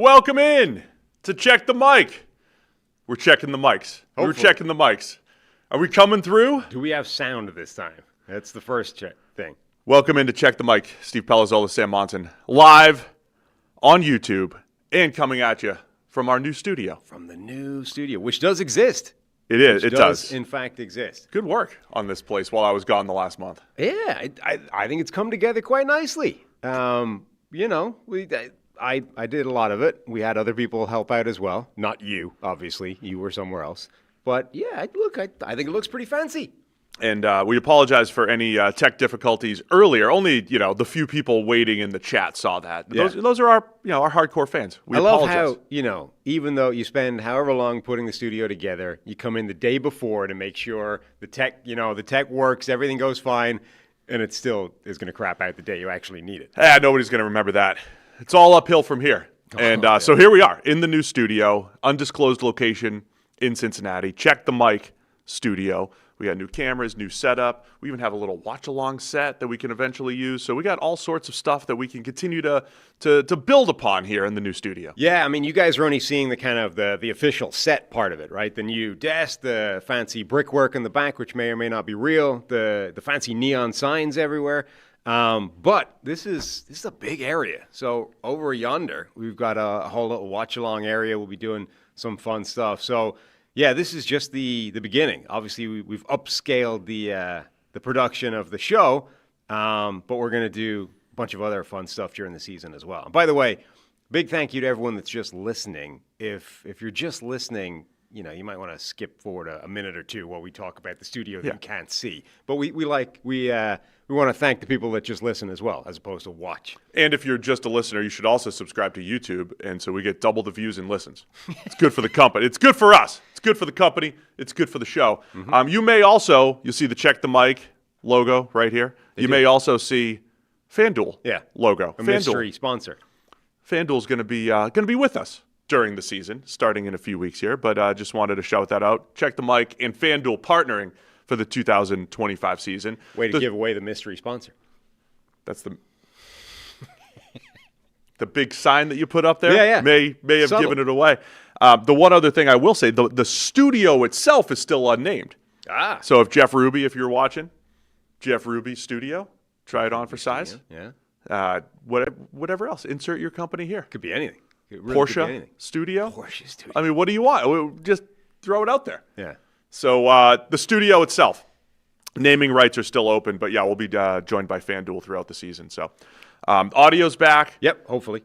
welcome in to Check the Mic. We're checking the mics. We're checking the mics. Are we coming through? Do we have sound this time? That's the first thing. Welcome in to Check the Mic. Steve Palazzolo and Sam Monson, live on YouTube and coming at you from our new studio. From the new studio, which does exist. It is. It does. In fact, exist. Good work on this place while I was gone the last month. Yeah, I think it's come together quite nicely. I did a lot of it. We had other people help out as well. Not you, obviously. You were somewhere else. But yeah, I think it looks pretty fancy. And we apologize for any tech difficulties earlier. Only, the few people waiting in the chat saw that. Yeah. Those are our hardcore fans. I love how, even though you spend however long putting the studio together, you come in the day before to make sure the tech works, everything goes fine, and it still is going to crap out the day you actually need it. Nobody's going to remember that. It's all uphill from here. So here we are in the new studio, undisclosed location in Cincinnati. Check the Mic studio. We got new cameras, new setup. We even have a little watch-along set that we can eventually use. So we got all sorts of stuff that we can continue to build upon here in the new studio. Yeah, I mean, you guys are only seeing the kind of the official set part of it, right? The new desk, the fancy brickwork in the back, which may or may not be real, the fancy neon signs everywhere. But this is a big area. So over yonder, we've got a whole little watch-along area. We'll be doing some fun stuff. So yeah, this is just the beginning. Obviously, we've upscaled the production of the show, but we're going to do a bunch of other fun stuff during the season as well. And by the way, big thank you to everyone that's just listening. If you're just listening, you might want to skip forward a minute or two while we talk about the studio that you can't see. But we want to thank the people that just listen as well, as opposed to watch. And if you're just a listener, you should also subscribe to YouTube, and so we get double the views and listens. It's good for the company. It's good for us. It's good for the company. It's good for the show. Mm-hmm. You'll see the Check the Mic logo right here. You may also see FanDuel logo. A mystery sponsor. FanDuel's going to be with us during the season, starting in a few weeks here, but just wanted to shout that out. Check the Mic and FanDuel partnering for the 2025 season. Way to give away the mystery sponsor. That's the big sign that you put up there. Yeah. May have given it away. The one other thing I will say, the studio itself is still unnamed. So if Jeff Ruby, if you're watching, Jeff Ruby Studio, try it on for size. Yeah. Whatever else, insert your company here. Could be anything. Really Porsche Studio. Porsche Studio. I mean, what do you want? Just throw it out there. Yeah. So the studio itself, naming rights are still open, but we'll be joined by FanDuel throughout the season. So audio's back. Yep, hopefully.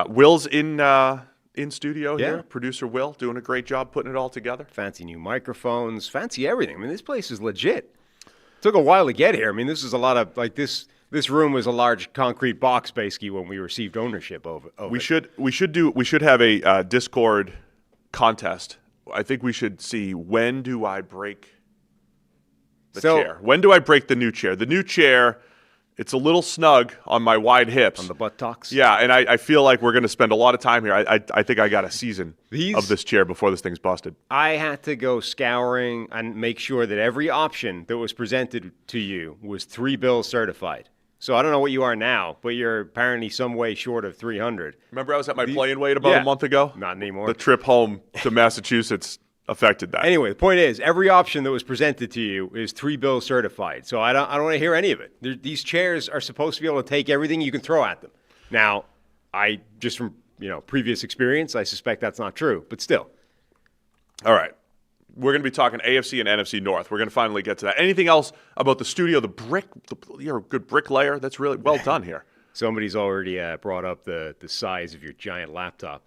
Will's in studio here. Producer Will doing a great job putting it all together. Fancy new microphones, fancy everything. I mean, this place is legit. Took a while to get here. I mean, this is a lot of this room was a large concrete box basically when we received ownership of it. We should have a Discord contest. I think we should see, when do I break the chair? When do I break the new chair? The new chair, it's a little snug on my wide hips. On the buttocks? Yeah, and I feel like we're going to spend a lot of time here. I think I got a season of this chair before this thing's busted. I had to go scouring and make sure that every option that was presented to you was 3 bills certified. So I don't know what you are now, but you're apparently some way short of 300. Remember I was at my playing weight about a month ago? Not anymore. The trip home to Massachusetts affected that. Anyway, the point is, every option that was presented to you is 3 bills certified. So I don't want to hear any of it. These chairs are supposed to be able to take everything you can throw at them. Now, just from previous experience, I suspect that's not true, but still. All right. We're going to be talking AFC and NFC North. We're going to finally get to that. Anything else about the studio, you're a good bricklayer. That's really well done here. Somebody's already brought up the size of your giant laptop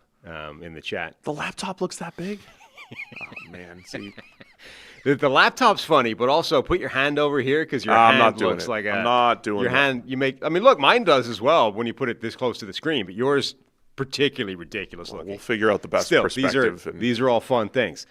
in the chat. The laptop looks that big? Oh, man. See, the laptop's funny, but also put your hand over here because your hand looks like I'm not doing your that. hand. Look, mine does as well when you put it this close to the screen, but yours particularly ridiculous looking. We'll figure out the best perspective. These are all fun things.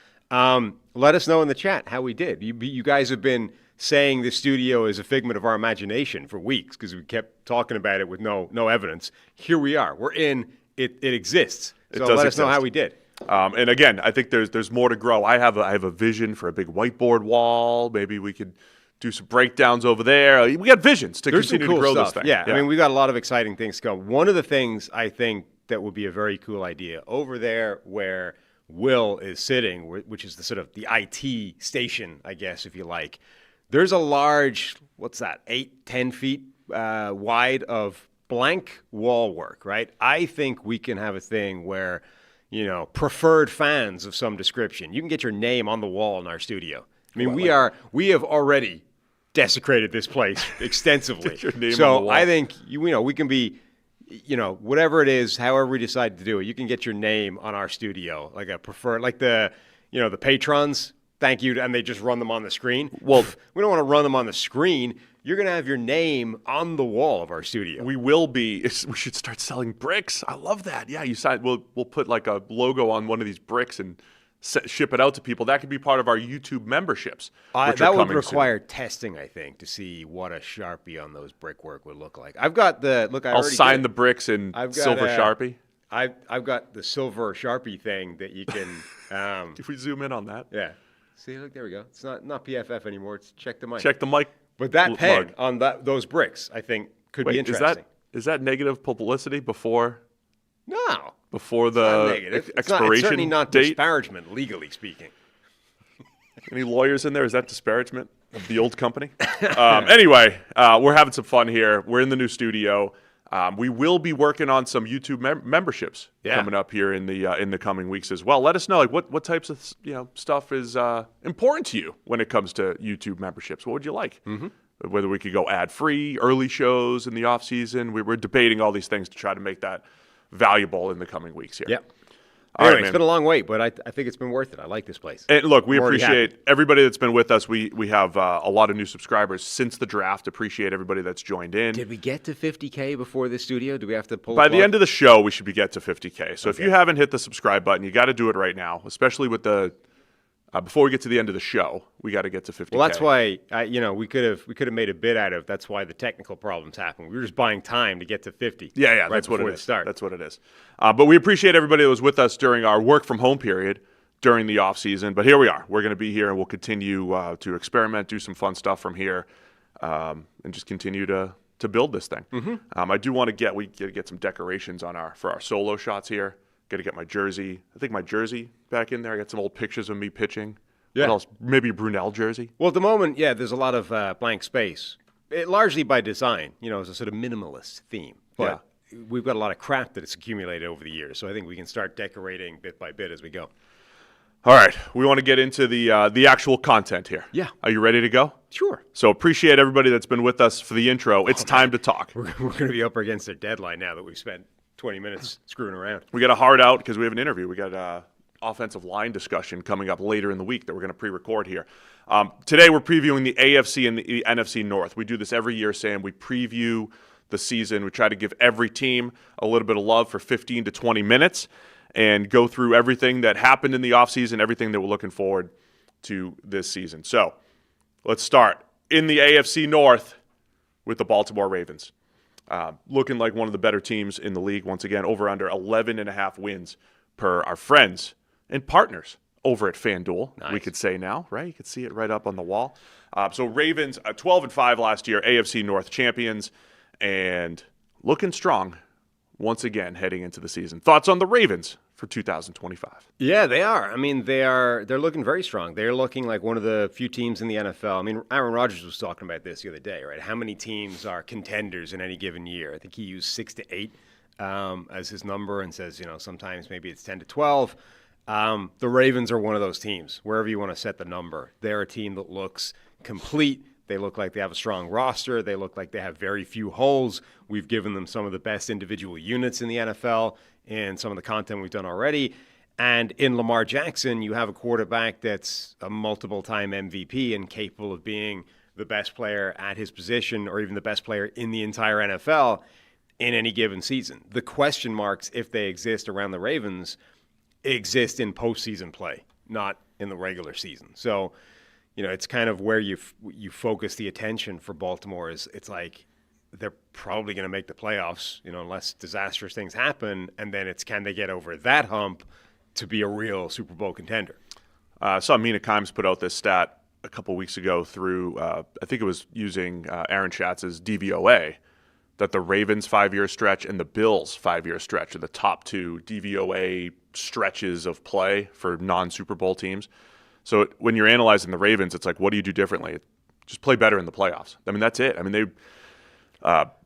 Let us know in the chat how we did. You guys have been saying the studio is a figment of our imagination for weeks because we kept talking about it with no evidence. Here we are. We're in. It exists. So let us know how we did. And again, I think there's more to grow. I have a vision for a big whiteboard wall. Maybe we could do some breakdowns over there. We got visions to continue to grow this thing. Yeah, I mean, we got a lot of exciting things to come. One of the things I think that would be a very cool idea. Over there where Will is sitting, which is the sort of the IT station, I guess, if you like, there's a large, 8-10 feet wide of blank wall work, right? I think we can have a thing where, preferred fans of some description, you can get your name on the wall in our studio. I mean, we have already desecrated this place extensively. So I think, we can be, whatever it is, however we decide to do it, you can get your name on our studio, like a preferred, like the patrons. Thank you. And they just run them on the screen. Well, we don't want to run them on the screen. You're going to have your name on the wall of our studio. We will be. We should start selling bricks. I love that. Yeah, we'll put like a logo on one of these bricks and ship it out to people. That could be part of our YouTube memberships. That would require testing, I think, to see what a Sharpie on those brickwork would look like. I've got I'll sign the bricks in silver Sharpie. I've got the silver Sharpie thing that you can. If we zoom in on that. Yeah. See, look, there we go. It's not PFF anymore. It's check the mic. Check the mic. But that pen on those bricks, I think, could be interesting. Is that negative publicity before? No. Before the expiration it's certainly not date? Disparagement, legally speaking. Any lawyers in there? Is that disparagement of the old company? Anyway, we're having some fun here. We're in the new studio. We will be working on some YouTube memberships coming up here in the coming weeks as well. Let us know what types of stuff is important to you when it comes to YouTube memberships. What would you like? Mm-hmm. Whether we could go ad-free, early shows in the off season. We're debating all these things to try to make that valuable in the coming weeks here. Yep. Anyway, it's been a long wait, but I think it's been worth it. I like this place. And look, we appreciate everybody that's been with us. We have a lot of new subscribers since the draft. Appreciate everybody that's joined in. Did we get to 50K before this studio? Do we have to pull By the end of the show, we should get to 50K. So if you haven't hit the subscribe button, you got to do it right now, especially with the before we get to the end of the show, we got to get to 50K. Well, that's why we could have made a bit out of. That's why the technical problems happened. We were just buying time to get to 50. Yeah, right that's what it is. Start. That's what it is. But we appreciate everybody that was with us during our work from home period during the off season. But here we are. We're going to be here, and we'll continue to experiment, do some fun stuff from here, and just continue to build this thing. Mm-hmm. I do want to get some decorations for our solo shots here. Got to get my jersey. I think my jersey back in there. I got some old pictures of me pitching. Yeah. What else? Maybe a Brunel jersey. Well, at the moment, there's a lot of blank space. Largely by design, it's a sort of minimalist theme. But we've got a lot of crap that has accumulated over the years. So I think we can start decorating bit by bit as we go. All right. We want to get into the actual content here. Yeah. Are you ready to go? Sure. So appreciate everybody that's been with us for the intro. It's time to talk. We're going to be up against a deadline now that we've spent 20 minutes screwing around. We got a hard out because we have an interview. We got offensive line discussion coming up later in the week that we're going to pre-record here. Today we're previewing the AFC and the NFC North. We do this every year, Sam. We preview the season. We try to give every team a little bit of love for 15 to 20 minutes and go through everything that happened in the offseason, everything that we're looking forward to this season. So let's start in the AFC North with the Baltimore Ravens. Looking like one of the better teams in the league. Once again, over under 11.5 wins per our friends and partners over at FanDuel. Nice. We could say now, right? You could see it right up on the wall. So Ravens, 12-5 last year, AFC North champions, and looking strong once again heading into the season. Thoughts on the Ravens for 2025? Yeah, they are. I mean, they're looking very strong. They're looking like one of the few teams in the NFL. I mean, Aaron Rodgers was talking about this the other day, right? How many teams are contenders in any given year? I think he used 6 to 8 as his number and says, sometimes maybe it's 10 to 12. The Ravens are one of those teams, wherever you want to set the number. They're a team that looks complete. They look like they have a strong roster. They look like they have very few holes. We've given them some of the best individual units in the NFL in some of the content we've done already. And in Lamar Jackson, you have a quarterback that's a multiple-time MVP and capable of being the best player at his position or even the best player in the entire NFL in any given season. The question marks, if they exist around the Ravens, exist in postseason play, not in the regular season. So, it's kind of where you focus the attention for Baltimore. It's like they're probably going to make the playoffs, unless disastrous things happen. And then it's, can they get over that hump to be a real Super Bowl contender? I saw Mina Kimes put out this stat a couple weeks ago through, I think it was using Aaron Schatz's DVOA, that the Ravens 5-year stretch and the Bills 5-year stretch are the top 2 DVOA stretches of play for non-Super Bowl teams. So when you're analyzing the Ravens, it's like, what do you do differently? Just play better in the playoffs. I mean, that's it. I mean, they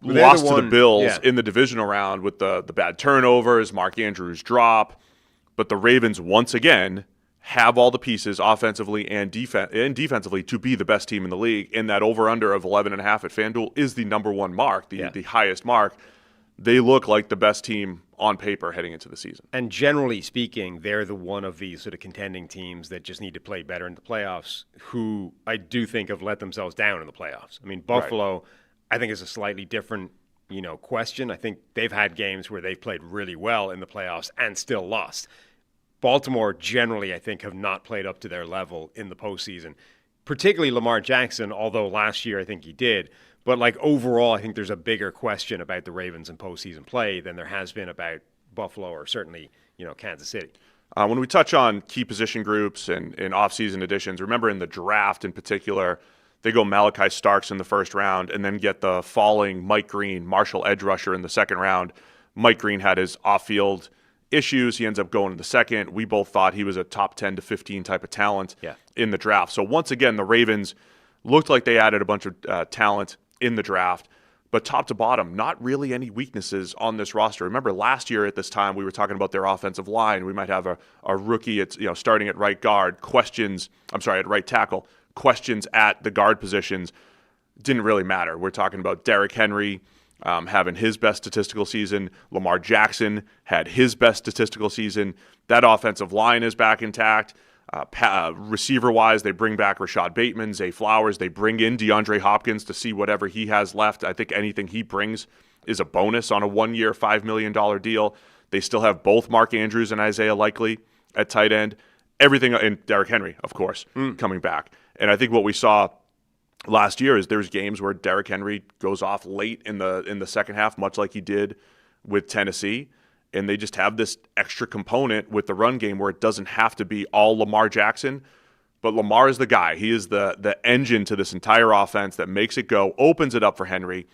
lost to the Bills in the divisional round with the bad turnovers, Mark Andrews drop. But the Ravens, once again, have all the pieces offensively and defensively to be the best team in the league. And that over-under of 11.5 at FanDuel is the number one mark, the highest mark. They look like the best team on paper heading into the season. And generally speaking, they're the one of these sort of contending teams that just need to play better in the playoffs, who I do think have let themselves down in the playoffs. I mean, Buffalo, I think, is a slightly different, question. I think they've had games where they've played really well in the playoffs and still lost. Baltimore generally, I think, have not played up to their level in the postseason, particularly Lamar Jackson, although last year I think he did. But overall, I think there's a bigger question about the Ravens in postseason play than there has been about Buffalo or certainly, Kansas City. When we touch on key position groups and offseason additions, remember in the draft in particular, they go Malachi Starks in the first round and then get the falling Mike Green, Marshall edge rusher in the second round. Mike Green had his off-field issues. He ends up going in the second. We both thought he was a top 10 to 15 type of talent in the draft. So once again, the Ravens looked like they added a bunch of talent in the draft, but top to bottom, not really any weaknesses on this roster. Remember last year at this time, we were talking about their offensive line. We might have a rookie starting at right guard, at right tackle, questions at the guard positions. Didn't really matter. We're talking about Derrick Henry having his best statistical season. Lamar Jackson had his best statistical season. That offensive line is back intact. Receiver-wise, they bring back Rashad Bateman, Zay Flowers. They bring in DeAndre Hopkins to see whatever he has left. I think anything he brings is a bonus on a 1-year, $5 million deal. They still have both Mark Andrews and Isaiah Likely at tight end. Everything, and Derrick Henry, of course, coming back. And I think what we saw last year is there's games where Derrick Henry goes off late in the second half, much like he did with Tennessee. And they just have this extra component with the run game where it doesn't have to be all Lamar Jackson, but Lamar is the guy. He is the engine to this entire offense that makes it go, opens it up for Henry,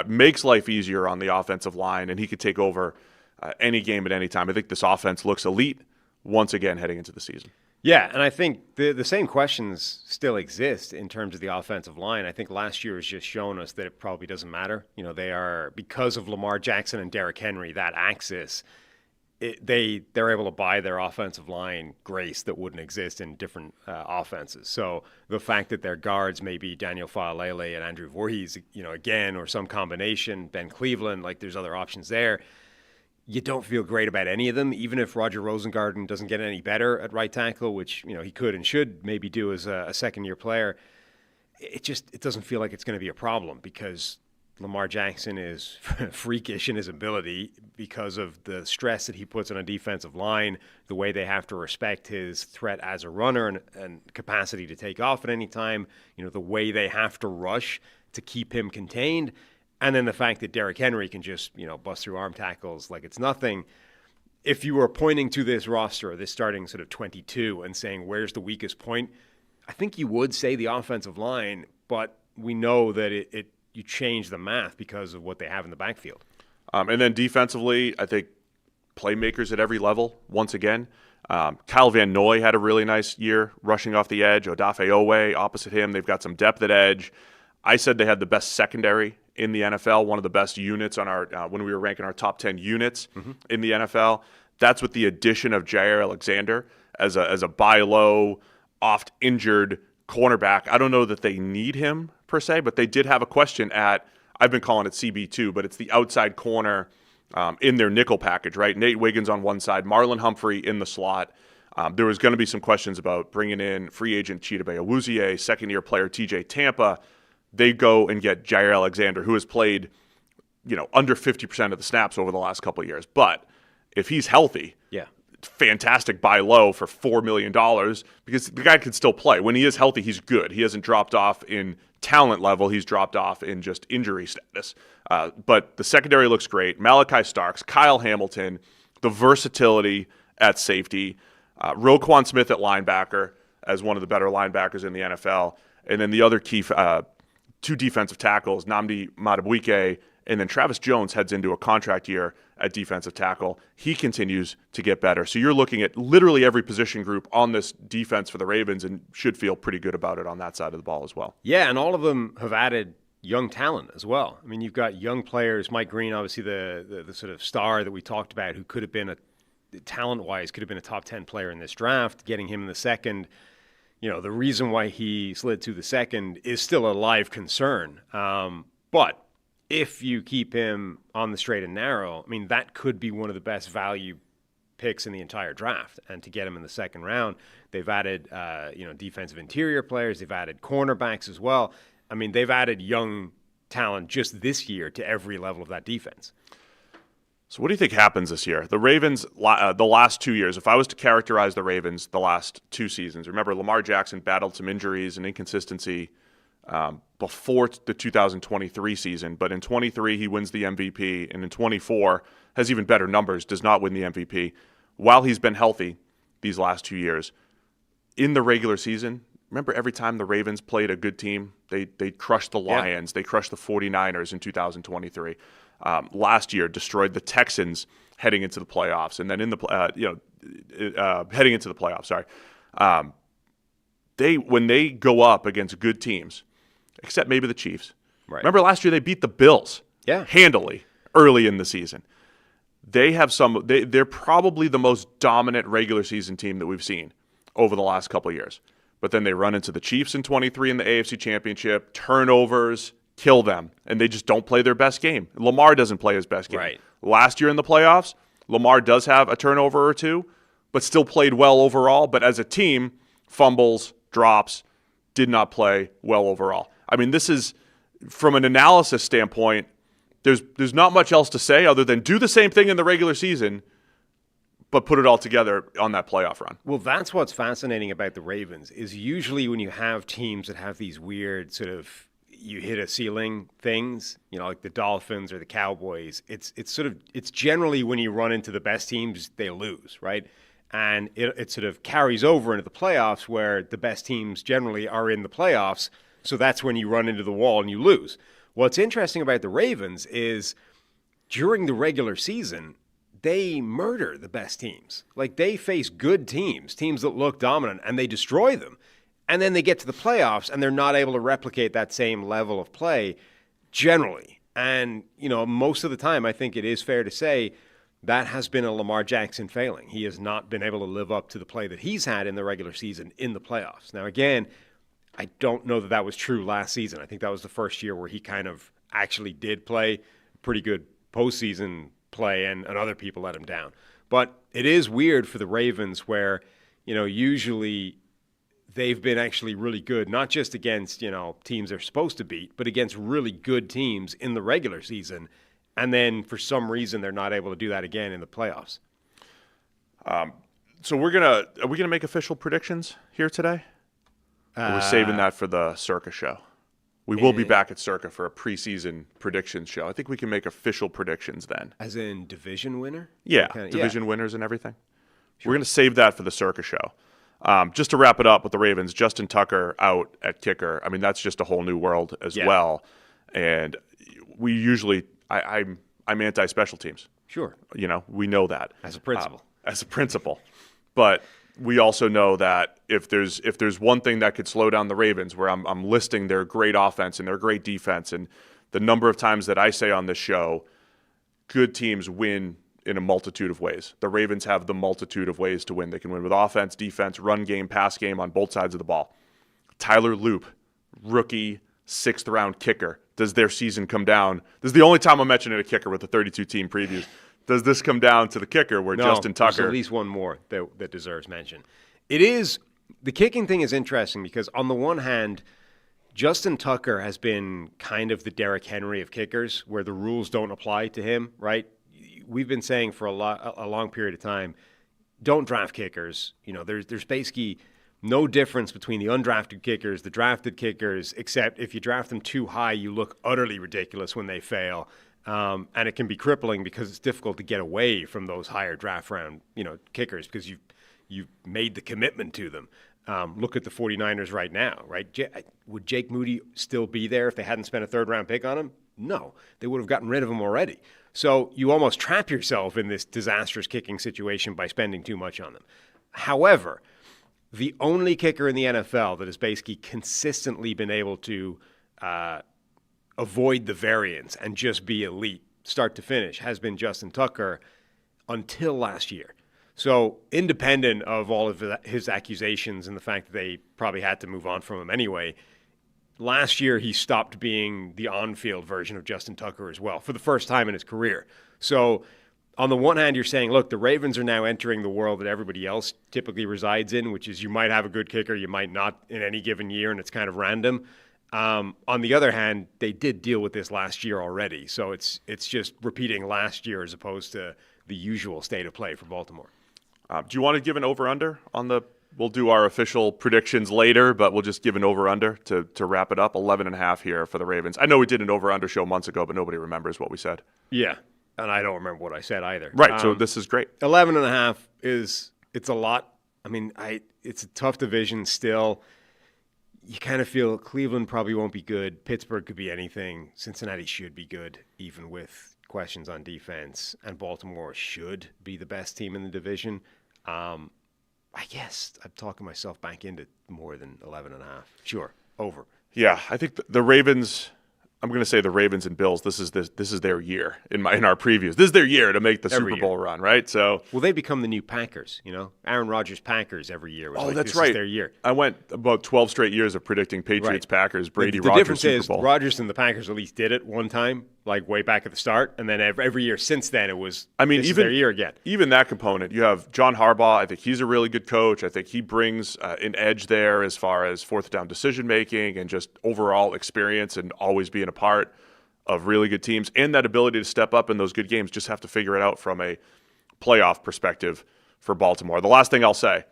makes life easier on the offensive line, and he could take over any game at any time. I think this offense looks elite once again heading into the season. Yeah, and I think the same questions still exist in terms of the offensive line. I think last year has just shown us that it probably doesn't matter. They are, because of Lamar Jackson and Derrick Henry, that axis, they're able to buy their offensive line grace that wouldn't exist in different offenses. So the fact that their guards may be Daniel Faalele and Andrew Voorhees, again, or some combination, Ben Cleveland, there's other options there. You don't feel great about any of them, even if Roger Rosengarten doesn't get any better at right tackle, which he could and should maybe do as a second-year player. It doesn't feel like it's going to be a problem because Lamar Jackson is freakish in his ability because of the stress that he puts on a defensive line, the way they have to respect his threat as a runner and capacity to take off at any time, the way they have to rush to keep him contained. And then the fact that Derrick Henry can just, bust through arm tackles like it's nothing. If you were pointing to this roster, this starting sort of 22, and saying where's the weakest point, I think you would say the offensive line, but we know that you change the math because of what they have in the backfield. And then defensively, I think playmakers at every level, once again. Kyle Van Noy had a really nice year rushing off the edge. Odafe Owe opposite him. They've got some depth at edge. I said they had the best secondary in the NFL, one of the best units on our when we were ranking our top 10 units in the NFL. That's with the addition of Jair Alexander as a buy low, oft injured cornerback. I don't know that they need him per se, but they did have a question at, I've been calling it CB2, but it's the outside corner in their nickel package, right? Nate Wiggins on one side, Marlon Humphrey in the slot. There was going to be some questions about bringing in free agent Chidobe Awuzie, second-year player TJ Tampa. They go and get Jair Alexander, who has played, under 50% of the snaps over the last couple of years. But if he's healthy, fantastic buy low for $4 million because the guy can still play. When he is healthy, he's good. He hasn't dropped off in talent level. He's dropped off in just injury status. But the secondary looks great. Malachi Starks, Kyle Hamilton, the versatility at safety, Roquan Smith at linebacker as one of the better linebackers in the NFL. And then the other key two defensive tackles, Nnamdi Madubuike And then Travis Jones heads into a contract year at defensive tackle. He continues to get better. So you're looking at literally every position group on this defense for the Ravens and should feel pretty good about it on that side of the ball as well. Yeah, and all of them have added young talent as well. I mean, you've got young players. Mike Green, obviously the sort of star that we talked about, who could have been talent-wise, could have been a top 10 player in this draft. Getting him in the second, the reason why he slid to the second is still a live concern. But if you keep him on the straight and narrow, I mean, that could be one of the best value picks in the entire draft. And to get him in the second round, they've added, defensive interior players. They've added cornerbacks as well. I mean, they've added young talent just this year to every level of that defense. So what do you think happens this year? The Ravens, the last 2 years, if I was to characterize the Ravens the last 2 seasons, remember Lamar Jackson battled some injuries and inconsistency before the 2023 season, but in 23 he wins the MVP, and in 24 has even better numbers, does not win the MVP. While he's been healthy these last 2 years, in the regular season, remember every time the Ravens played a good team, they crushed the Lions, they crushed the 49ers in 2023. Last year, destroyed the Texans heading into the playoffs, and then heading into the playoffs. When they go up against good teams, except maybe the Chiefs. Right. Remember last year they beat the Bills handily early in the season. They have they're probably the most dominant regular season team that we've seen over the last couple of years. But then they run into the Chiefs in 23 in the AFC Championship, turnovers, kill them, and they just don't play their best game. Lamar doesn't play his best game. Right. Last year in the playoffs, Lamar does have a turnover or two, but still played well overall. But as a team, fumbles, drops, did not play well overall. I mean, this is, from an analysis standpoint, there's not much else to say other than do the same thing in the regular season, but put it all together on that playoff run. Well, that's what's fascinating about the Ravens is usually when you have teams that have these weird sort of you hit a ceiling things, like the Dolphins or the Cowboys, it's generally when you run into the best teams, they lose, right? And it sort of carries over into the playoffs where the best teams generally are in the playoffs. So that's when you run into the wall and you lose. What's interesting about the Ravens is during the regular season, they murder the best teams. Like they face good teams that look dominant, and they destroy them. And then they get to the playoffs and they're not able to replicate that same level of play generally. And, most of the time, I think it is fair to say that has been a Lamar Jackson failing. He has not been able to live up to the play that he's had in the regular season in the playoffs. Now, again, I don't know that was true last season. I think that was the first year where he kind of actually did play pretty good postseason play and other people let him down. But it is weird for the Ravens where, usually they've been actually really good, not just against, teams they're supposed to beat, but against really good teams in the regular season. And then for some reason, they're not able to do that again in the playoffs. So are we gonna make official predictions here today? Or we're saving that for the Circa show. We will be back at Circa for a preseason predictions show. I think we can make official predictions then. As in division winner? Yeah, division winners and everything. Sure. We're going to save that for the Circa show. Just to wrap it up with the Ravens, Justin Tucker out at kicker. I mean, that's just a whole new world as well. And we usually, I'm anti-special teams. Sure. We know that. As a principal. But we also know that if there's one thing that could slow down the Ravens, where I'm listing their great offense and their great defense, and the number of times that I say on this show, good teams win in a multitude of ways. The Ravens have the multitude of ways to win. They can win with offense, defense, run game, pass game on both sides of the ball. Tyler Loop, rookie 6th round kicker. Does their season come down? This is the only time I'm mentioning a kicker with the 32-team previews. Does this come down to the kicker where Justin Tucker? There's at least one more that deserves mention. The kicking thing is interesting because on the one hand, Justin Tucker has been kind of the Derrick Henry of kickers where the rules don't apply to him, right? We've been saying for a long period of time, don't draft kickers. There's basically no difference between the undrafted kickers, the drafted kickers, except if you draft them too high, you look utterly ridiculous when they fail. And it can be crippling because it's difficult to get away from those higher draft round, kickers because you've made the commitment to them. Look at the 49ers right now, right? Would Jake Moody still be there if they hadn't spent a 3rd round pick on him? No, they would have gotten rid of him already. So you almost trap yourself in this disastrous kicking situation by spending too much on them. However, the only kicker in the NFL that has basically consistently been able to avoid the variance and just be elite start to finish has been Justin Tucker until last year. So independent of all of his accusations and the fact that they probably had to move on from him anyway, last year he stopped being the on-field version of Justin Tucker as well for the first time in his career. So on the one hand, you're saying, look, the Ravens are now entering the world that everybody else typically resides in, which is you might have a good kicker, you might not in any given year, and it's kind of random. On the other hand, they did deal with this last year already. So it's just repeating last year as opposed to the usual state of play for Baltimore. Do you want to give an over-under on the – we'll do our official predictions later, but we'll just give an over-under to wrap it up. 11.5 here for the Ravens. I know we did an over-under show months ago, but nobody remembers what we said. Yeah, and I don't remember what I said either. Right, so this is great. 11.5 it's a lot. I mean, it's a tough division still. You kind of feel Cleveland probably won't be good. Pittsburgh could be anything. Cincinnati should be good, even with questions on defense. And Baltimore should be the best team in the division. I guess I'm talking myself back into more than 11.5. Sure, over. Yeah, I think the Ravens. I'm going to say the Ravens and Bills. This is their year in our previews. This is their year to make the Super Bowl run, right? So they become the new Packers. Aaron Rodgers Packers every year. That's right. Is their year. I went about 12 straight years of predicting Patriots, Packers, Brady, the Rodgers difference Super is Bowl. Rodgers and the Packers at least did it one time, like way back at the start, and then every year since then it was. This is their year again. Even that component, you have John Harbaugh. I think he's a really good coach. I think he brings an edge there as far as fourth down decision making and just overall experience and always being a part of really good teams, and that ability to step up in those good games. Just have to figure it out from a playoff perspective for Baltimore. The last thing I'll say,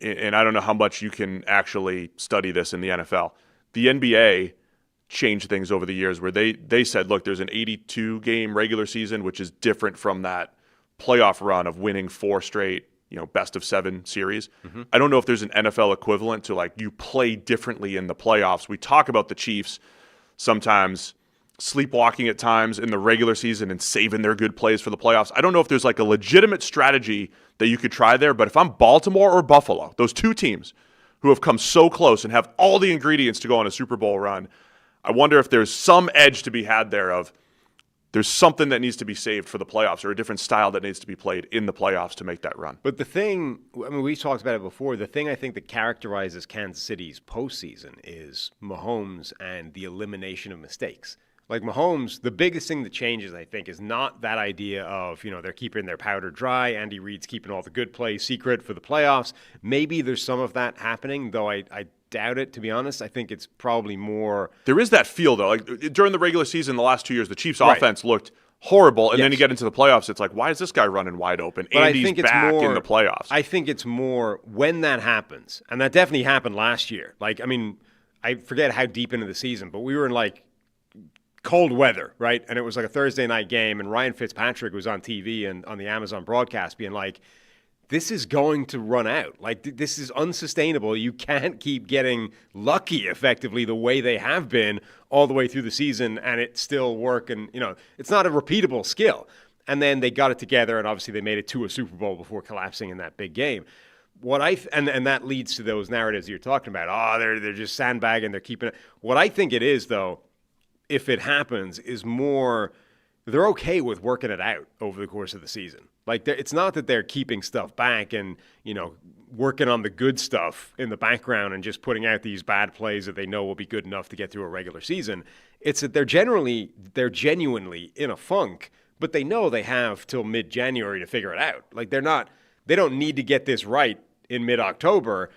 and I don't know how much you can actually study this in the NFL, the NBA changed things over the years where they said, look, there's an 82-game regular season, which is different from that playoff run of winning 4 straight, best of 7 series. Mm-hmm. I don't know if there's an NFL equivalent to like you play differently in the playoffs. We talk about the Chiefs sometimes sleepwalking at times in the regular season and saving their good plays for the playoffs. I don't know if there's like a legitimate strategy that you could try there, but if I'm Baltimore or Buffalo, those two teams who have come so close and have all the ingredients to go on a Super Bowl run, I wonder if there's some edge to be had there of there's something that needs to be saved for the playoffs or a different style that needs to be played in the playoffs to make that run. But the thing, we talked about it before, the thing I think that characterizes Kansas City's postseason is Mahomes and the elimination of mistakes. Like Mahomes, the biggest thing that changes, I think, is not that idea of, they're keeping their powder dry. Andy Reid's keeping all the good plays secret for the playoffs. Maybe there's some of that happening, though I doubt it, to be honest. I think it's probably more. There is that feel, though. Like during the regular season, the last 2 years, the Chiefs' offense looked horrible. And then you get into the playoffs, it's like, why is this guy running wide open? But Andy's I think it's back more, in the playoffs. I think it's more when that happens. And that definitely happened last year. I forget how deep into the season, but we were in cold weather, right? And it was like a Thursday night game, and Ryan Fitzpatrick was on TV and on the Amazon broadcast being like, this is going to run out. This is unsustainable. You can't keep getting lucky effectively the way they have been all the way through the season and it still work. And, it's not a repeatable skill. And then they got it together, and obviously they made it to a Super Bowl before collapsing in that big game. And that leads to those narratives you're talking about. They're just sandbagging, they're keeping it. What I think it is, though, if it happens, is more they're okay with working it out over the course of the season. It's not that they're keeping stuff back and, working on the good stuff in the background and just putting out these bad plays that they know will be good enough to get through a regular season. It's that they're genuinely in a funk, but they know they have till mid-January to figure it out. They don't need to get this right in mid-October.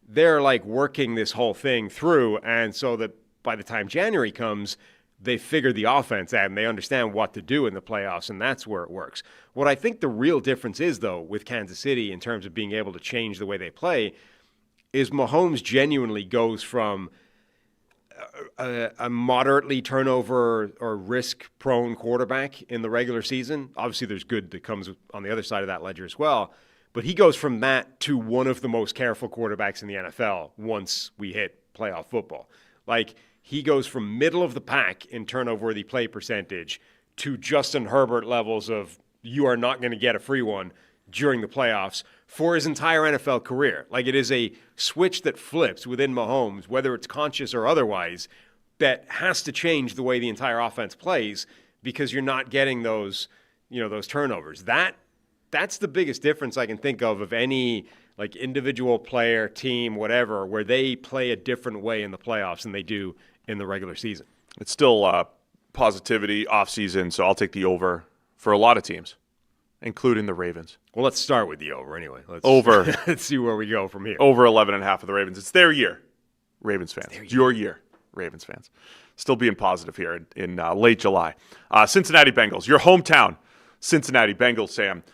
They're working this whole thing through, and so that by the time January comes, they figure the offense out and they understand what to do in the playoffs, and that's where it works. What I think the real difference is, though, with Kansas City in terms of being able to change the way they play is Mahomes genuinely goes from a moderately turnover or risk-prone quarterback in the regular season. Obviously, there's good that comes on the other side of that ledger as well, but he goes from that to one of the most careful quarterbacks in the NFL once we hit playoff football. he goes from middle of the pack in turnover-worthy play percentage to Justin Herbert levels of you are not going to get a free one during the playoffs for his entire NFL career. Like, it is a switch that flips within Mahomes, whether it's conscious or otherwise, that has to change the way the entire offense plays because you're not getting those turnovers. That's the biggest difference I can think of any like individual player, team, whatever, where they play a different way in the playoffs than they do in the regular season. It's still positivity offseason, so I'll take the over for a lot of teams, including the Ravens. Well, let's start with the over anyway. Over. Let's see where we go from here. Over 11.5 of the Ravens. It's their year, Ravens fans. It's your year, Ravens fans. Still being positive here in late July. Cincinnati Bengals, your hometown Cincinnati Bengals, Sam.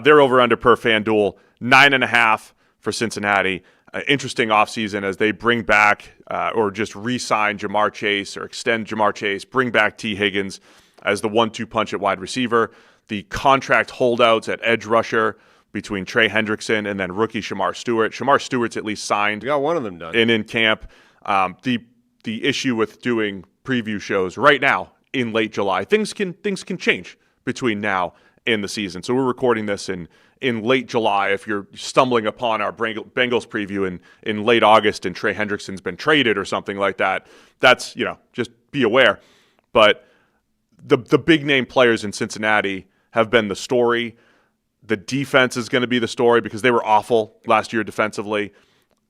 They're over under per FanDuel, 9.5 for Cincinnati. Interesting offseason as they bring back or just re-sign Jamar Chase or extend Jamar Chase, bring back T. Higgins as the 1-2 punch at wide receiver. The contract holdouts at edge rusher between Trey Hendrickson and then rookie Shamar Stewart. Shamar Stewart's at least signed. We got one of them done. And in camp. The issue with doing preview shows right now in late July, things can change between now and the season. So we're recording this in late July. If you're stumbling upon our Bengals preview in late August and Trey Hendrickson's been traded or something like that, that's, just be aware. But the big name players in Cincinnati have been the story. The defense is going to be the story because they were awful last year defensively.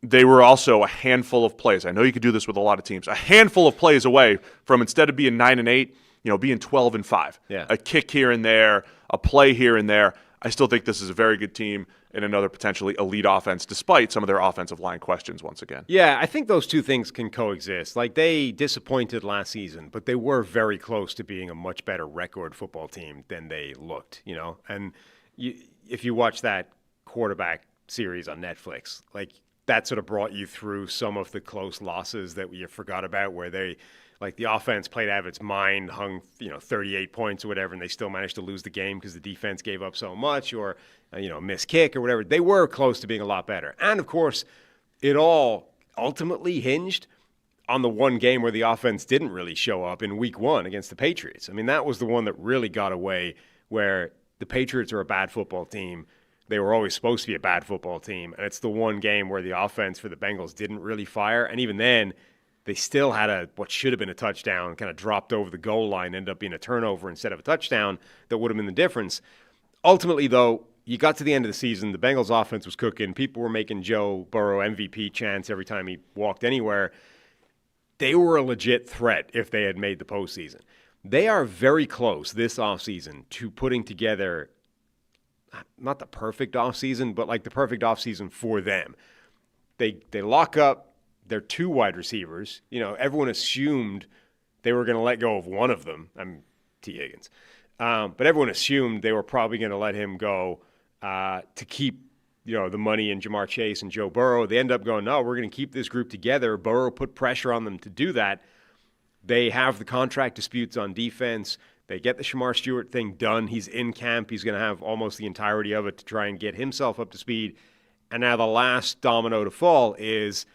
They were also a handful of plays. I know you could do this with a lot of teams. A handful of plays away from, instead of being 9-8, being 12-5. Yeah. A kick here and there, a play here and there. I still think this is a very good team and another potentially elite offense, despite some of their offensive line questions once again. Yeah, I think those two things can coexist. Like, they disappointed last season, but they were very close to being a much better record football team than they looked, And if you watch that quarterback series on Netflix, like, that sort of brought you through some of the close losses that you forgot about, where they, like, the offense played out of its mind, hung 38 points or whatever, and they still managed to lose the game because the defense gave up so much, or missed kick or whatever. They were close to being a lot better. And of course, it all ultimately hinged on the one game where the offense didn't really show up in week 1 against the Patriots. I mean, that was the one that really got away, where the Patriots are a bad football team. They were always supposed to be a bad football team, and it's the one game where the offense for the Bengals didn't really fire. And even then, they still had what should have been a touchdown, kind of dropped over the goal line, ended up being a turnover instead of a touchdown that would have been the difference. Ultimately, though, you got to the end of the season, the Bengals offense was cooking. People were making Joe Burrow MVP chants every time he walked anywhere. They were a legit threat if they had made the postseason. They are very close this offseason to putting together not the perfect offseason, but like the perfect offseason for them. They lock up their 2 wide receivers. Everyone assumed they were going to let go of one of them. I'm T. Higgins. But everyone assumed they were probably going to let him go to keep the money in Jamar Chase and Joe Burrow. They end up going, no, we're going to keep this group together. Burrow put pressure on them to do that. They have the contract disputes on defense. They get the Shamar Stewart thing done. He's in camp. He's going to have almost the entirety of it to try and get himself up to speed. And now the last domino to fall is,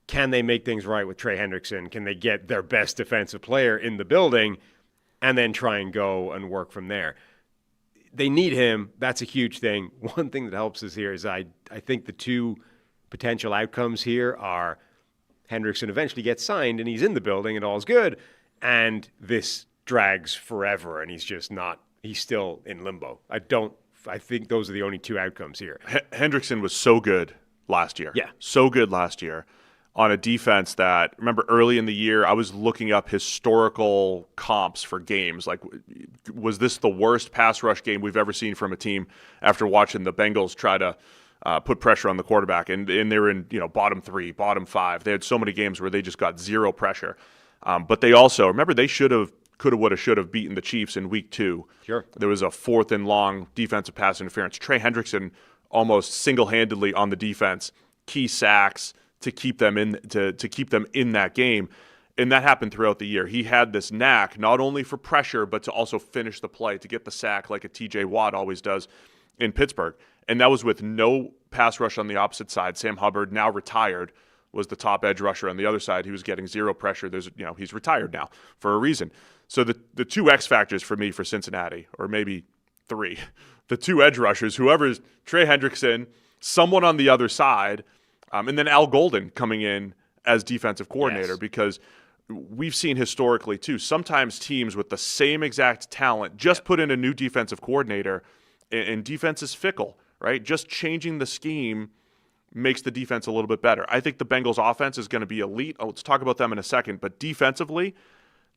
can they make things right with Trey Hendrickson? Can they get their best defensive player in the building and then try and go and work from there? They need him. That's a huge thing. One thing that helps us here is I think the 2 potential outcomes here are Hendrickson eventually gets signed and he's in the building and all's good, and this drags forever and he's still in limbo. I think those are the only 2 outcomes here. Hendrickson was so good last year. Yeah. So good last year on a defense that, remember early in the year, I was looking up historical comps for games. Like, was this the worst pass rush game we've ever seen from a team after watching the Bengals try to put pressure on the quarterback? And they were in, bottom 3, bottom 5. They had so many games where they just got zero pressure. But they also, remember, they coulda, woulda, shoulda beaten the Chiefs in week 2. Sure. There was a 4th and long defensive pass interference. Trey Hendrickson almost single-handedly on the defense, key sacks to keep them in that game. And that happened throughout the year. He had this knack not only for pressure, but to also finish the play, to get the sack like a TJ Watt always does in Pittsburgh. And that was with no pass rush on the opposite side. Sam Hubbard, now retired, was the top edge rusher on the other side. He was getting zero pressure. He's retired now for a reason. So the two X factors for me for Cincinnati, or maybe three, the two edge rushers, whoever's Trey Hendrickson, someone on the other side, and then Al Golden coming in as defensive coordinator, because we've seen historically too, sometimes teams with the same exact talent just put in a new defensive coordinator, and defense is fickle, right? Just changing the scheme makes the defense a little bit better. I think the Bengals offense is going to be elite. Let's talk about them in a second. But defensively,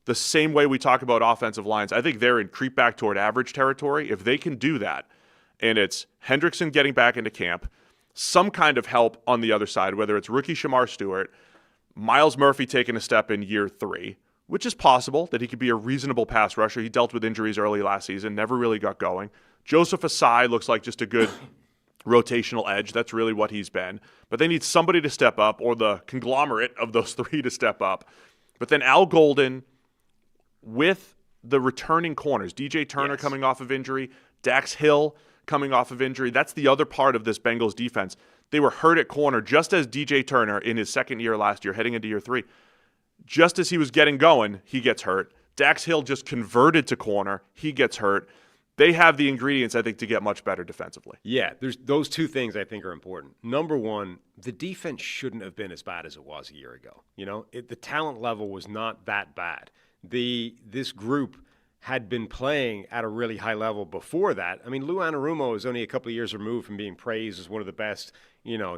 the same way we talk about offensive lines, I think they're in creep back toward average territory. If they can do that, and it's Hendrickson getting back into camp, some kind of help on the other side, whether it's rookie Shamar Stewart, Myles Murphy taking a step in year 3, which is possible that he could be a reasonable pass rusher. He dealt with injuries early last season, never really got going. Joseph Asai looks like just a good rotational edge. That's really what he's been. But they need somebody to step up, or the conglomerate of those three to step up. But then Al Golden with the returning corners, DJ Turner coming off of injury, Dax Hill coming off of injury. That's the other part of this Bengals defense. They were hurt at corner just as DJ Turner in his second year last year, heading into year 3. Just as he was getting going, he gets hurt. Dax Hill just converted to corner. He gets hurt. They have the ingredients, I think, to get much better defensively. Yeah, there's those two things I think are important. Number one, the defense shouldn't have been as bad as it was a year ago. The talent level was not that bad. This group had been playing at a really high level before that. I mean, Lou Anarumo is only a couple of years removed from being praised as one of the best,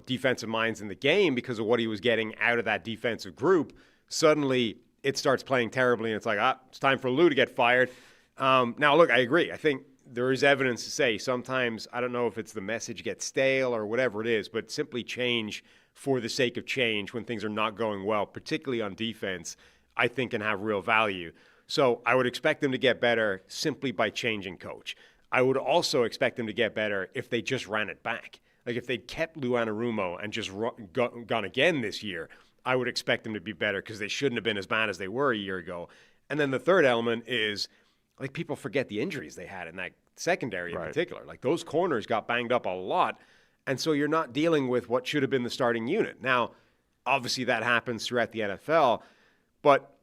defensive minds in the game because of what he was getting out of that defensive group. Suddenly, it starts playing terribly, and it's like, it's time for Lou to get fired. Now, look, I agree. I think there is evidence to say sometimes, I don't know if it's the message gets stale or whatever it is, but simply change for the sake of change when things are not going well, particularly on defense, I think can have real value. So I would expect them to get better simply by changing coach. I would also expect them to get better if they just ran it back. Like if they'd kept Lou Anarumo and just gone again this year, I would expect them to be better because they shouldn't have been as bad as they were a year ago. And then the third element is, like, people forget the injuries they had in that secondary in particular. Like, those corners got banged up a lot, and so you're not dealing with what should have been the starting unit. Now, obviously that happens throughout the NFL, but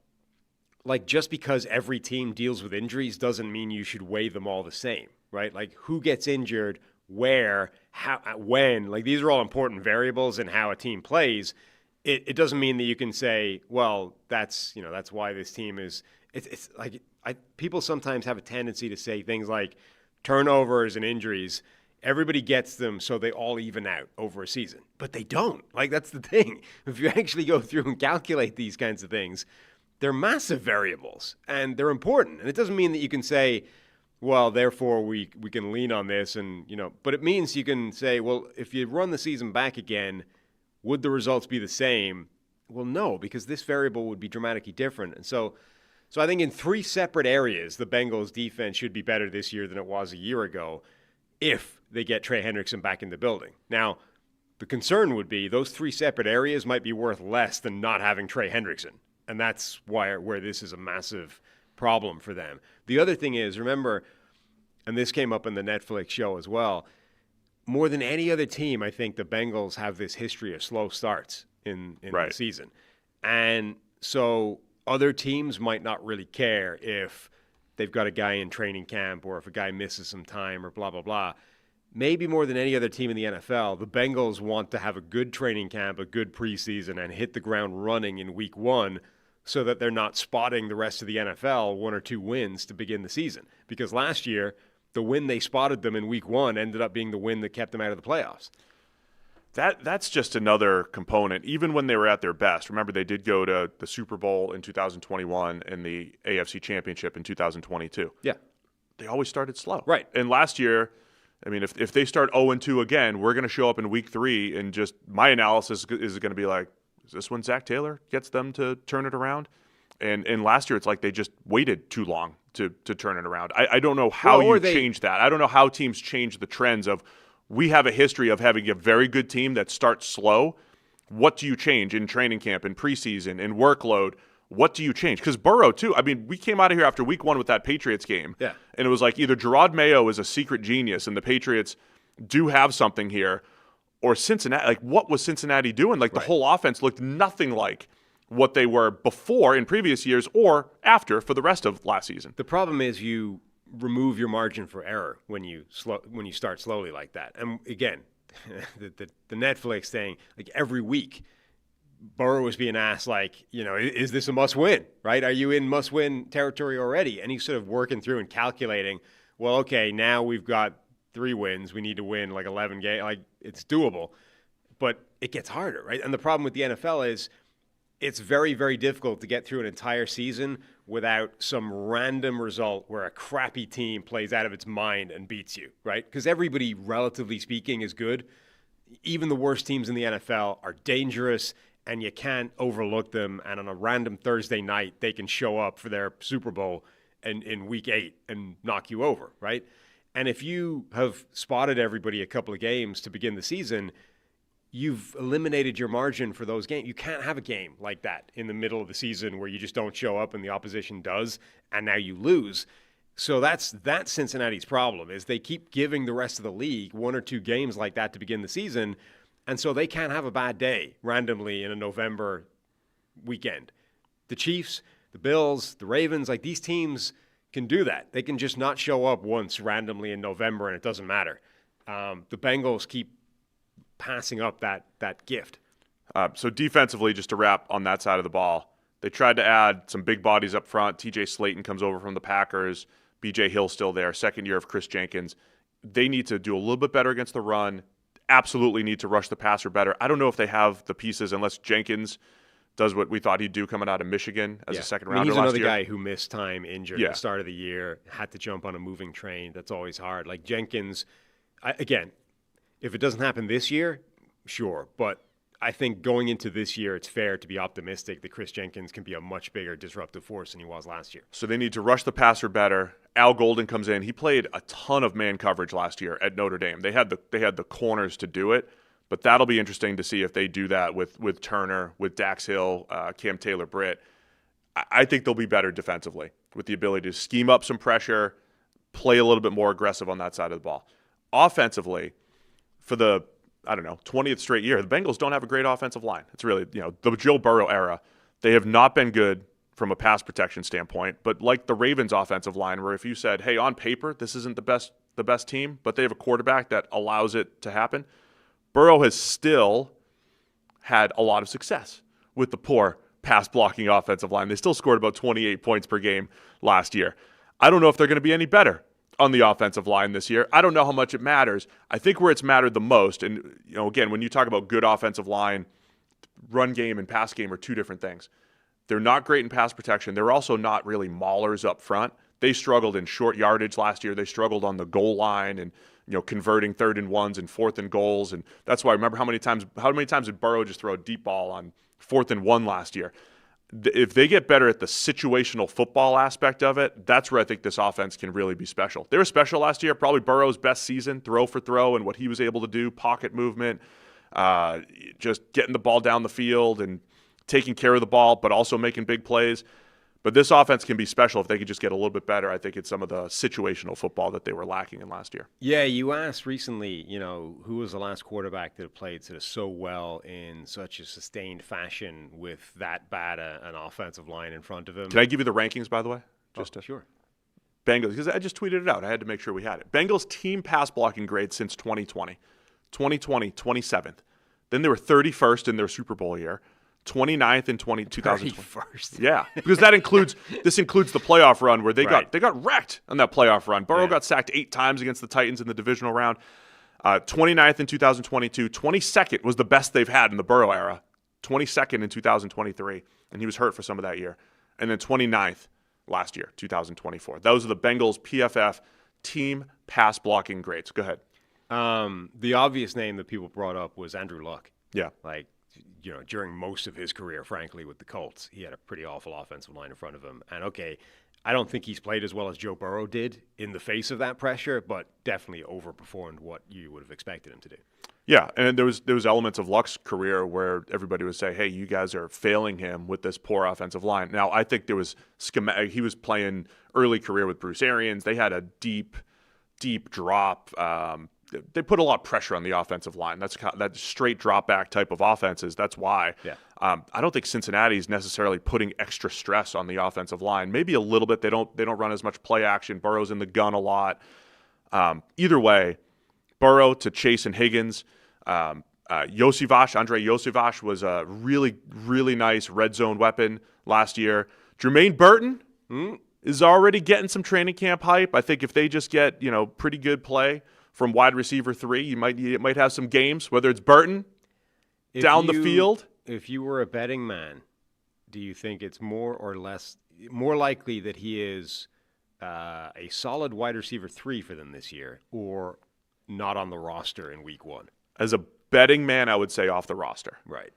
like, just because every team deals with injuries doesn't mean you should weigh them all the same, right? Like, who gets injured, where, how, when. Like, these are all important variables in how a team plays. It doesn't mean that you can say, well, that's why this team is. It's like, people sometimes have a tendency to say things like turnovers and injuries, everybody gets them so they all even out over a season. But they don't. Like, that's the thing. If you actually go through and calculate these kinds of things, they're massive variables, and they're important. And it doesn't mean that you can say, well, therefore we can lean on this, but it means you can say, well, if you run the season back again, would the results be the same? Well, no, because this variable would be dramatically different. And so I think in 3 separate areas, the Bengals defense should be better this year than it was a year ago if they get Trey Hendrickson back in the building. Now, the concern would be those 3 separate areas might be worth less than not having Trey Hendrickson. And that's where this is a massive problem for them. The other thing is, remember, and this came up in the Netflix show as well, more than any other team, I think the Bengals have this history of slow starts in the season. And so other teams might not really care if they've got a guy in training camp or if a guy misses some time or blah, blah, blah. Maybe more than any other team in the NFL, the Bengals want to have a good training camp, a good preseason, and hit the ground running in week 1 so that they're not spotting the rest of the NFL 1 or 2 wins to begin the season. Because last year, the win they spotted them in week 1 ended up being the win that kept them out of the playoffs. That's just another component. Even when they were at their best, remember they did go to the Super Bowl in 2021 and the AFC Championship in 2022. Yeah. They always started slow. Right. And last year, I mean, if they start 0-2 again, we're going to show up in week 3 and just my analysis is going to be like, is this when Zach Taylor gets them to turn it around? And last year, it's like they just waited too long to turn it around. I don't know how you change that. I don't know how teams change the trends of, we have a history of having a very good team that starts slow. What do you change in training camp, in preseason, in workload? What do you change? Because Burrow, too, I mean, we came out of here after week 1 with that Patriots game. Yeah. And it was like either Gerard Mayo is a secret genius and the Patriots do have something here, or Cincinnati. Like, what was Cincinnati doing? Like, the whole offense looked nothing like what they were before in previous years or after for the rest of last season. The problem is you remove your margin for error when you start slowly like that. And again, the Netflix thing, like every week, Burrow was being asked, like, is this a must-win, right? Are you in must-win territory already? And he's sort of working through and calculating, well, okay, now we've got 3 wins. We need to win like 11 games. Like, it's doable. But it gets harder, right? And the problem with the NFL is it's very, very difficult to get through an entire season without some random result where a crappy team plays out of its mind and beats you, right? Because everybody, relatively speaking, is good. Even the worst teams in the NFL are dangerous, and you can't overlook them. And on a random Thursday night, they can show up for their Super Bowl in week 8 and knock you over, right? And if you have spotted everybody a couple of games to begin the season, you've eliminated your margin for those games. You can't have a game like that in the middle of the season where you just don't show up and the opposition does, and now you lose. So that's Cincinnati's problem, is they keep giving the rest of the league 1 or 2 games like that to begin the season, and so they can't have a bad day randomly in a November weekend. The Chiefs, the Bills, the Ravens, like these teams can do that. They can just not show up once randomly in November and it doesn't matter. The Bengals keep passing up that gift. So defensively, just to wrap on that side of the ball, they tried to add some big bodies up front. TJ Slayton comes over from the Packers. BJ Hill's still there, second year of Chris Jenkins. They need to do a little bit better against the run. Absolutely need to rush the passer better. I don't know if they have the pieces unless Jenkins does what we thought he'd do coming out of Michigan as a second rounder he's last another year. guy who missed time injured at the start of the year, had to jump on a moving train. That's always hard. Like Jenkins, again, if it doesn't happen this year, sure. But I think going into this year, it's fair to be optimistic that Chris Jenkins can be a much bigger disruptive force than he was last year. So they need to rush the passer better. Al Golden comes in. He played a ton of man coverage last year at Notre Dame. They had the corners to do it, but that'll be interesting to see if they do that with Turner, with Dax Hill, Cam Taylor-Britt. I think they'll be better defensively with the ability to scheme up some pressure, play a little bit more aggressive on that side of the ball. Offensively, for the 20th straight year, the Bengals don't have a great offensive line. It's really, the Joe Burrow era. They have not been good from a pass protection standpoint, but like the Ravens offensive line, where if you said, hey, on paper, this isn't the best team, but they have a quarterback that allows it to happen, Burrow has still had a lot of success with the poor pass blocking offensive line. They still scored about 28 points per game last year. I don't know if they're going to be any better on the offensive line this year. I don't know how much it matters. I think where it's mattered the most, and again, when you talk about good offensive line, run game and pass game are two different things. They're not great in pass protection. They're also not really maulers up front. They struggled in short yardage last year. They struggled on the goal line and converting 3rd and 1s and 4th and goals. And that's why I remember how many times did Burrow just throw a deep ball on 4th and 1 last year? If they get better at the situational football aspect of it, that's where I think this offense can really be special. They were special last year, probably Burrow's best season, throw for throw, and what he was able to do, pocket movement, just getting the ball down the field and taking care of the ball, but also making big plays. But this offense can be special if they could just get a little bit better. I think it's some of the situational football that they were lacking in last year. Yeah, you asked recently, who was the last quarterback that played sort of so well in such a sustained fashion with that bad an offensive line in front of him. Can I give you the rankings, by the way? Sure. Bengals, because I just tweeted it out. I had to make sure we had it. Bengals team pass blocking grade since 2020. 2020, 27th. Then they were 31st in their Super Bowl year. 29th in 2020. 31st. Yeah, because this includes the playoff run where they got wrecked on that playoff run. Burrow got sacked 8 times against the Titans in the divisional round. 29th in 2022. 22nd was the best they've had in the Burrow era. 22nd in 2023, and he was hurt for some of that year. And then 29th last year, 2024. Those are the Bengals PFF team pass blocking grades. Go ahead. The obvious name that people brought up was Andrew Luck. Yeah. During most of his career, frankly, with the Colts, he had a pretty awful offensive line in front of him. And I don't think he's played as well as Joe Burrow did in the face of that pressure, but definitely overperformed what you would have expected him to do. Yeah, and there was elements of Luck's career where everybody would say, hey, you guys are failing him with this poor offensive line. Now, I think there was he was playing early career with Bruce Arians. They had a deep drop, they put a lot of pressure on the offensive line. That's that straight drop back type of offenses. That's why. Yeah. I don't think Cincinnati's necessarily putting extra stress on the offensive line. Maybe a little bit. They don't run as much play action. Burrow's in the gun a lot. Either way, Burrow to Chase and Higgins. Andre Yosivach was a really, really nice red zone weapon last year. Jermaine Burton is already getting some training camp hype. I think if they just get, pretty good play from wide receiver 3, you might have some games, whether it's Burton down the field. If you were a betting man, do you think it's more likely that he is a solid wide receiver 3 for them this year, or not on the roster in week 1? As a betting man, I would say off the roster. Right.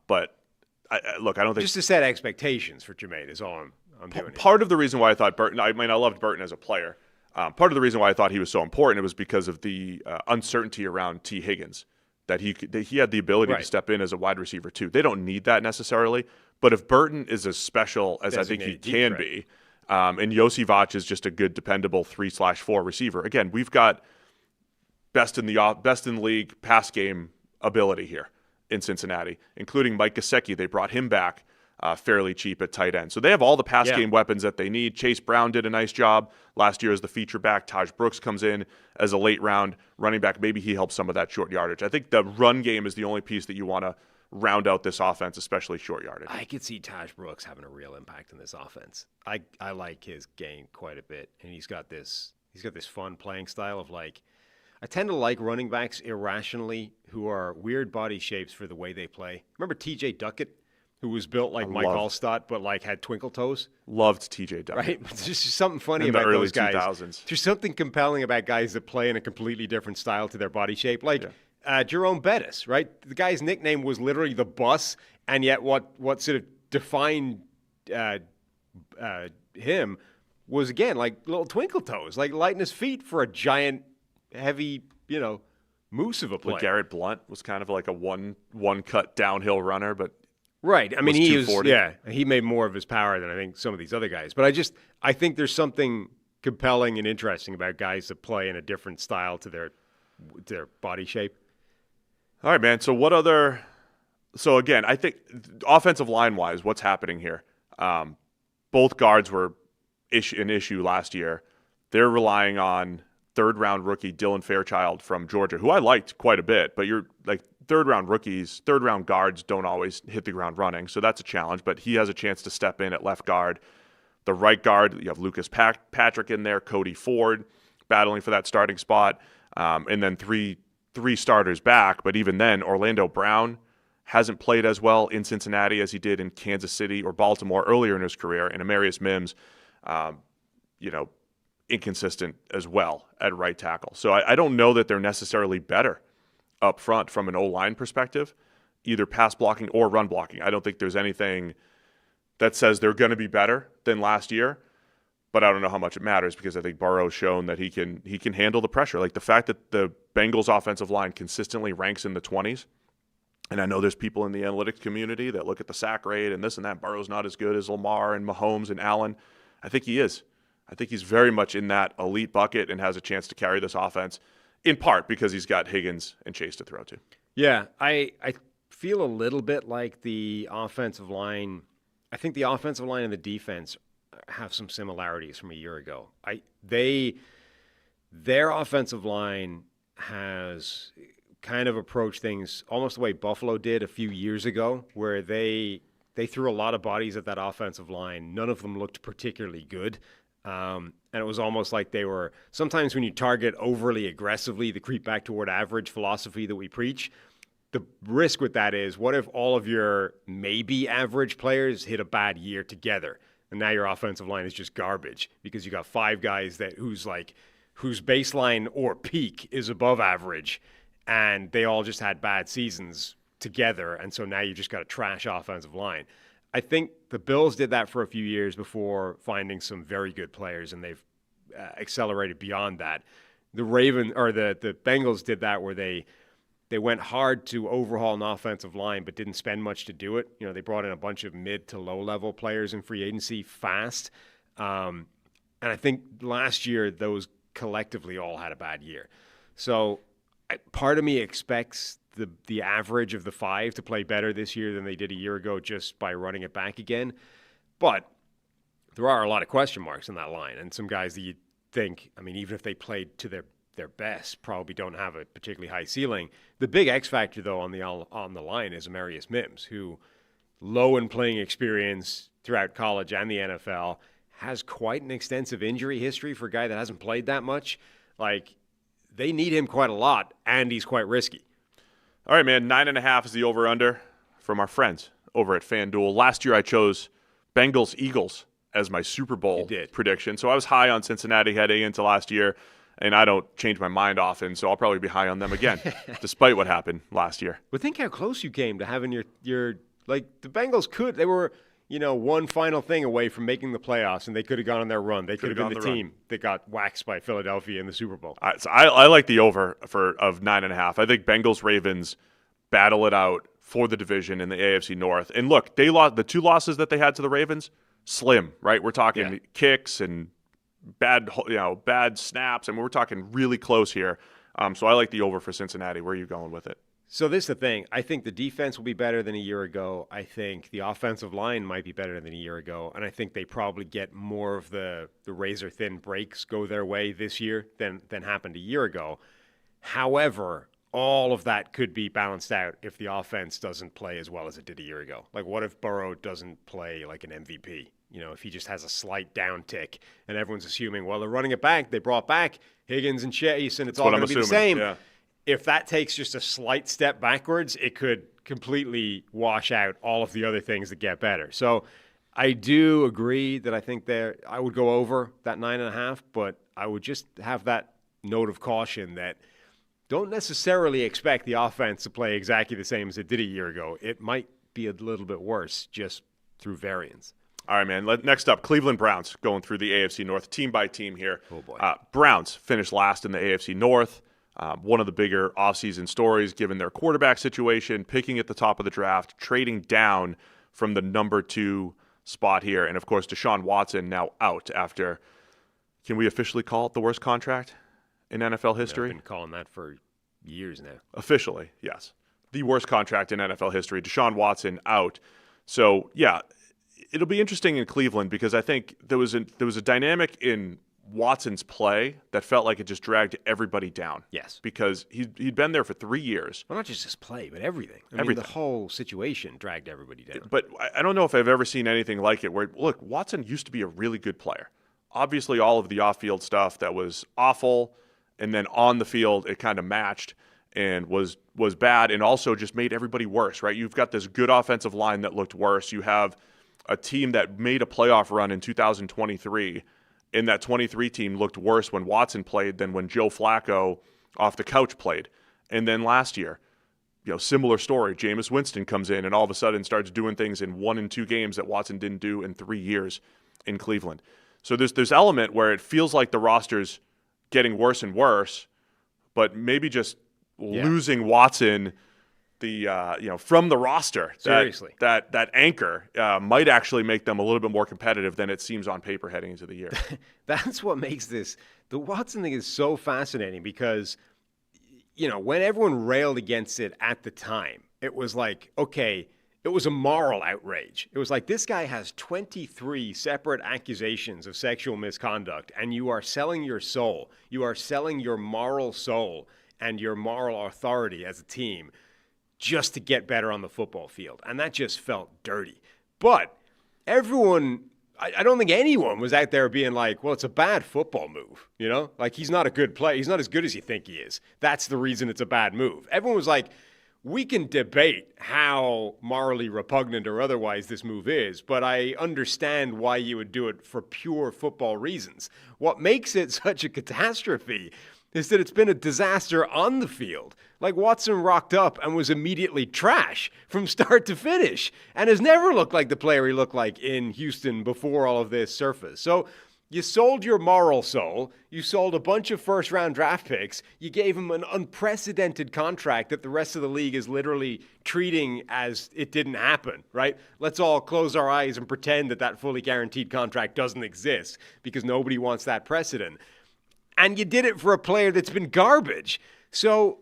But I don't think... Just to set expectations for Jermaine is all I'm doing. Part of the reason why I thought Burton... I loved Burton as a player. Part of the reason why I thought he was so important, it was because of the uncertainty around T. Higgins, that he had the ability to step in as a wide receiver too. They don't need that necessarily, but if Burton is as special as I think he can be, and Yosivach is just a good, dependable 3/4 receiver, again, we've got best in the league pass game ability here in Cincinnati, including Mike Gesicki. They brought him back fairly cheap at tight end. So they have all the pass game weapons that they need. Chase Brown did a nice job last year as the feature back. Taj Brooks comes in as a late round running back. Maybe he helps some of that short yardage. I think the run game is the only piece that you want to round out this offense, especially short yardage. I could see Taj Brooks having a real impact in this offense. I like his game quite a bit, and he's got this fun playing style of I tend to like running backs irrationally who are weird body shapes for the way they play. Remember T.J. Duckett, who was built like Mike Allstott, but had twinkle toes? Loved T.J. Duckett. Right? There's just something funny in about the early those guys. 2000s. There's something compelling about guys that play in a completely different style to their body shape. Jerome Bettis, right? The guy's nickname was literally the Bus, and yet what sort of defined him was, again, little twinkle toes, lighting his feet for a giant, heavy, moose of a player. Garrett Blunt was kind of like a one-cut downhill runner, but right. I mean, he made more of his power than I think some of these other guys. But I think there's something compelling and interesting about guys that play in a different style to their body shape. All right, man. So again, I think offensive line-wise, what's happening here? Both guards were an issue last year. They're relying on third-round rookie Dylan Fairchild from Georgia, who I liked quite a bit, but you're third-round guards don't always hit the ground running, so that's a challenge, but he has a chance to step in at left guard. The right guard, you have Lucas Patrick in there, Cody Ford battling for that starting spot, and then three starters back, but even then, Orlando Brown hasn't played as well in Cincinnati as he did in Kansas City or Baltimore earlier in his career, and Amarius Mims, inconsistent as well at right tackle. So I don't know that they're necessarily better up front from an O-line perspective, either pass blocking or run blocking. I don't think there's anything that says they're going to be better than last year, but I don't know how much it matters because I think Burrow's shown that he can handle the pressure. Like the fact that the Bengals offensive line consistently ranks in the 20s, and I know there's people in the analytics community that look at the sack rate and this and that. Burrow's not as good as Lamar and Mahomes and Allen. I think he is. I think he's very much in that elite bucket and has a chance to carry this offense, in part because he's got Higgins and Chase to throw to. Yeah, I feel a little bit like the offensive line. I think the offensive line and the defense have some similarities from a year ago. Their offensive line has kind of approached things almost the way Buffalo did a few years ago, where they threw a lot of bodies at that offensive line. None of them looked particularly good. And it was almost like they were, sometimes when you target overly aggressively the creep back toward average philosophy that we preach, the risk with that is, what if all of your maybe average players hit a bad year together? And now your offensive line is just garbage because you got 5 guys whose baseline or peak is above average, and they all just had bad seasons together. And so now you've just got a trash offensive line. I think the Bills did that for a few years before finding some very good players, and they've accelerated beyond that. The Bengals did that where they went hard to overhaul an offensive line but didn't spend much to do it. They brought in a bunch of mid to low level players in free agency fast. And I think last year those collectively all had a bad year. So part of me expects the average of the 5 to play better this year than they did a year ago just by running it back again. But there are a lot of question marks in that line, and some guys that you think, I mean, even if they played to their best, probably don't have a particularly high ceiling. The big X factor, though, on the line is Amarius Mims, who, low in playing experience throughout college and the NFL, has quite an extensive injury history for a guy that hasn't played that much. Like, they need him quite a lot, and he's quite risky. All right, man, 9.5 is the over-under from our friends over at FanDuel. Last year I chose Bengals-Eagles as my Super Bowl prediction. So I was high on Cincinnati heading into last year, and I don't change my mind often, so I'll probably be high on them again, despite what happened last year. But think how close you came to having your like, the Bengals they were, one final thing away from making the playoffs, and they could have gone on their run. They could have been the team that got waxed by Philadelphia in the Super Bowl. So I like the over of 9.5. I think Bengals-Ravens battle it out for the division in the AFC North. And look, they lost the 2 losses that they had to the Ravens. Slim, right? We're talking kicks and bad snaps. I mean, we're talking really close here. So I like the over for Cincinnati. Where are you going with it? So this is the thing. I think the defense will be better than a year ago. I think the offensive line might be better than a year ago. And I think they probably get more of the razor-thin breaks go their way this year than happened a year ago. However, all of that could be balanced out if the offense doesn't play as well as it did a year ago. Like, what if Burrow doesn't play like an MVP? If he just has a slight downtick and everyone's assuming, well, they're running it back. They brought back Higgins and Chase, and it's all going to be the same. Yeah. If that takes just a slight step backwards, it could completely wash out all of the other things that get better. So I do agree that I think I would go over that 9.5, but I would just have that note of caution that don't necessarily expect the offense to play exactly the same as it did a year ago. It might be a little bit worse just through variance. All right, man. Next up, Cleveland Browns going through the AFC North team by team here. Oh, boy. Browns finished last in the AFC North. One of the bigger offseason stories, given their quarterback situation, picking at the top of the draft, trading down from the number 2 spot here. And, of course, Deshaun Watson now out after, can we officially call it the worst contract in NFL history? I've been calling that for years now. Officially, yes. The worst contract in NFL history. Deshaun Watson out. So, yeah, it'll be interesting in Cleveland because I think there was a dynamic in Watson's play that felt like it just dragged everybody down. Yes. Because he'd been there for 3 years. Well, not just his play, but everything. I mean, the whole situation dragged everybody down. But I don't know if I've ever seen anything like it where, look, Watson used to be a really good player. Obviously, all of the off-field stuff that was awful, and then on the field, it kind of matched and was bad and also just made everybody worse, right? You've got this good offensive line that looked worse. You have a team that made a playoff run in 2023, and that 23 team looked worse when Watson played than when Joe Flacco off the couch played. And then last year, similar story. Jameis Winston comes in and all of a sudden starts doing things in 1 and 2 games that Watson didn't do in 3 years in Cleveland. So there's element where it feels like the roster's getting worse and worse, but maybe just losing Watson from the roster. Seriously. That anchor might actually make them a little bit more competitive than it seems on paper heading into the year. That's what makes the Watson thing is so fascinating because, when everyone railed against it at the time, it was like, okay, it was a moral outrage. It was like, this guy has 23 separate accusations of sexual misconduct, and you are selling your soul. You are selling your moral soul and your moral authority as a team just to get better on the football field. And that just felt dirty. But everyone, I don't think anyone was out there being like, well, it's a bad football move. Like, he's not a good player. He's not as good as you think he is. That's the reason it's a bad move. Everyone was like, we can debate how morally repugnant or otherwise this move is, but I understand why you would do it for pure football reasons. What makes it such a catastrophe is that it's been a disaster on the field. Like, Watson rocked up and was immediately trash from start to finish and has never looked like the player he looked like in Houston before all of this surfaced. So you sold your moral soul. You sold a bunch of first-round draft picks. You gave him an unprecedented contract that the rest of the league is literally treating as it didn't happen, right? Let's all close our eyes and pretend that fully guaranteed contract doesn't exist because nobody wants that precedent. And you did it for a player that's been garbage. So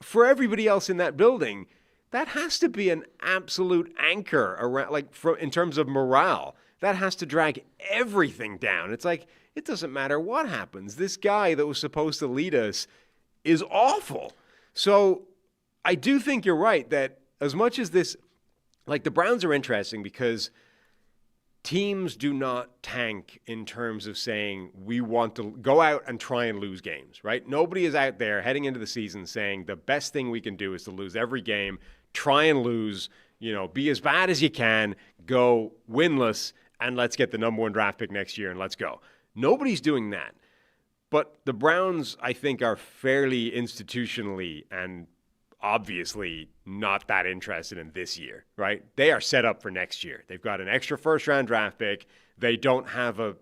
for everybody else in that building, that has to be an absolute anchor around, in terms of morale. That has to drag everything down. It's like, it doesn't matter what happens. This guy that was supposed to lead us is awful. So I do think you're right that as much as this, the Browns are interesting because teams do not tank in terms of saying we want to go out and try and lose games, right? Nobody is out there heading into the season saying the best thing we can do is to lose every game, try and lose, be as bad as you can, go winless, and let's get the number 1 draft pick next year and let's go. Nobody's doing that. But the Browns, I think, are fairly institutionally and obviously not that interested in this year, right? They are set up for next year. They've got an extra first-round draft pick. They don't have a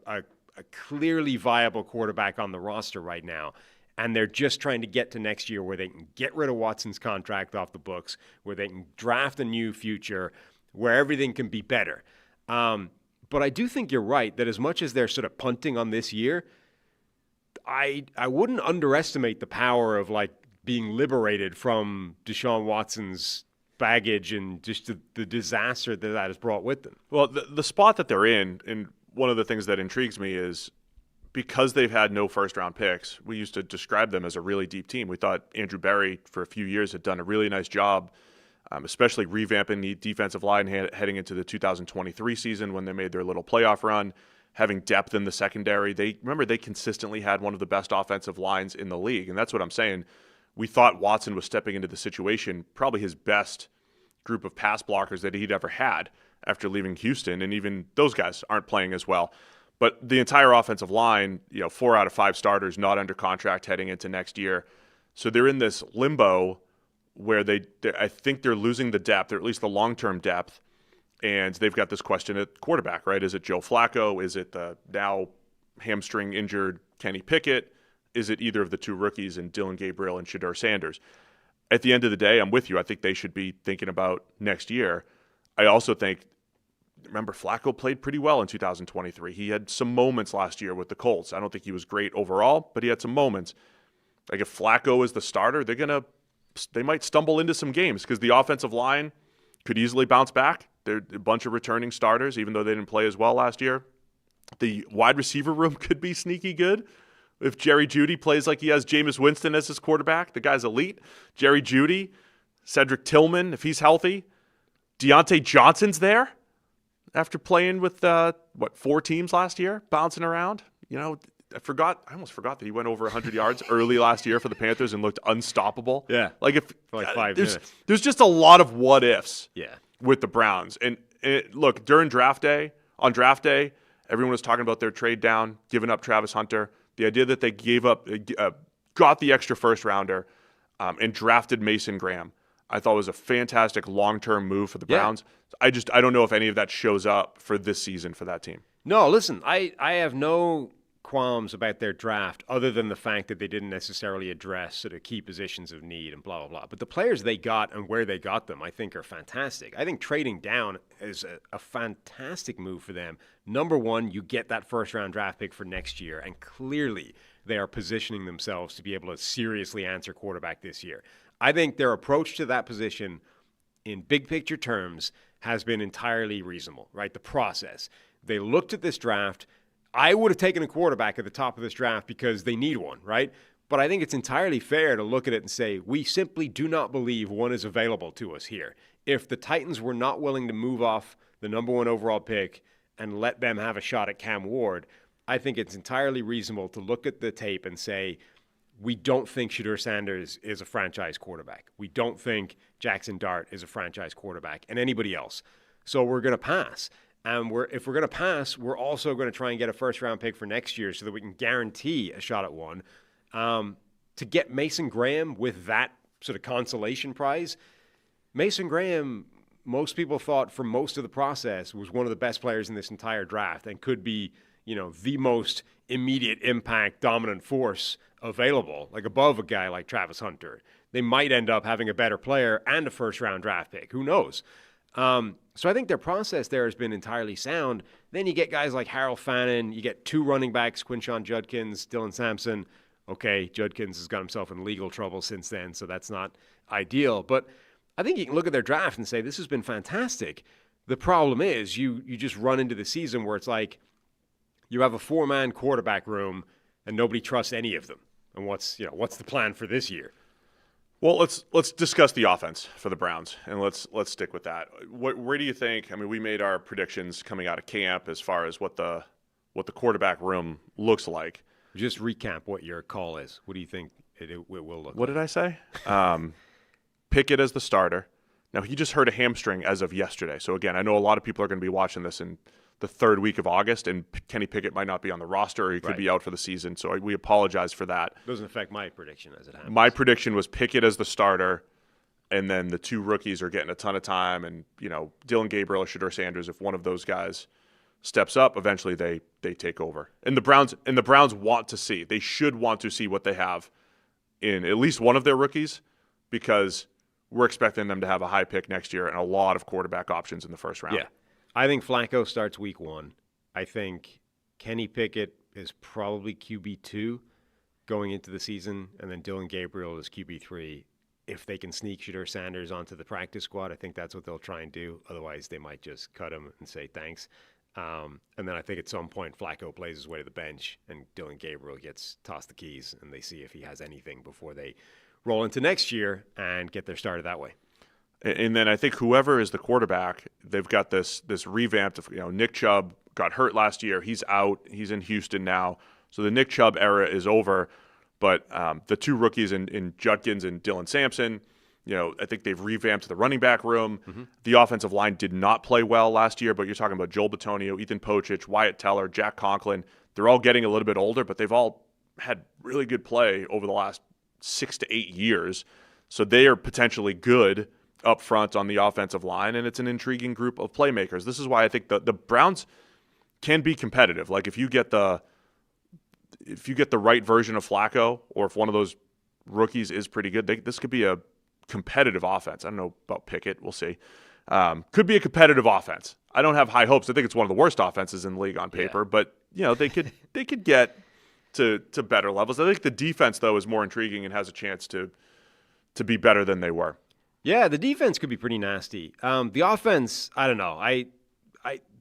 clearly viable quarterback on the roster right now. And they're just trying to get to next year where they can get rid of Watson's contract off the books, where they can draft a new future, where everything can be better. But I do think you're right that as much as they're sort of punting on this year, I wouldn't underestimate the power of being liberated from Deshaun Watson's baggage and just the disaster that has brought with them. Well, the spot that they're in, and one of the things that intrigues me is because they've had no first-round picks, we used to describe them as a really deep team. We thought Andrew Berry, for a few years, had done a really nice job, especially revamping the defensive line heading into the 2023 season when they made their little playoff run, having depth in the secondary. They consistently had one of the best offensive lines in the league, and that's what I'm saying. We thought Watson was stepping into the situation, probably his best group of pass blockers that he'd ever had after leaving Houston, and even those guys aren't playing as well. But the entire offensive line, 4 out of 5 starters not under contract heading into next year. So they're in this limbo where I think they're losing the depth, or at least the long-term depth, and they've got this question at quarterback, right? Is it Joe Flacco? Is it the now hamstring injured Kenny Pickett? Is it either of the 2 rookies in Dylan Gabriel and Shedeur Sanders? At the end of the day, I'm with you. I think they should be thinking about next year. I also think, remember, Flacco played pretty well in 2023. He had some moments last year with the Colts. I don't think he was great overall, but he had some moments. If Flacco is the starter, they might stumble into some games because the offensive line could easily bounce back. They're a bunch of returning starters, even though they didn't play as well last year. The wide receiver room could be sneaky good. If Jerry Jeudy plays like he has Jameis Winston as his quarterback, the guy's elite. Jerry Jeudy, Cedric Tillman, if he's healthy. Deontay Johnson's there after playing with, 4 teams last year, bouncing around. I almost forgot that he went over 100 yards early last year for the Panthers and looked unstoppable. Yeah. For 5 minutes. There's just a lot of what ifs Yeah. with the Browns. And look, during on draft day, everyone was talking about their trade down, giving up Travis Hunter. The idea that they got the extra first rounder and drafted Mason Graham, I thought was a fantastic long-term move for the Browns. I don't know if any of that shows up for this season for that team. No, listen, I have no qualms about their draft other than the fact that they didn't necessarily address sort of key positions of need and blah, blah, blah. But the players they got and where they got them, I think, are fantastic. I think trading down is a fantastic move for them. Number one, you get that first-round draft pick for next year, and clearly they are positioning themselves to be able to seriously answer quarterback this year. I think their approach to that position in big-picture terms has been entirely reasonable, right? The process. They looked at this draft. I would have taken a quarterback at the top of this draft because they need one, right? But I think it's entirely fair to look at it and say, we simply do not believe one is available to us here. If the Titans were not willing to move off the number 1 overall pick and let them have a shot at Cam Ward, I think it's entirely reasonable to look at the tape and say, we don't think Shedeur Sanders is a franchise quarterback. We don't think Jackson Dart is a franchise quarterback, and anybody else. So we're going to pass. And if we're going to pass, we're also going to try and get a first-round pick for next year so that we can guarantee a shot at one. To get Mason Graham with that sort of consolation prize, Mason Graham, most people thought for most of the process, was one of the best players in this entire draft and could be, the most immediate impact dominant force available, above a guy like Travis Hunter. They might end up having a better player and a first-round draft pick. Who knows? So I think their process there has been entirely sound. Then you get guys like Harold Fannin. You get 2 running backs, Quinshon Judkins, Dylan Sampson, Okay, Judkins has got himself in legal trouble since then, so that's not ideal. But I think you can look at their draft and say, this has been fantastic. The problem is you just run into the season where it's like you have a 4-man quarterback room and nobody trusts any of them. And what's the plan for this year? Well, let's discuss the offense for the Browns, and let's stick with that. Where do you think? I mean, we made our predictions coming out of camp as far as what the quarterback room looks like. Just recap what your call is. What do you think it will look like? What did I say? Pickett as the starter. Now, he just hurt a hamstring as of yesterday. So, again, I know a lot of people are going to be watching this in the third week of August, and Kenny Pickett might not be on the roster or he could be out for the season. So we apologize for that. Doesn't affect my prediction as it happens. My prediction was Pickett as the starter, and then the 2 rookies are getting a ton of time. And, Dylan Gabriel or Shedeur Sanders, if one of those guys steps up, eventually they take over. And the Browns want to see. They should want to see what they have in at least one of their rookies, because we're expecting them to have a high pick next year and a lot of quarterback options in the first round. Yeah. I think Flacco starts week 1. I think Kenny Pickett is probably QB2 going into the season, and then Dylan Gabriel is QB3. If they can sneak Shedeur Sanders onto the practice squad, I think that's what they'll try and do. Otherwise, they might just cut him and say thanks. And then I think at some point Flacco plays his way to the bench and Dylan Gabriel gets tossed the keys and they see if he has anything before they roll into next year and get their started that way. And then I think whoever is the quarterback, they've got this revamped of, Nick Chubb got hurt last year. He's out. He's in Houston now. So the Nick Chubb era is over. But the 2 rookies in Judkins and Dylan Sampson, I think they've revamped the running back room. Mm-hmm. The offensive line did not play well last year, but you're talking about Joel Bitonio, Ethan Pocic, Wyatt Teller, Jack Conklin. They're all getting a little bit older, but they've all had really good play over the last 6 to 8 years. So they are potentially good up front on the offensive line, and it's an intriguing group of playmakers. This is why I think the Browns can be competitive. Like if you get the right version of Flacco, or if one of those rookies is pretty good, this could be a competitive offense. I don't know about Pickett. We'll see. Could be a competitive offense. I don't have high hopes. I think it's one of the worst offenses in the league on paper, but they could get to better levels. I think the defense, though, is more intriguing and has a chance to be better than they were. Yeah, the defense could be pretty nasty. The offense, I don't know.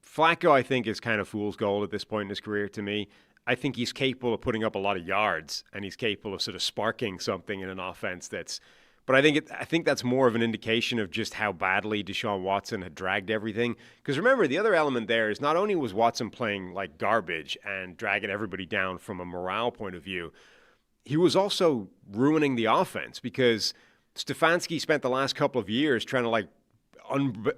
Flacco, I think, is kind of fool's gold at this point in his career to me. I think he's capable of putting up a lot of yards, and he's capable of sort of sparking something in an offense that's. But I think that's more of an indication of just how badly Deshaun Watson had dragged everything. Because remember, the other element there is not only was Watson playing like garbage and dragging everybody down from a morale point of view, he was also ruining the offense because Stefanski spent the last couple of years trying to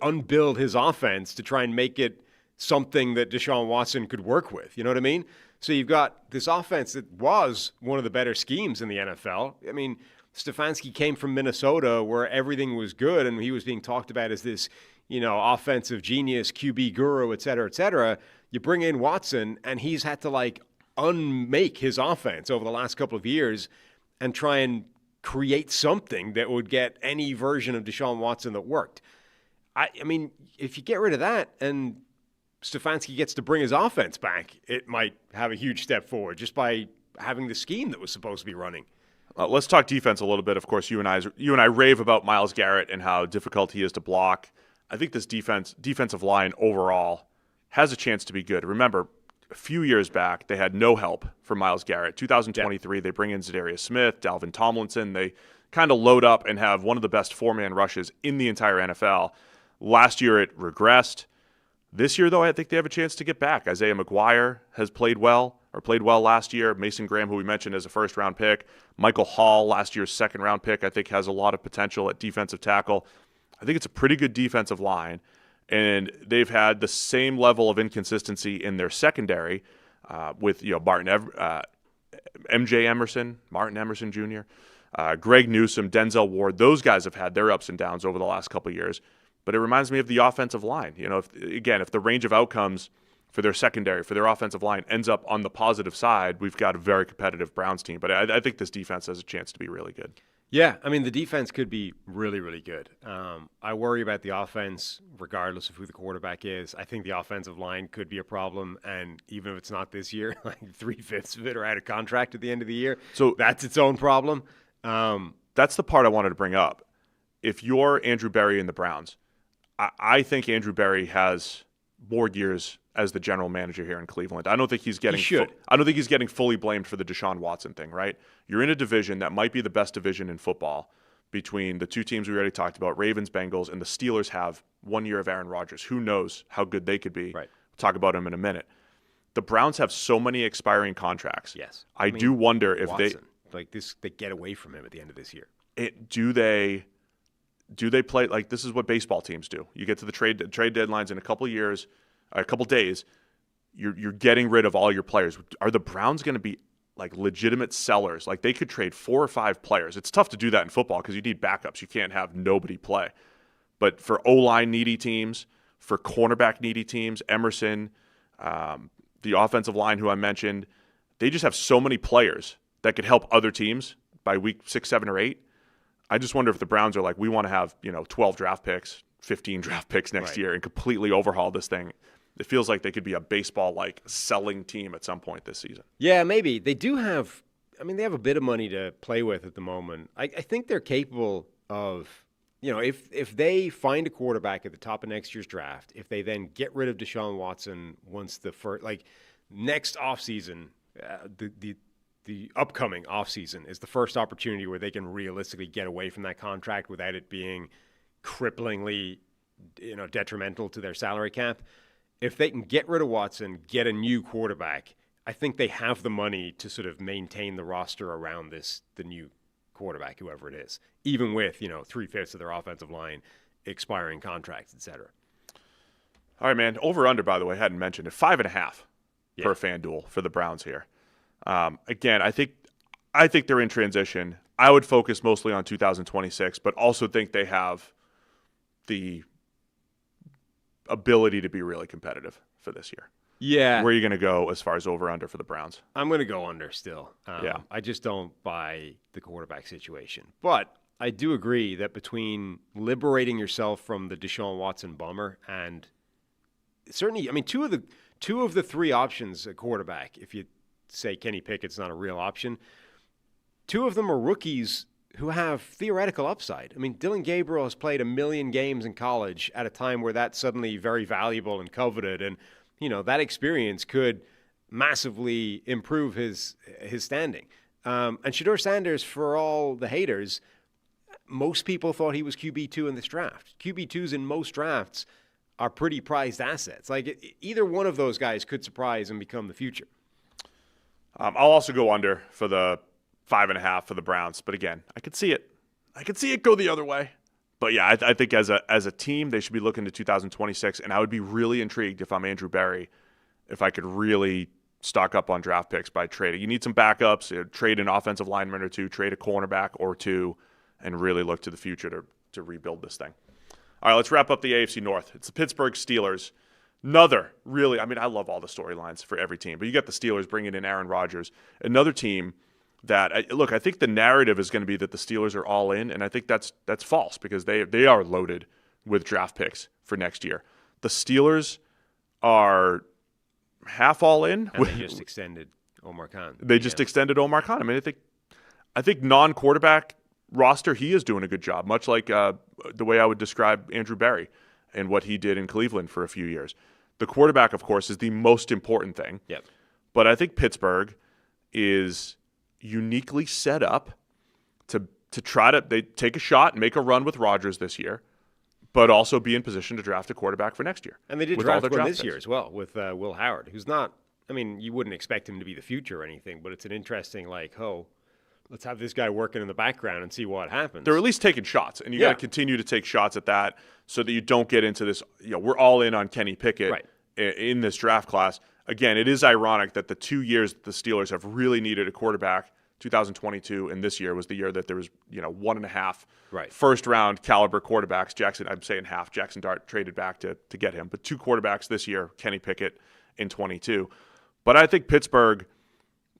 unbuild his offense to try and make it something that Deshaun Watson could work with. You know what I mean? So you've got this offense that was one of the better schemes in the NFL. I mean, Stefanski came from Minnesota where everything was good and he was being talked about as this, offensive genius, QB guru, et cetera, et cetera. You bring in Watson and he's had to unmake his offense over the last couple of years and try and create something that would get any version of Deshaun Watson that worked. I mean, if you get rid of that and Stefanski gets to bring his offense back, it might have a huge step forward just by having the scheme that was supposed to be running. Let's talk defense a little bit. Of course, you and I rave about Myles Garrett and how difficult he is to block. I think this defensive line overall has a chance to be good. Remember, a few years back, they had no help from Myles Garrett. 2023, They bring in Zadarius Smith, Dalvin Tomlinson. They kind of load up and have one of the best 4-man rushes in the entire NFL. Last year, it regressed. This year, though, I think they have a chance to get back. Isaiah McGuire has played well last year. Mason Graham, who we mentioned as a first-round pick. Michael Hall, last year's second-round pick, I think has a lot of potential at defensive tackle. I think it's a pretty good defensive line. And they've had the same level of inconsistency in their secondary with Martin Emerson Jr., Greg Newsome, Denzel Ward. Those guys have had their ups and downs over the last couple of years. But it reminds me of the offensive line. If the range of outcomes for their secondary, for their offensive line ends up on the positive side, we've got a very competitive Browns team. But I think this defense has a chance to be really good. Yeah, I mean, the defense could be really, really good. I worry about the offense, regardless of who the quarterback is. I think the offensive line could be a problem, and even if it's not this year, like 3/5 of it are out of contract at the end of the year. So that's its own problem. That's the part I wanted to bring up. If you're Andrew Berry and the Browns, I think Andrew Berry has more years as the general manager here in Cleveland. I don't think he's getting. I don't think he's getting fully blamed for the Deshaun Watson thing. Right? You're in a division that might be the best division in football between the two teams we already talked about, Ravens, Bengals, and the Steelers have 1 year of Aaron Rodgers. Who knows how good they could be? Right. We'll talk about him in a minute. The Browns have so many expiring contracts. Yes. I do wonder if Watson, they get away from him at the end of this year. Do they play like this is what baseball teams do? You get to the trade deadlines in a couple years, a couple days. You're getting rid of all your players. Are the Browns going to be like legitimate sellers? Like they could trade 4 or 5 players. It's tough to do that in football because you need backups. You can't have nobody play. But for O-line needy teams, for cornerback needy teams, Emerson, the offensive line who I mentioned, they just have so many players that could help other teams by week 6, 7, or 8. I just wonder if the Browns are like, we want to have 12 draft picks, 15 draft picks next year and completely overhaul this thing. It feels like they could be a baseball-like selling team at some point this season. Yeah, maybe. They do have – they have a bit of money to play with at the moment. I think they're capable of – if they find a quarterback at the top of next year's draft, if they then get rid of Deshaun Watson once the first – next offseason, the upcoming offseason is the first opportunity where they can realistically get away from that contract without it being cripplingly detrimental to their salary cap. If they can get rid of Watson, get a new quarterback, I think they have the money to sort of maintain the roster around the new quarterback, whoever it is, even with 3/5 of their offensive line expiring contracts, etc. All right, man. Over under, by the way, I hadn't mentioned it. 5.5 per FanDuel for the Browns here. Again, I think they're in transition. I would focus mostly on 2026, but also think they have the ability to be really competitive for this year. Yeah. Where are you going to go as far as over-under for the Browns? I'm going to go under still. I just don't buy the quarterback situation. But I do agree that between liberating yourself from the Deshaun Watson bummer and certainly, two of the 3 options at quarterback, if you say Kenny Pickett's not a real option, 2 of them are rookies who have theoretical upside. Dylan Gabriel has played 1 million games in college at a time where that's suddenly very valuable and coveted. And, that experience could massively improve his standing. And Shedeur Sanders, for all the haters, most people thought he was QB2 in this draft. QB2s in most drafts are pretty prized assets. Either one of those guys could surprise and become the future. I'll also go under for the 5.5 for the Browns. But again, I could see it. I could see it go the other way. But yeah, I think as a team, they should be looking to 2026. And I would be really intrigued if I'm Andrew Berry, if I could really stock up on draft picks by trading. You need some backups, trade an offensive lineman or 2, trade a cornerback or 2, and really look to the future to rebuild this thing. All right, let's wrap up the AFC North. It's the Pittsburgh Steelers. Another really, I love all the storylines for every team, but you got the Steelers bringing in Aaron Rodgers. Another team that, I think the narrative is going to be that the Steelers are all in, and I think that's false because they are loaded with draft picks for next year. The Steelers are half all in. And they just extended Omar Khan. They just extended Omar Khan. I think non-quarterback roster, he is doing a good job, much like the way I would describe Andrew Berry and what he did in Cleveland for a few years. The quarterback, of course, is the most important thing. Yep. But I think Pittsburgh is uniquely set up to try to they take a shot and make a run with Rodgers this year, but also be in position to draft a quarterback for next year. And they did draft one this year as well with Will Howard, who's not, you wouldn't expect him to be the future or anything, but it's an interesting, let's have this guy working in the background and see what happens. They're at least taking shots, and you got to continue to take shots at that so that you don't get into this, we're all in on Kenny Pickett in this draft class. Again, it is ironic that the 2 years that the Steelers have really needed a quarterback, 2022 and this year was the year that there was, 1.5 first-round caliber quarterbacks. Jackson Dart traded back to get him. But 2 quarterbacks this year, Kenny Pickett in 22. But I think Pittsburgh,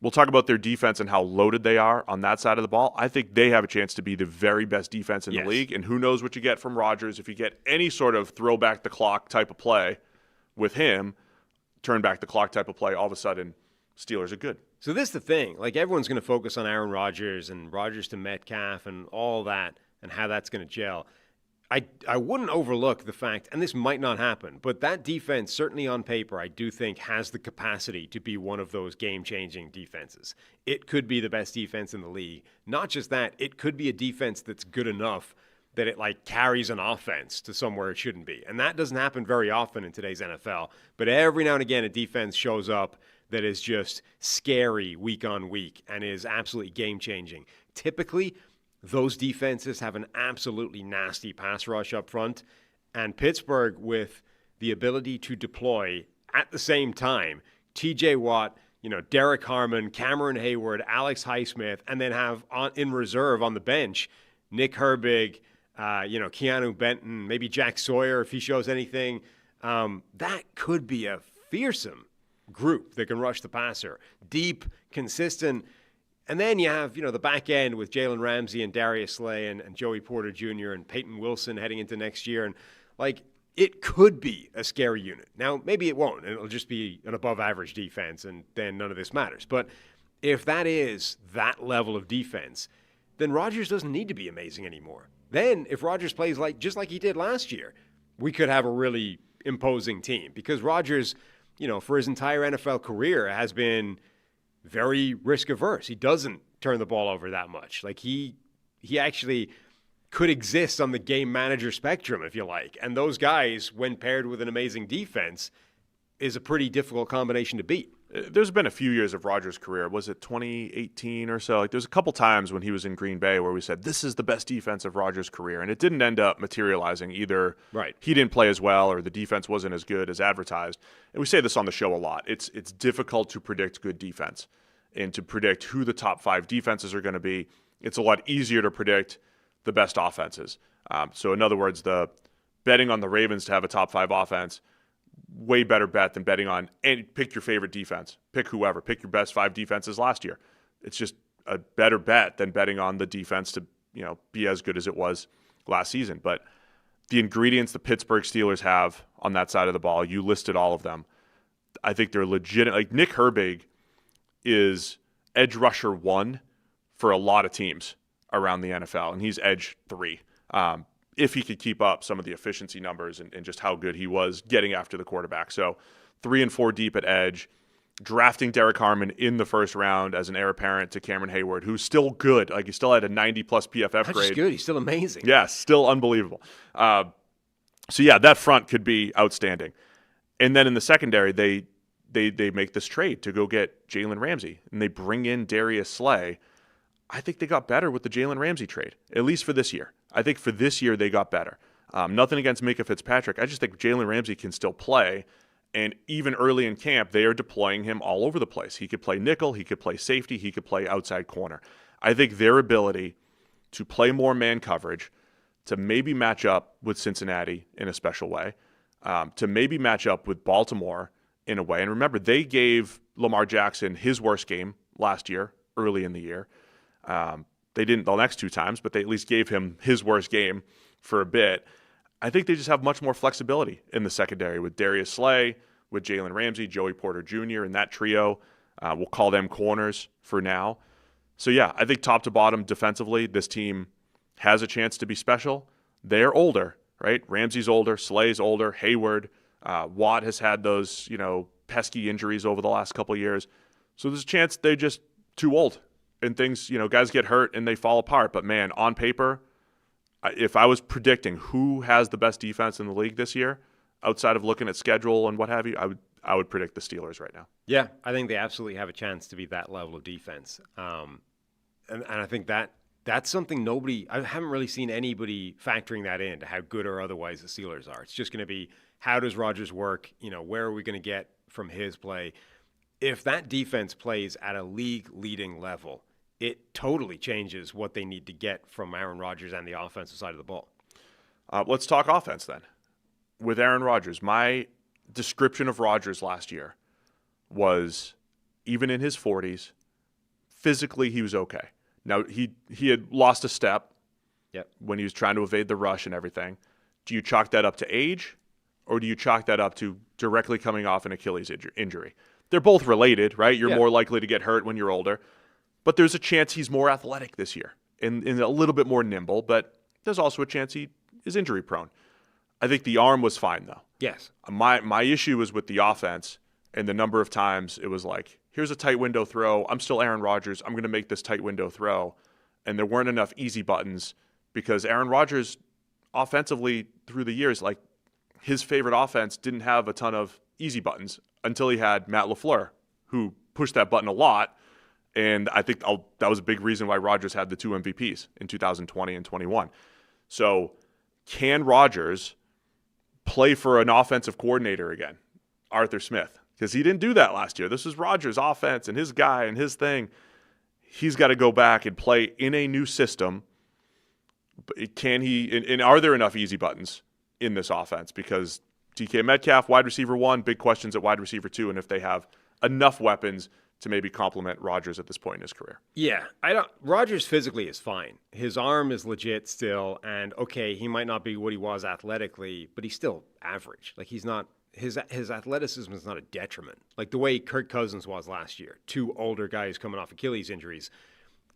we'll talk about their defense and how loaded they are on that side of the ball. I think they have a chance to be the very best defense in the league, and who knows what you get from Rodgers. If you get any sort of throwback the clock type of play with him, turn back the clock type of play, all of a sudden Steelers are good. So this is the thing. Like, everyone's going to focus on Aaron Rodgers and Rodgers to Metcalf and all that and how that's going to gel. I wouldn't overlook the fact, and this might not happen, but that defense, certainly on paper, I do think has the capacity to be one of those game-changing defenses. It could be the best defense in the league. Not just that, it could be a defense that's good enough that it like carries an offense to somewhere it shouldn't be. And that doesn't happen very often in today's NFL. But every now and again, a defense shows up that is just scary week on week and is absolutely game-changing. Typically, those defenses have an absolutely nasty pass rush up front, and Pittsburgh, with the ability to deploy at the same time TJ Watt, Derek Harmon, Cameron Hayward, Alex Highsmith, and then have in reserve on the bench Nick Herbig, Keanu Benton, maybe Jack Sawyer if he shows anything. That could be a fearsome group that can rush the passer. Deep, consistent. And then you have, the back end with Jalen Ramsey and Darius Slay and Joey Porter Jr. and Peyton Wilson heading into next year. And, it could be a scary unit. Now, maybe it won't, and it'll just be an above-average defense, and then none of this matters. But if that is that level of defense, then Rodgers doesn't need to be amazing anymore. Then, if Rodgers plays just like he did last year, we could have a really imposing team. Because Rodgers, for his entire NFL career has been very risk-averse. He doesn't turn the ball over that much. He actually could exist on the game manager spectrum, if you like. And those guys, when paired with an amazing defense, is a pretty difficult combination to beat. There's been a few years of Rodgers' career. Was it 2018 or so? There's a couple times when he was in Green Bay where we said, this is the best defense of Rodgers' career. And it didn't end up materializing. Either he didn't play as well or the defense wasn't as good as advertised. And we say this on the show a lot. It's difficult to predict good defense and to predict who the top 5 defenses are going to be. It's a lot easier to predict the best offenses. So in other words, the betting on the Ravens to have a top 5 offense, way better bet than betting on any. Pick your favorite defense. Pick whoever. Pick your best 5 defenses last year. It's just a better bet than betting on the defense to be as good as it was last season. But the ingredients the Pittsburgh Steelers have on that side of the ball, you listed all of them. I think they're legit. Like Nick Herbig is edge rusher 1 for a lot of teams around the NFL, and he's edge 3. If he could keep up some of the efficiency numbers and just how good he was getting after the quarterback. So 3 and 4 deep at edge, drafting Derek Harmon in the first round as an heir apparent to Cameron Hayward, who's still good. He still had a 90-plus PFF grade. That's good. He's still amazing. Yes, still unbelievable. That front could be outstanding. And then in the secondary, they make this trade to go get Jalen Ramsey, and they bring in Darius Slay. I think they got better with the Jalen Ramsey trade, at least for this year. I think for this year they got better. Nothing against Micah Fitzpatrick. I just think Jalen Ramsey can still play, and even early in camp, they are deploying him all over the place. He could play nickel, he could play safety, he could play outside corner. I think their ability to play more man coverage, to maybe match up with Cincinnati in a special way, to maybe match up with Baltimore in a way. And remember, they gave Lamar Jackson his worst game last year, early in the year. They didn't the next 2 times, but they at least gave him his worst game for a bit. I think they just have much more flexibility in the secondary with Darius Slay, with Jalen Ramsey, Joey Porter Jr., and that trio. We'll call them corners for now. So, I think top to bottom defensively, this team has a chance to be special. They're older, right? Ramsey's older, Slay's older, Hayward. Watt has had those, pesky injuries over the last couple of years. So there's a chance they're just too old. And things, guys get hurt and they fall apart. But, man, on paper, if I was predicting who has the best defense in the league this year, outside of looking at schedule and what have you, I would predict the Steelers right now. Yeah, I think they absolutely have a chance to be that level of defense. And I think that's something I haven't really seen anybody factoring that in, to how good or otherwise the Steelers are. It's just going to be, how does Rodgers work? Where are we going to get from his play? If that defense plays at a league-leading level, it totally changes what they need to get from Aaron Rodgers and the offensive side of the ball. Let's talk offense then. With Aaron Rodgers, my description of Rodgers last year was, even in his 40s, physically he was okay. Now, he had lost a step when he was trying to evade the rush and everything. Do you chalk that up to age, or do you chalk that up to directly coming off an Achilles injury? They're both related, right? You're more likely to get hurt when you're older. But there's a chance he's more athletic this year and a little bit more nimble, but there's also a chance he is injury prone. I think the arm was fine, though. Yes. My issue was with the offense and the number of times it was like, here's a tight window throw. I'm still Aaron Rodgers. I'm going to make this tight window throw. And there weren't enough easy buttons because Aaron Rodgers offensively through the years, like his favorite offense didn't have a ton of easy buttons until he had Matt LaFleur, who pushed that button a lot. And I think that was a big reason why Rodgers had the 2 MVPs in 2020 and 21. So can Rodgers play for an offensive coordinator again, Arthur Smith? Because he didn't do that last year. This is Rodgers' offense and his guy and his thing. He's got to go back and play in a new system. Can he, and are there enough easy buttons in this offense? Because DK Metcalf, wide receiver 1, big questions at wide receiver 2, and if they have enough weapons to maybe complement Rodgers at this point in his career. Yeah, Rodgers physically is fine. His arm is legit still, and okay, he might not be what he was athletically, but he's still average. Like he's not, his athleticism is not a detriment. Like the way Kirk Cousins was last year, 2 older guys coming off Achilles injuries.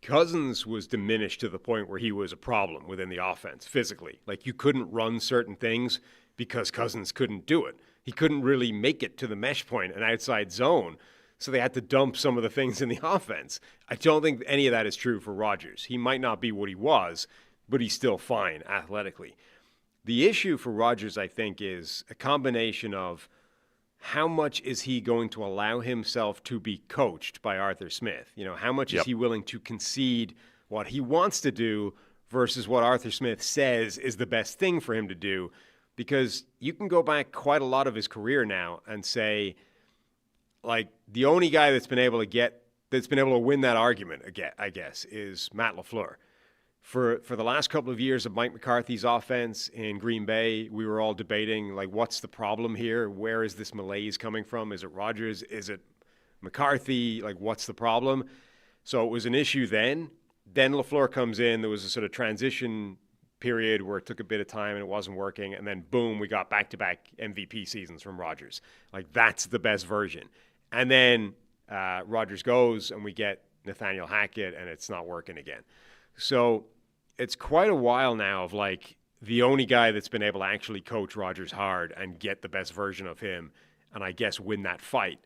Cousins was diminished to the point where he was a problem within the offense physically. Like you couldn't run certain things because Cousins couldn't do it. He couldn't really make it to the mesh point, an outside zone. So they had to dump some of the things in the offense. I don't think any of that is true for Rodgers. He might not be what he was, but he's still fine athletically. The issue for Rodgers, I think, is a combination of how much is he going to allow himself to be coached by Arthur Smith? You know, how much is he willing to concede what he wants to do versus what Arthur Smith says is the best thing for him to do? Because you can go back quite a lot of his career now and say, like, the only guy that's been able to win that argument, I guess, is Matt LaFleur. For the last couple of years of Mike McCarthy's offense in Green Bay, we were all debating, like, what's the problem here? Where is this malaise coming from? Is it Rodgers? Is it McCarthy? Like, what's the problem? So it was an issue then. Then LaFleur comes in. There was a sort of transition period where it took a bit of time and it wasn't working. And then, boom, we got back-to-back MVP seasons from Rodgers. Like, that's the best version. And then Rodgers goes and we get Nathaniel Hackett and it's not working again. So it's quite a while now of like the only guy that's been able to actually coach Rodgers hard and get the best version of him and I guess win that fight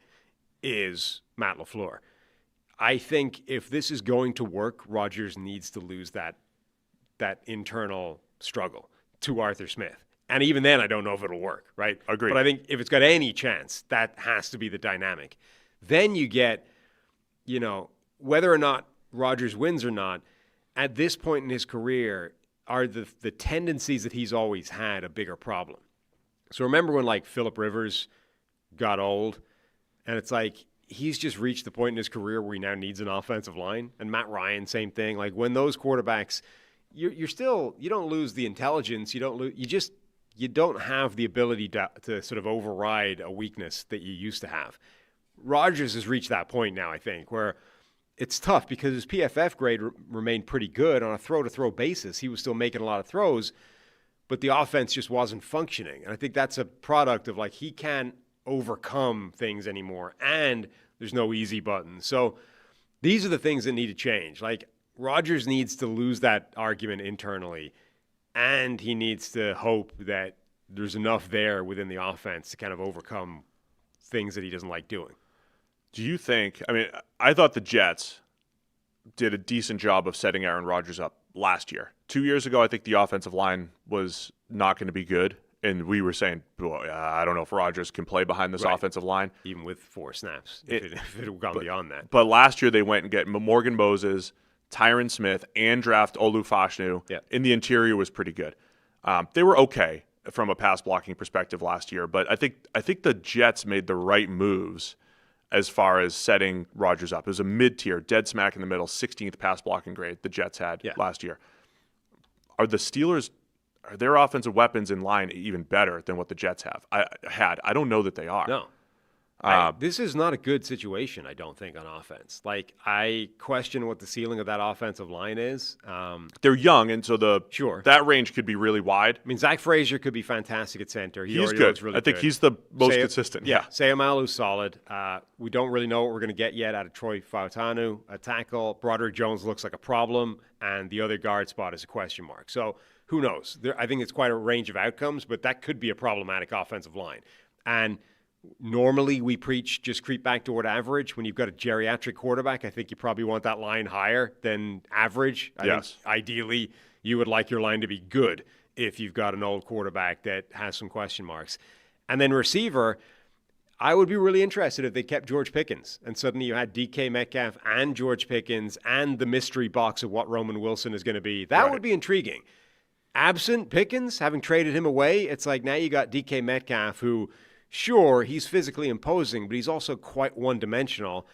is Matt LaFleur. I think if this is going to work, Rodgers needs to lose that internal struggle to Arthur Smith. And even then, I don't know if it'll work, right? Agreed. But I think if it's got any chance, that has to be the dynamic. Then you get, you know, whether or not Rodgers wins or not, at this point in his career, are the tendencies that he's always had a bigger problem? So remember when, like, Phillip Rivers got old, and it's like he's just reached the point in his career where he now needs an offensive line? And Matt Ryan, same thing. Like, when those quarterbacks, you don't lose the intelligence, you don't have the ability to sort of override a weakness that you used to have. Rodgers has reached that point now, I think, where it's tough because his PFF grade remained pretty good on a throw-to-throw basis. He was still making a lot of throws, but the offense just wasn't functioning. And I think that's a product of, like, he can't overcome things anymore, and there's no easy buttons. So these are the things that need to change. Like, Rodgers needs to lose that argument internally, and he needs to hope that there's enough there within the offense to kind of overcome things that he doesn't like doing. Do you think, I mean, I thought the Jets did a decent job of setting Aaron Rodgers up last year. 2 years ago, I think the offensive line was not going to be good. And we were saying, well, I don't know if Rodgers can play behind this offensive line. Even with 4 snaps, if it had gone beyond that. But last year, they went and get Morgan Moses, Tyron Smith, and draft Olu Fashanu. Yeah. And the interior was pretty good. They were okay from a pass blocking perspective last year. But I think the Jets made the right moves as far as setting Rodgers up. It was a mid-tier, dead smack in the middle, 16th pass blocking grade the Jets had last year. Are the Steelers, are their offensive weapons in line even better than what the Jets have? I don't know that they are. No. This is not a good situation, I don't think, on offense. Like, I question what the ceiling of that offensive line is. They're young, and so that range could be really wide. I mean, Zach Frazier could be fantastic at center. He's good. Really I think he's the most consistent. Yeah, Sayamalu's solid. We don't really know what we're going to get yet out of Troy Fautanu. A tackle. Broderick Jones looks like a problem, and the other guard spot is a question mark. So who knows? I think it's quite a range of outcomes, but that could be a problematic offensive line. And normally we preach just creep back toward average. When you've got a geriatric quarterback, I think you probably want that line higher than average. I think ideally you would like your line to be good if you've got an old quarterback that has some question marks. And then receiver, I would be really interested if they kept George Pickens and suddenly you had DK Metcalf and George Pickens and the mystery box of what Roman Wilson is going to be. That would be intriguing. Absent Pickens, having traded him away, it's like now you got DK Metcalf who – sure, he's physically imposing, but he's also quite one-dimensional.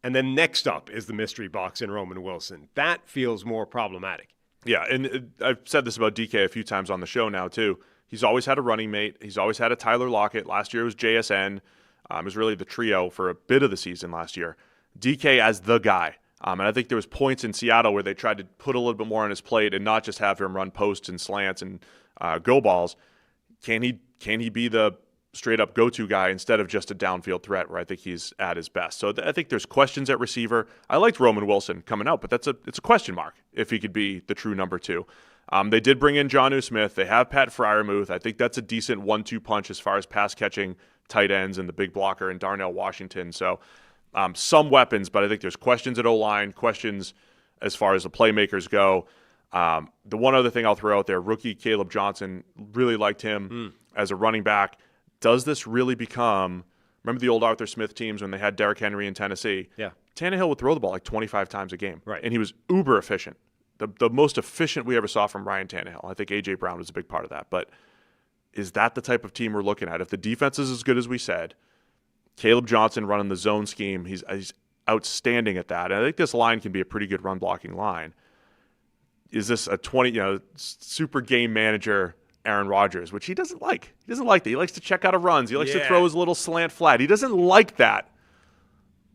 And then next up is the mystery box in Roman Wilson. That feels more problematic. Yeah, and I've said this about DK a few times on the show now, too. He's always had a running mate. He's always had a Tyler Lockett. Last year it was JSN. It was really the trio for a bit of the season last year. DK as the guy. And I think there was points in Seattle where they tried to put a little bit more on his plate and not just have him run posts and slants and go balls. Can he be the straight-up go-to guy instead of just a downfield threat where I think he's at his best? So I think there's questions at receiver. I liked Roman Wilson coming out, but it's a question mark if he could be the true number two. They did bring in Jonnu Smith. They have Pat Freiermuth. I think that's a decent 1-2 punch as far as pass-catching tight ends and the big blocker and Darnell Washington. So some weapons, but I think there's questions at O-line, questions as far as the playmakers go. The one other thing I'll throw out there, rookie Caleb Johnson, really liked him as a running back. Does this really become – remember the old Arthur Smith teams when they had Derrick Henry in Tennessee? Yeah. Tannehill would throw the ball like 25 times a game. Right. And he was uber efficient. The most efficient we ever saw from Ryan Tannehill. I think A.J. Brown was a big part of that. But is that the type of team we're looking at? If the defense is as good as we said, Caleb Johnson running the zone scheme, he's outstanding at that. And I think this line can be a pretty good run-blocking line. Is this a super game manager – Aaron Rodgers, which he doesn't like. He doesn't like that. He likes to check out of runs. He likes to throw his little slant flat. He doesn't like that.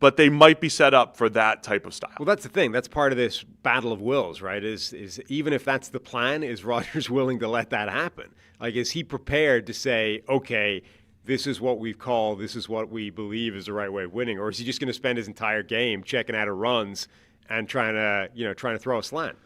But they might be set up for that type of style. Well, that's the thing. That's part of this battle of wills, right? Is even if that's the plan, is Rodgers willing to let that happen? Like, is he prepared to say, okay, this is what we've called, this is what we believe is the right way of winning? Or is he just going to spend his entire game checking out of runs and trying to throw a slant?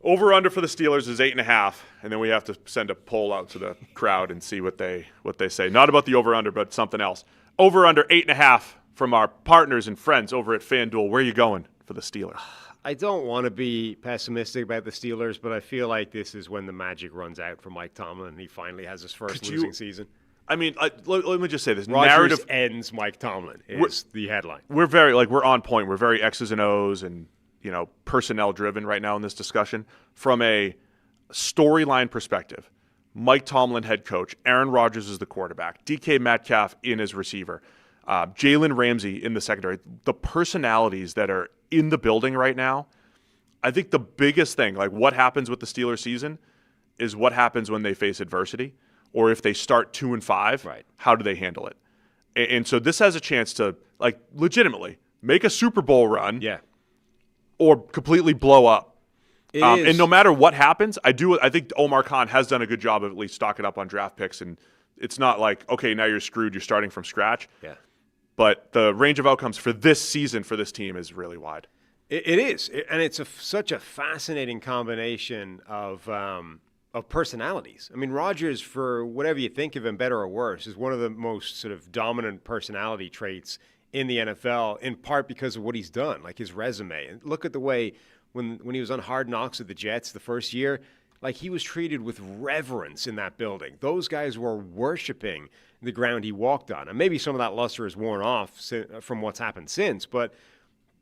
Over-under for the Steelers is 8.5, and then we have to send a poll out to the crowd and see what they say. Not about the over-under, but something else. Over-under 8.5 from our partners and friends over at FanDuel. Where are you going for the Steelers? I don't want to be pessimistic about the Steelers, but I feel like this is when the magic runs out for Mike Tomlin, and he finally has his first losing season. I mean, let me just say this. Rodgers narrative ends Mike Tomlin is the headline. We're we're on point. We're very X's and O's and personnel driven right now in this discussion. From a storyline perspective, Mike Tomlin, head coach, Aaron Rodgers is the quarterback, DK Metcalf in as receiver, Jalen Ramsey in the secondary. The personalities that are in the building right now, I think the biggest thing, like what happens with the Steelers season, is what happens when they face adversity, or if they start 2-5, right. How do they handle it? And so this has a chance to, like, legitimately make a Super Bowl run. Yeah. Or completely blow up. And no matter what happens, I think Omar Khan has done a good job of at least stocking up on draft picks. And it's not like, okay, now you're screwed, you're starting from scratch. Yeah. But the range of outcomes for this season for this team is really wide. It is. And it's such a fascinating combination of personalities. I mean, Rodgers, for whatever you think of him, better or worse, is one of the most sort of dominant personality traits in the NFL, in part because of what he's done, like his resume. And look at the way when he was on Hard Knocks with the Jets the first year, like he was treated with reverence in that building. Those guys were worshiping the ground he walked on. And maybe some of that luster has worn off from what's happened since, but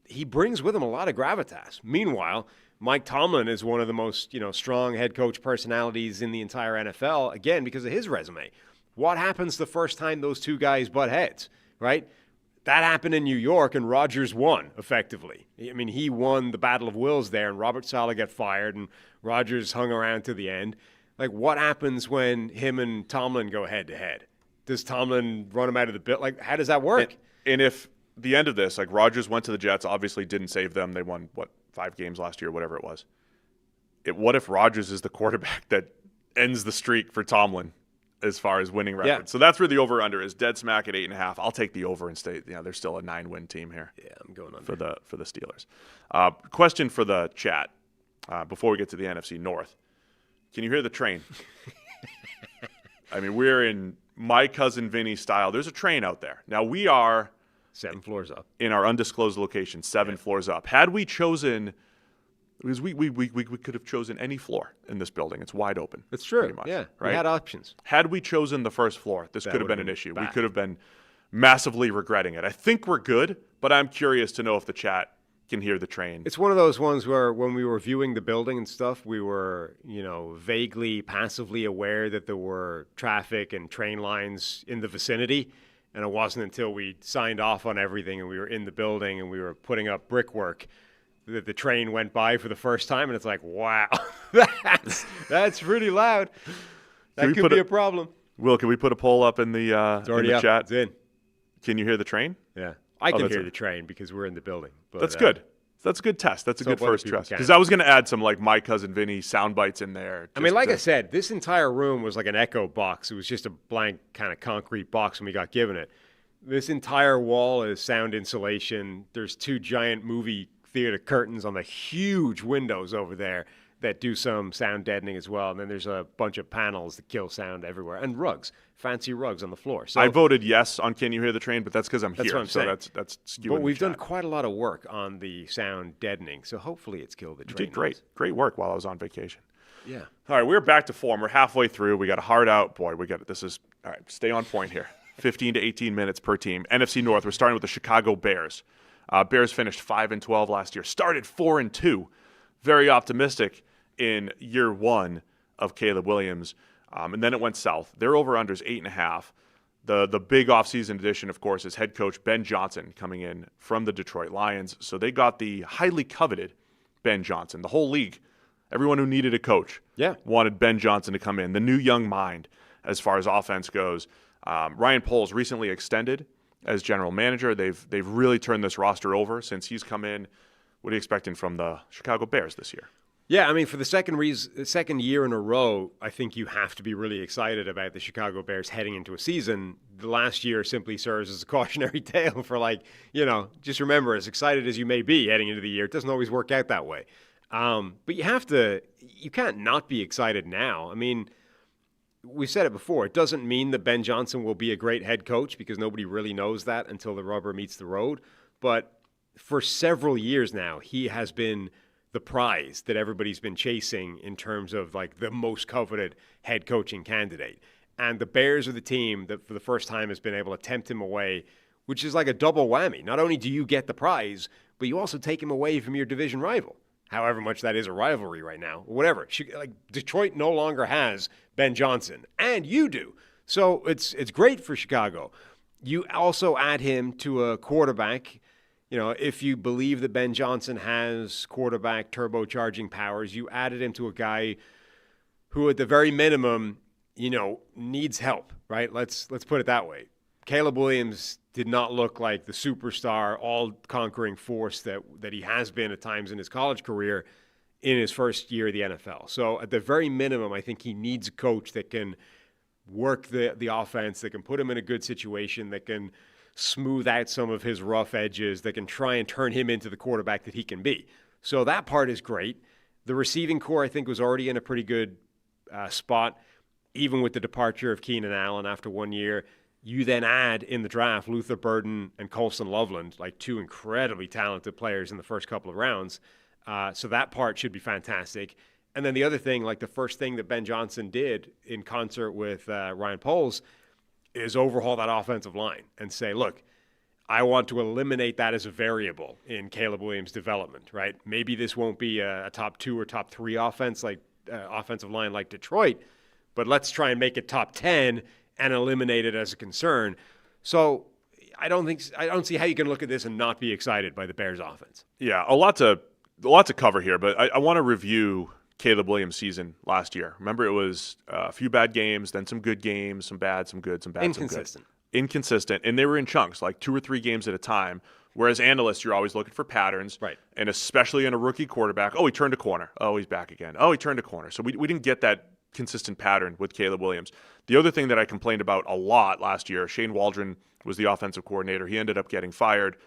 he brings with him a lot of gravitas. Meanwhile, Mike Tomlin is one of the most, strong head coach personalities in the entire NFL, again, because of his resume. What happens the first time those two guys butt heads, right? That happened in New York, and Rodgers won, effectively. I mean, he won the Battle of Wills there, and Robert Saleh got fired, and Rodgers hung around to the end. Like, what happens when him and Tomlin go head-to-head? Does Tomlin run him out of the bit? Like, how does that work? And if the end of this, like Rodgers went to the Jets, obviously didn't save them. They won, 5 games last year, whatever it was. What if Rodgers is the quarterback that ends the streak for Tomlin as far as winning record? Yeah. So that's where the over-under is, dead smack at 8.5. I'll take the over and stay. They're still a 9-win team here. Yeah, I'm going under. For the Steelers. Question for the chat before we get to the NFC North. Can you hear the train? I mean, we're in my cousin Vinny style. There's a train out there. Now, we are 7 floors up in our undisclosed location, 7 floors up. Had we chosen, because we could have chosen any floor in this building. It's wide open. It's true. Pretty much, yeah, right? we had options. Had we chosen the first floor, this could have been an issue. bad. We could have been massively regretting it. I think we're good, but I'm curious to know if the chat can hear the train. It's one of those ones where when we were viewing the building and stuff, we were, vaguely, passively aware that there were traffic and train lines in the vicinity. And it wasn't until we signed off on everything and we were in the building and we were putting up brickwork that the train went by for the first time. And it's like, wow, that's pretty loud. That could be a problem. Will, can we put a poll up in the, It's already in the up. chat? It's in. Can you hear the train? Yeah. I can hear that's the train because we're in the building. But, That's good. That's a good test. That's a good other first people test. can. Because I was going to add some like my cousin Vinny sound bites in there. I mean, like I said, this entire room was like an echo box. It was just a blank kind of concrete box when we got given it. This entire wall is sound insulation. There's 2 giant movie theater curtains on the huge windows over there that do some sound deadening as well. And then there's a bunch of panels that kill sound everywhere. And rugs, fancy rugs on the floor. So I voted yes on Can You Hear the Train, but that's because I'm That's here. what I'm saying. So that's skewing But the we've done chat. quite a lot of work on the sound deadening. So hopefully it's killed the You train. did great. noise. Great work while I was on vacation. Yeah. All right, we're back to form. We're halfway through. We got a hard out. Boy, we got it. This is all right. Stay on point here. 15 to 18 minutes per team. NFC North. We're starting with the Chicago Bears. Bears finished 5-12 last year. Started 4-2. Very optimistic in year 1 of Caleb Williams, and then it went south. Their over/unders 8.5. The big offseason addition, of course, is head coach Ben Johnson coming in from the Detroit Lions. So they got the highly coveted Ben Johnson. The whole league, everyone who needed a coach, wanted Ben Johnson to come in. The new young mind as far as offense goes. Ryan Poles recently extended as general manager. They've really turned this roster over since he's come in. What are you expecting from the Chicago Bears this year? Yeah, I mean, for the second year in a row, I think you have to be really excited about the Chicago Bears heading into a season. The last year simply serves as a cautionary tale for just remember, as excited as you may be heading into the year, it doesn't always work out that way. But you can't not be excited now. I mean, we said it before. It doesn't mean that Ben Johnson will be a great head coach because nobody really knows that until the rubber meets the road. But for several years now, he has been the prize that everybody's been chasing in terms of like the most coveted head coaching candidate. And the Bears are the team that for the first time has been able to tempt him away, which is like a double whammy. Not only do you get the prize, but you also take him away from your division rival. However much that is a rivalry right now, whatever. Like Detroit no longer has Ben Johnson, and you do. So it's great for Chicago. You also add him to a quarterback. If you believe that Ben Johnson has quarterback turbocharging powers, you added him to a guy who, at the very minimum, needs help. Right? Let's put it that way. Caleb Williams did not look like the superstar, all-conquering force that he has been at times in his college career in his first year of the NFL. So at the very minimum, I think he needs a coach that can work the offense, that can put him in a good situation, that can smooth out some of his rough edges, that can try and turn him into the quarterback that he can be. So that part is great. The receiving core, I think, was already in a pretty good spot, even with the departure of Keenan Allen after 1 year. You then add in the draft Luther Burden and Colson Loveland, like 2 incredibly talented players in the first couple of rounds. So that part should be fantastic. And then the other thing, like the first thing that Ben Johnson did in concert with Ryan Poles is overhaul that offensive line and say, look, I want to eliminate that as a variable in Caleb Williams' development, right? Maybe this won't be a top 2 or top 3 offensive line like Detroit, but let's try and make it top 10 and eliminate it as a concern. So I don't see how you can look at this and not be excited by the Bears offense. Yeah, a lot to cover here, but I want to review Caleb Williams' season last year. Remember, it was a few bad games, then some good games, some bad, some good, some bad, Inconsistent. some good. Inconsistent. And they were in chunks, like 2 or 3 games at a time. Whereas analysts, you're always looking for patterns. Right. And especially in a rookie quarterback, oh, he turned a corner. Oh, he's back again. Oh, he turned a corner. So we didn't get that consistent pattern with Caleb Williams. The other thing that I complained about a lot last year, Shane Waldron was the offensive coordinator. He ended up getting fired.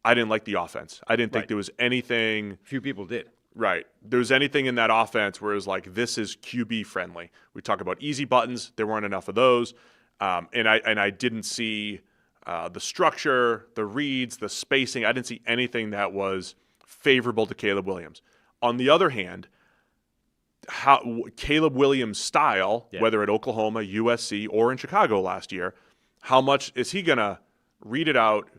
I didn't like the offense. I didn't think there was anything. Few people did. Right. There was anything in that offense where it was like, this is QB friendly. We talk about easy buttons. There weren't enough of those. And I didn't see the structure, the reads, the spacing. I didn't see anything that was favorable to Caleb Williams. On the other hand, how Caleb Williams' style, whether at Oklahoma, USC, or in Chicago last year, how much is he going to read it out,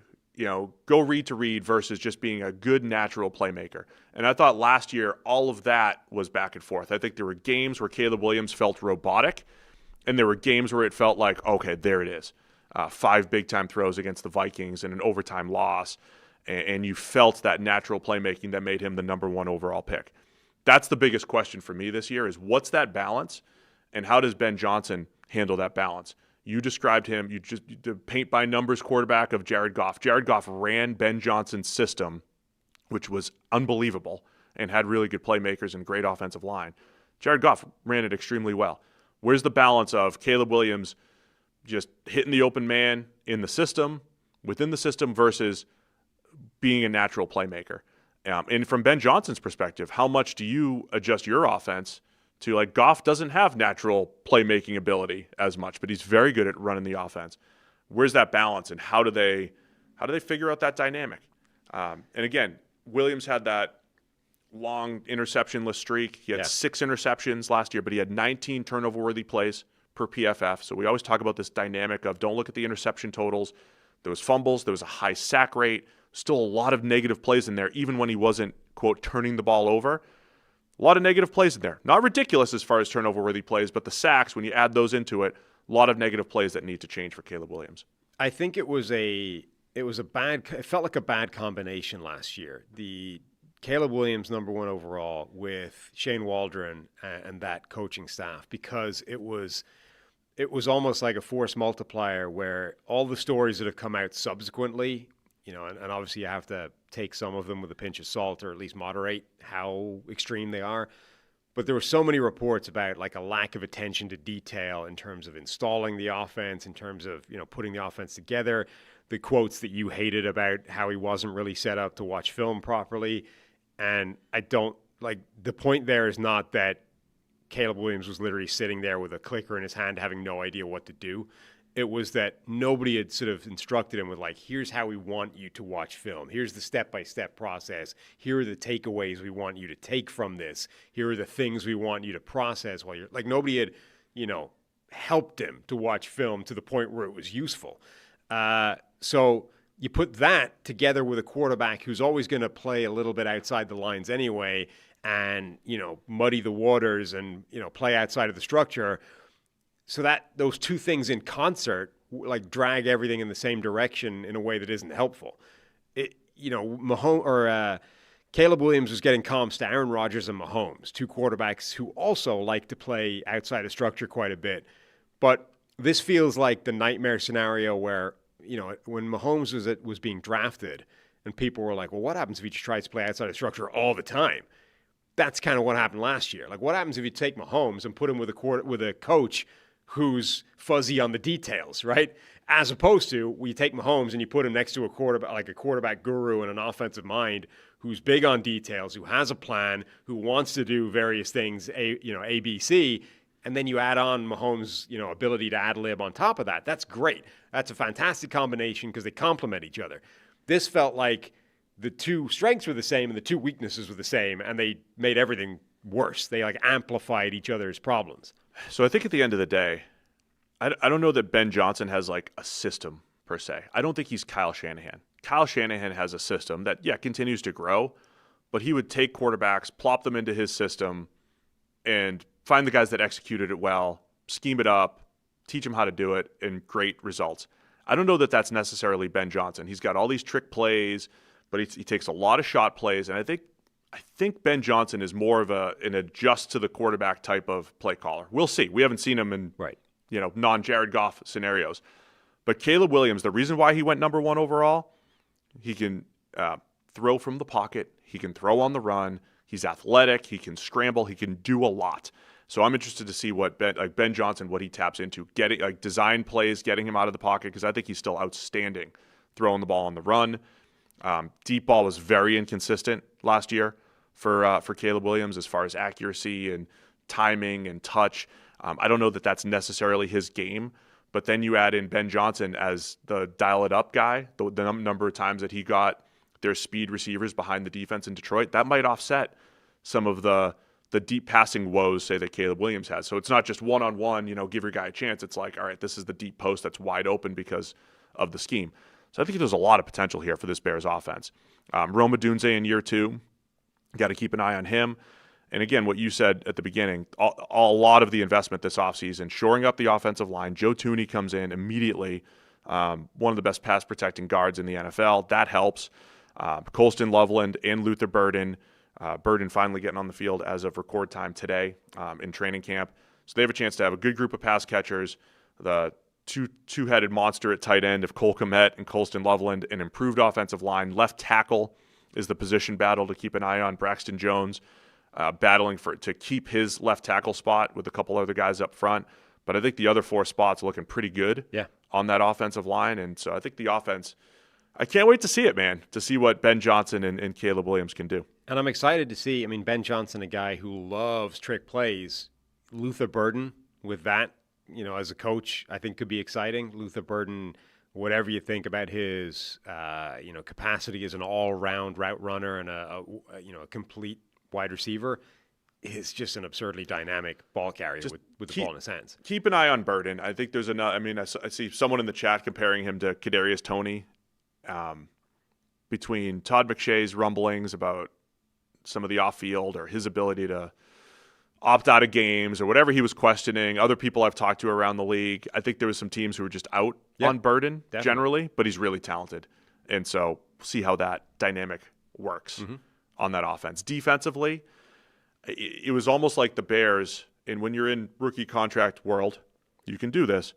go read to read versus just being a good natural playmaker? And I thought last year all of that was back and forth. I think there were games where Caleb Williams felt robotic, and there were games where it felt like, okay, there it is. 5 big-time throws against the Vikings and an overtime loss, and you felt that natural playmaking that made him the number 1 overall pick. That's the biggest question for me this year is what's that balance, and how does Ben Johnson handle that balance? You described him, the paint-by-numbers quarterback of Jared Goff. Jared Goff ran Ben Johnson's system, which was unbelievable, and had really good playmakers and great offensive line. Jared Goff ran it extremely well. Where's the balance of Caleb Williams just hitting the open man in the system, within the system, versus being a natural playmaker? And from Ben Johnson's perspective, how much do you adjust your offense to, like, Goff doesn't have natural playmaking ability as much, but he's very good at running the offense. Where's that balance, and how do they figure out that dynamic? And again, Williams had that long interception-less streak. He had 6 interceptions last year, but he had 19 turnover-worthy plays per PFF. So we always talk about this dynamic of don't look at the interception totals. There was fumbles. There was a high sack rate. Still a lot of negative plays in there, even when he wasn't, quote, turning the ball over. A lot of negative plays in there. Not ridiculous as far as turnover-worthy plays, but the sacks, when you add those into it, a lot of negative plays that need to change for Caleb Williams. I think it felt like a bad combination last year. The Caleb Williams, number 1 overall, with Shane Waldron and that coaching staff, because it was almost like a force multiplier where all the stories that have come out subsequently, and obviously you have to take some of them with a pinch of salt, or at least moderate how extreme they are. But there were so many reports about like a lack of attention to detail in terms of installing the offense, in terms of, putting the offense together, the quotes that you hated about how he wasn't really set up to watch film properly. And the point there is not that Caleb Williams was literally sitting there with a clicker in his hand having no idea what to do. It was that nobody had sort of instructed him with, like, here's how we want you to watch film. Here's the step-by-step process. Here are the takeaways we want you to take from this. Here are the things we want you to process while you're, like, nobody had, helped him to watch film to the point where it was useful. So you put that together with a quarterback who's always going to play a little bit outside the lines anyway, and, muddy the waters and, play outside of the structure. So that those two things in concert, like, drag everything in the same direction in a way that isn't helpful. Caleb Williams was getting comps to Aaron Rodgers and Mahomes, 2 quarterbacks who also like to play outside of structure quite a bit. But this feels like the nightmare scenario where, when Mahomes was being drafted and people were like, well, what happens if he just tries to play outside of structure all the time? That's kind of what happened last year. Like, what happens if you take Mahomes and put him with a coach who's fuzzy on the details, right? As opposed to, you take Mahomes and you put him next to a quarterback guru and an offensive mind who's big on details, who has a plan, who wants to do various things, A, B, C, and then you add on Mahomes' ability to ad-lib on top of that. That's great. That's a fantastic combination because they complement each other. This felt like the 2 strengths were the same and the 2 weaknesses were the same, and they made everything worse. They amplified each other's problems. So I think at the end of the day, I don't know that Ben Johnson has like a system per se. I don't think he's Kyle Shanahan. Kyle Shanahan has a system that, continues to grow, but he would take quarterbacks, plop them into his system, and find the guys that executed it well, scheme it up, teach them how to do it, and great results. I don't know that that's necessarily Ben Johnson. He's got all these trick plays, but he takes a lot of shot plays, and I think I think Ben Johnson is more of an adjust to the quarterback type of play caller. We'll see. We haven't seen him in non-Jared Goff scenarios. But Caleb Williams, the reason why he went number 1 overall, he can throw from the pocket. He can throw on the run. He's athletic. He can scramble. He can do a lot. So I'm interested to see what Ben Johnson, what he taps into, getting design plays, getting him out of the pocket, because I think he's still outstanding throwing the ball on the run. Deep ball was very inconsistent last year for Caleb Williams as far as accuracy and timing and touch. I don't know that that's necessarily his game, but then you add in Ben Johnson as the dial-it-up guy, the number of times that he got their speed receivers behind the defense in Detroit, that might offset some of the deep passing woes, say, that Caleb Williams has. So it's not just one-on-one, give your guy a chance. It's like, all right, this is the deep post that's wide open because of the scheme. So I think there's a lot of potential here for this Bears offense. Rome Odunze in year 2, got to keep an eye on him. And again, what you said at the beginning, a lot of the investment this offseason, shoring up the offensive line. Joe Thuney comes in immediately, one of the best pass protecting guards in the NFL. That helps. Colston Loveland and Luther Burden. Burden finally getting on the field as of record time today in training camp. So they have a chance to have a good group of pass catchers, the two-headed monster at tight end of Cole Kmet and Colston Loveland, an improved offensive line. Left tackle is the position battle to keep an eye on. Braxton Jones battling to keep his left tackle spot with a couple other guys up front. But I think the other 4 spots are looking pretty good on that offensive line. And so I think the offense, I can't wait to see it, man, to see what Ben Johnson and Caleb Williams can do. And I'm excited to see, Ben Johnson, a guy who loves trick plays. Luther Burden with that, as a coach, I think could be exciting. Luther Burden, whatever you think about his, capacity as an all-round route runner and a complete wide receiver, is just an absurdly dynamic ball carrier with the ball in his hands. Keep an eye on Burden. I think there's another. I see someone in the chat comparing him to Kadarius Toney. Between Todd McShay's rumblings about some of the off-field or his ability to opt out of games or whatever he was questioning, other people I've talked to around the league, I think there was some teams who were just out on Burden generally, but he's really talented. And so we'll see how that dynamic works on that offense. Defensively, it was almost like the Bears, and when you're in rookie contract world, you can do this.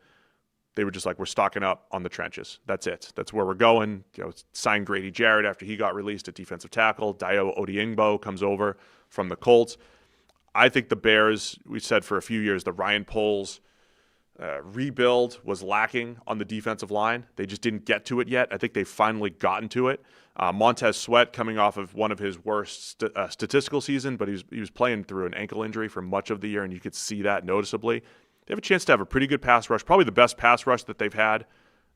They were just like, we're stocking up on the trenches. That's it. That's where we're going. Signed Grady Jarrett after he got released at defensive tackle. Dayo Odiengbo comes over from the Colts. I think the Bears, we said for a few years, the Ryan Poles rebuild was lacking on the defensive line. They just didn't get to it yet. I think they've finally gotten to it. Montez Sweat coming off of one of his worst statistical season, but he was playing through an ankle injury for much of the year, and you could see that noticeably. They have a chance to have a pretty good pass rush, probably the best pass rush that they've had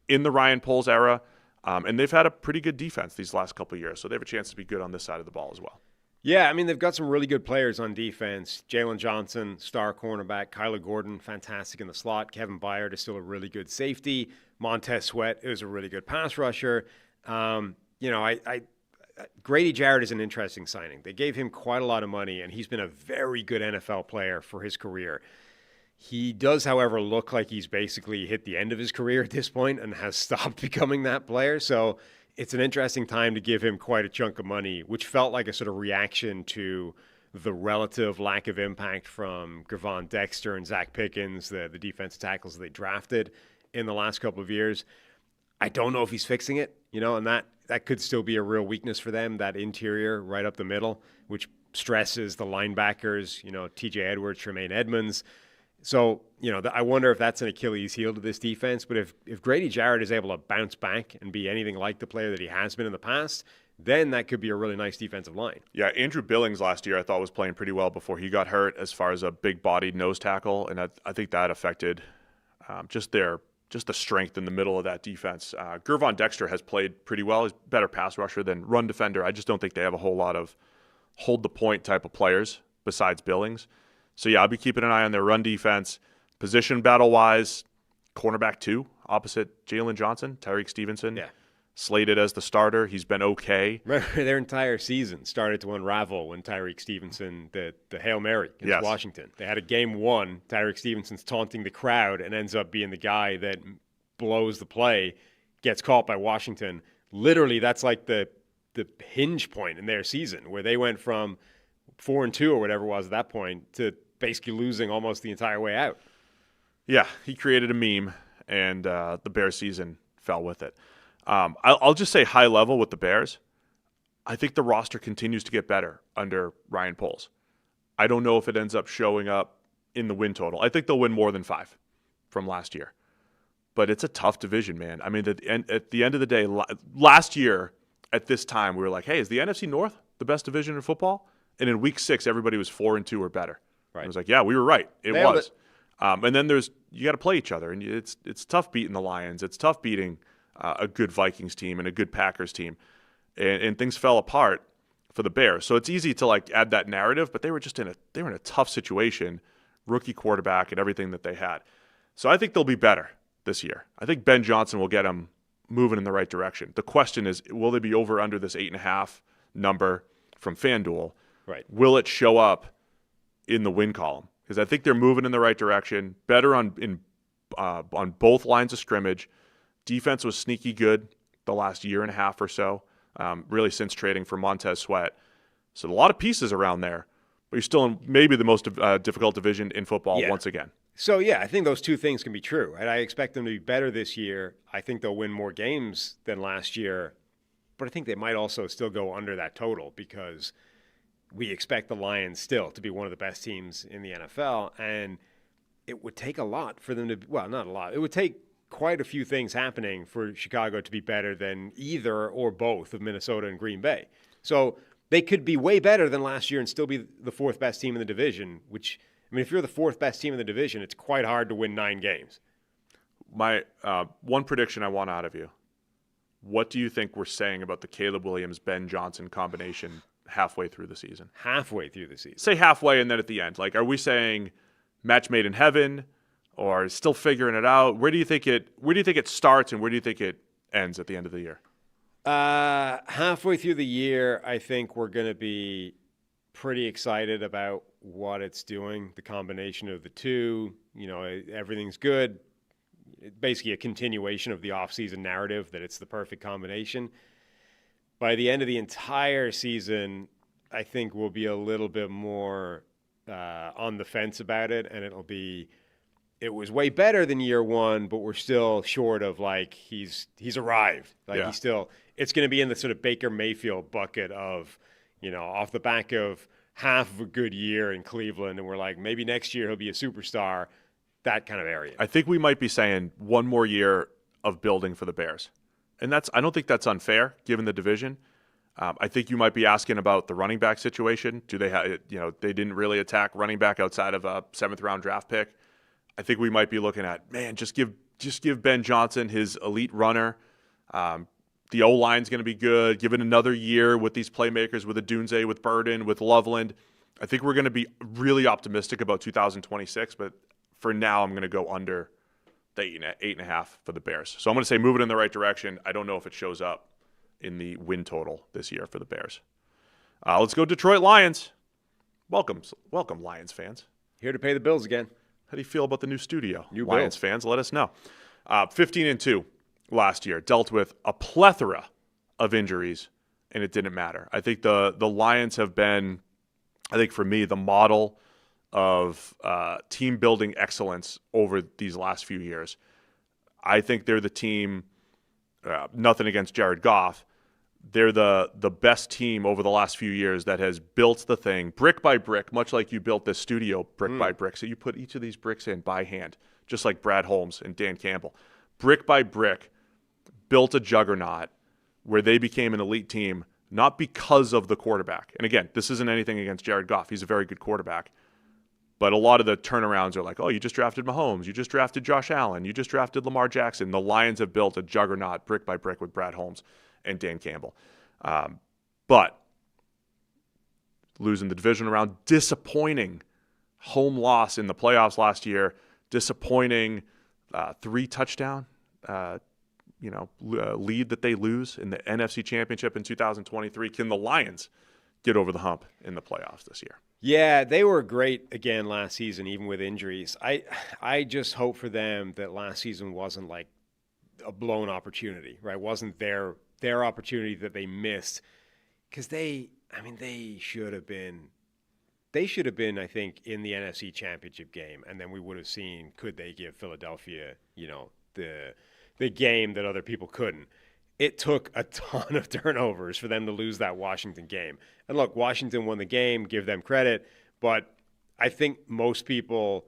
in the Ryan Poles era. And they've had a pretty good defense these last couple of years, so they have a chance to be good on this side of the ball as well. Yeah, they've got some really good players on defense. Jalen Johnson, star cornerback. Kyler Gordon, fantastic in the slot. Kevin Byard is still a really good safety. Montez Sweat is a really good pass rusher. Grady Jarrett is an interesting signing. They gave him quite a lot of money, and he's been a very good NFL player for his career. He does, however, look like he's basically hit the end of his career at this point and has stopped becoming that player. So it's an interesting time to give him quite a chunk of money, which felt like a sort of reaction to the relative lack of impact from Gervon Dexter and Zach Pickens, the defensive tackles they drafted in the last couple of years. I don't know if he's fixing it, and that could still be a real weakness for them, that interior right up the middle, which stresses the linebackers, TJ Edwards, Tremaine Edmonds. So, I wonder if that's an Achilles heel to this defense. But if Grady Jarrett is able to bounce back and be anything like the player that he has been in the past, then that could be a really nice defensive line. Yeah, Andrew Billings last year I thought was playing pretty well before he got hurt as far as a big-bodied nose tackle, and I think that affected just the strength in the middle of that defense. Gervon Dexter has played pretty well. He's a better pass rusher than run defender. I just don't think they have a whole lot of hold-the-point type of players besides Billings. So, yeah, I'll be keeping an eye on their run defense. Position battle-wise, cornerback 2, opposite Jalen Johnson, Tyreek Stevenson. Yeah. Slated as the starter. He's been okay. Remember, their entire season started to unravel when Tyreek Stevenson, the Hail Mary against Washington. They had a game 1, Tyreek Stevenson's taunting the crowd and ends up being the guy that blows the play, gets caught by Washington. Literally, that's like the hinge point in their season where they went from 4-2 or whatever it was at that point to basically losing almost the entire way out. Yeah, he created a meme, and the Bears season fell with it. I'll just say high level with the Bears. I think the roster continues to get better under Ryan Poles. I don't know if it ends up showing up in the win total. I think they'll win more than 5 from last year. But it's a tough division, man. I mean, at the end of the day, last year at this time, we were like, hey, is the NFC North the best division in football? And in week 6, everybody was 4-2 or better. Right. It was like, yeah, we were right. It was. And then you got to play each other. And it's tough beating the Lions. It's tough beating a good Vikings team and a good Packers team. And things fell apart for the Bears. So it's easy to like add that narrative, but they were in a tough situation, rookie quarterback and everything that they had. So I think they'll be better this year. I think Ben Johnson will get them moving in the right direction. The question is, will they be over under this 8.5 number from FanDuel? Right. Will it show up in the win column? Because I think they're moving in the right direction, better on both lines of scrimmage. Defense was sneaky good the last year and a half or so, really since trading for Montez Sweat. So a lot of pieces around there, but you're still in maybe the most difficult division in football once again. So, yeah, I think those two things can be true. And I expect them to be better this year. I think they'll win more games than last year. But I think they might also still go under that total because we expect the Lions still to be one of the best teams in the NFL. And it would take a lot for them to – well, not a lot. It would take quite a few things happening for Chicago to be better than either or both of Minnesota and Green Bay. So they could be way better than last year and still be the 4th best team in the division, which – I mean, if you're the 4th best team in the division, it's quite hard to win 9 games. My one prediction I want out of you. What do you think we're saying about the Caleb Williams-Ben Johnson combination halfway through the season? Halfway through the season. Say halfway and then at the end. Like, are we saying match made in heaven or still figuring it out? Where do you think it starts and where do you think it ends at the end of the year? Halfway through the year, I think we're going to be pretty excited about what it's doing, the combination of the two. You know, everything's good. It's basically a continuation of the offseason narrative that it's the perfect combination. By the end of the entire season, I think we'll be a little bit more on the fence about it, and it was way better than year one, but we're still short of like he's arrived. Like it's going to be in the sort of Baker Mayfield bucket of, you know, off the back of half of a good year in Cleveland, and we're like, maybe next year he'll be a superstar, that kind of area. I think we might be saying one more year of building for the Bears. And I don't think that's unfair, given the division. I think you might be asking about the running back situation. Do they have, they didn't really attack running back outside of a 7th-round draft pick. I think we might be looking at, man, just give Ben Johnson his elite runner. The O-line's going to be good. Give it another year with these playmakers, with Odunze, with Burden, with Loveland. I think we're going to be really optimistic about 2026, but for now I'm going to go under the 8.5 for the Bears. So I'm going to say move it in the right direction. I don't know if it shows up in the win total this year for the Bears. Let's go Detroit Lions. Welcome, Lions fans. Here to pay the bills again. How do you feel about the new studio? bills. Lions fans, let us know. 15-2 last year. Dealt with a plethora of injuries, and it didn't matter. I think the Lions have been, for me, the model of team-building excellence over these last few years. I think they're the team, nothing against Jared Goff, they're the best team over the last few years that has built the thing brick by brick, much like you built this studio brick by brick. So you put each of these bricks in by hand, just like Brad Holmes and Dan Campbell. Brick by brick, built a juggernaut where they became an elite team, not because of the quarterback. And again, this isn't anything against Jared Goff. He's a very good quarterback. But a lot of the turnarounds are like, oh, you just drafted Mahomes. You just drafted Josh Allen. You just drafted Lamar Jackson. The Lions have built a juggernaut brick by brick with Brad Holmes and Dan Campbell. But losing the division round, disappointing home loss in the playoffs last year, disappointing 3-touchdown lead that they lose in the NFC Championship in 2023. Can the Lions get over the hump in the playoffs this year? Yeah, they were great again last season, even with injuries. I just hope for them that last season wasn't like a blown opportunity, right? Wasn't their opportunity that they missed because they should have been. They should have been, I think, in the NFC Championship game, and then we would have seen, could they give Philadelphia, the game that other people couldn't. It took a ton of turnovers for them to lose that Washington game. And look, Washington won the game, give them credit, but I think most people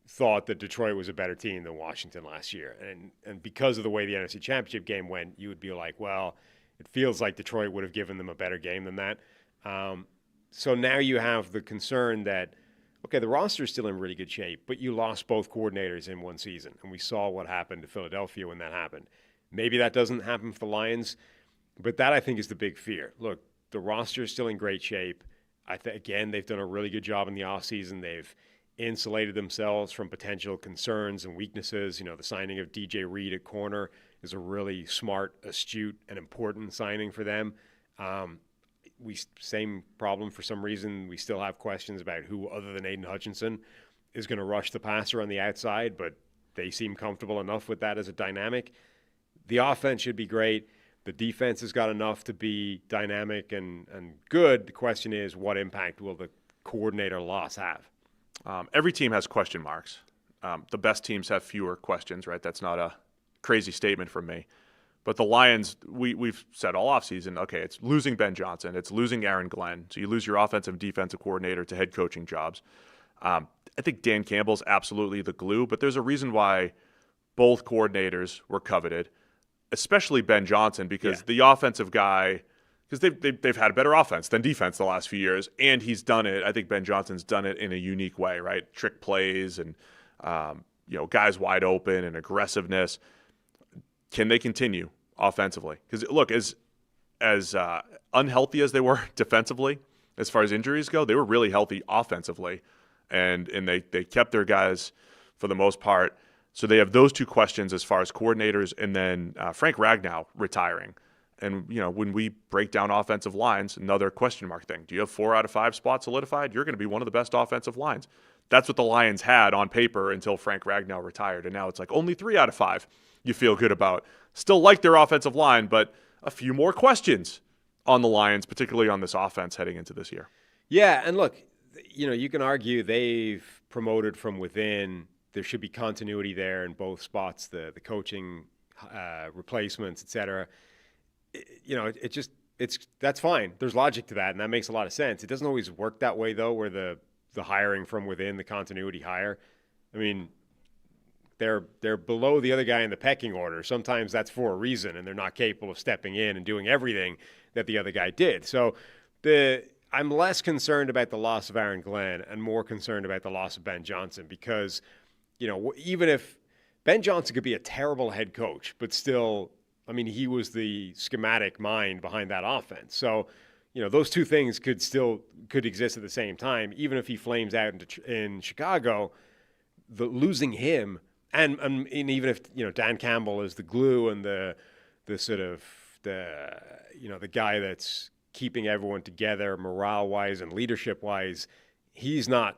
thought that Detroit was a better team than Washington last year. And because of the way the NFC Championship game went, you would be like, well, it feels like Detroit would have given them a better game than that. So now you have the concern that, okay, the roster is still in really good shape, but you lost both coordinators in one season. And we saw what happened to Philadelphia when that happened. Maybe that doesn't happen for the Lions, but that I think is the big fear. Look, the roster is still in great shape. Again, they've done a really good job in the offseason. They've insulated themselves from potential concerns and weaknesses. The signing of DJ Reed at corner is a really smart, astute, and important signing for them. Same problem for some reason. We still have questions about who other than Aiden Hutchinson is going to rush the passer on the outside, but they seem comfortable enough with that as a dynamic. The offense should be great. The defense has got enough to be dynamic and good. The question is, what impact will the coordinator loss have? Every team has question marks. The best teams have fewer questions, right? That's not a crazy statement from me. But the Lions, we've said all offseason, okay, it's losing Ben Johnson. It's losing Aaron Glenn. So you lose your offensive and defensive coordinator to head coaching jobs. I think Dan Campbell's absolutely the glue, but there's a reason why both coordinators were coveted, especially Ben Johnson, because the offensive guy, because they've had a better offense than defense the last few years, and he's done it. I think Ben Johnson's done it in a unique way, right? Trick plays and guys wide open and aggressiveness. Can they continue offensively? Because look, as unhealthy as they were defensively, as far as injuries go, they were really healthy offensively, and they kept their guys for the most part. So they have those two questions as far as coordinators, and then Frank Ragnow retiring. And when we break down offensive lines, another question mark thing. Do you have 4 out of 5 spots solidified? You're going to be one of the best offensive lines. That's what the Lions had on paper until Frank Ragnow retired, and now it's like only 3 out of 5 you feel good about. Still like their offensive line, but a few more questions on the Lions, particularly on this offense heading into this year. Yeah, and look, you can argue they've promoted from within. There should be continuity there in both spots, the coaching replacements, et cetera. That's fine. There's logic to that, and that makes a lot of sense. It doesn't always work that way, though, where the hiring from within, the continuity hire. I mean, they're below the other guy in the pecking order. Sometimes that's for a reason, and they're not capable of stepping in and doing everything that the other guy did. So I'm less concerned about the loss of Aaron Glenn and more concerned about the loss of Ben Johnson, because even if Ben Johnson could be a terrible head coach, but still, I mean, he was the schematic mind behind that offense. So, those two things could exist at the same time. Even if he flames out in Chicago, losing him, and even if Dan Campbell is the glue and the sort of the guy that's keeping everyone together morale wise and leadership wise, he's not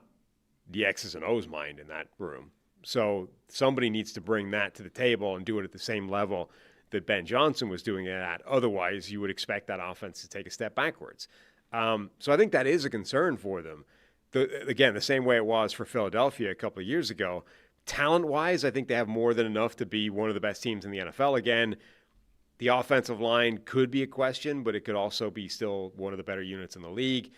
the X's and O's mind in that room. So somebody needs to bring that to the table and do it at the same level that Ben Johnson was doing it at. Otherwise, you would expect that offense to take a step backwards. So I think that is a concern for them. Again, the same way it was for Philadelphia a couple of years ago. Talent-wise, I think they have more than enough to be one of the best teams in the NFL again. The offensive line could be a question, but it could also be still one of the better units in the league.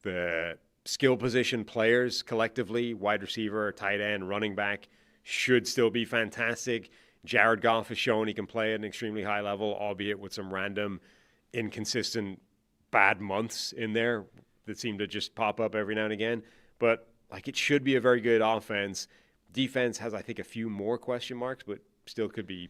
The skill position players collectively, wide receiver, tight end, running back, should still be fantastic. Jared Goff has shown he can play at an extremely high level, albeit with some random, inconsistent, bad months in there that seem to just pop up every now and again. But it should be a very good offense. Defense has, I think, a few more question marks, but still could be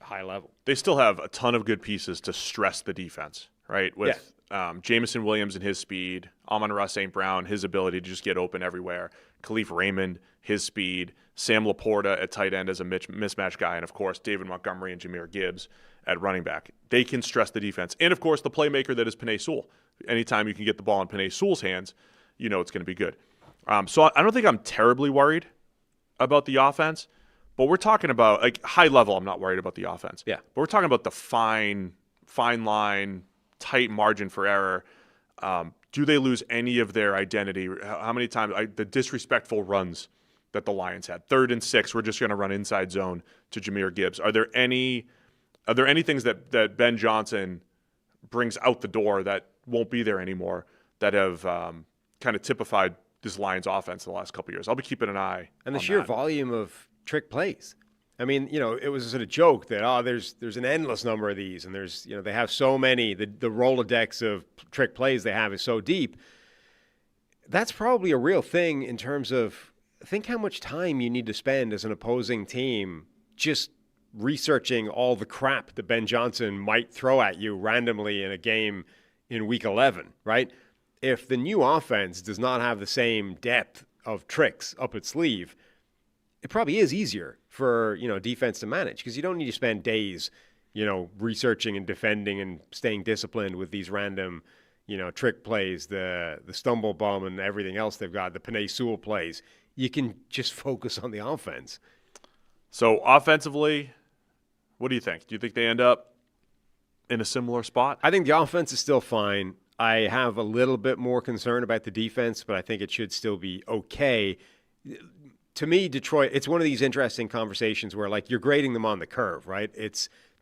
high level. They still have a ton of good pieces to stress the defense, right? With Jameson Williams and his speed, Amon-Ra St. Brown, his ability to just get open everywhere, Khalif Raymond, his speed, Sam Laporta at tight end as a mismatch guy, and, of course, David Montgomery and Jahmyr Gibbs at running back. They can stress the defense. And, of course, the playmaker that is Penei Sewell. Anytime you can get the ball in Penei Sewell's hands, it's going to be good. So I don't think I'm terribly worried about the offense, but we're talking about, high level, I'm not worried about the offense. Yeah. But we're talking about the fine line tight margin for error. Do they lose any of their identity? How many times the disrespectful runs that the Lions had? 3rd and 6, we're just going to run inside zone to Jahmyr Gibbs. Are there any things that Ben Johnson brings out the door that won't be there anymore that have kind of typified this Lions offense the last couple of years? I'll be keeping an eye on the on sheer that. volume of trick plays. I mean, it was sort of joke that there's an endless number of these, and there's they have so many. The Rolodex of trick plays they have is so deep. That's probably a real thing in terms of think how much time you need to spend as an opposing team just researching all the crap that Ben Johnson might throw at you randomly in a game in Week 11, right? If the new offense does not have the same depth of tricks up its sleeve, it probably is easier for, defense to manage because you don't need to spend days, researching and defending and staying disciplined with these random, trick plays, the stumble bomb and everything else they've got, the Penei Sewell plays. You can just focus on the offense. So offensively, what do you think? Do you think they end up in a similar spot? I think the offense is still fine. I have a little bit more concern about the defense, but I think it should still be okay. To me, Detroit, it's one of these interesting conversations where, you're grading them on the curve, right?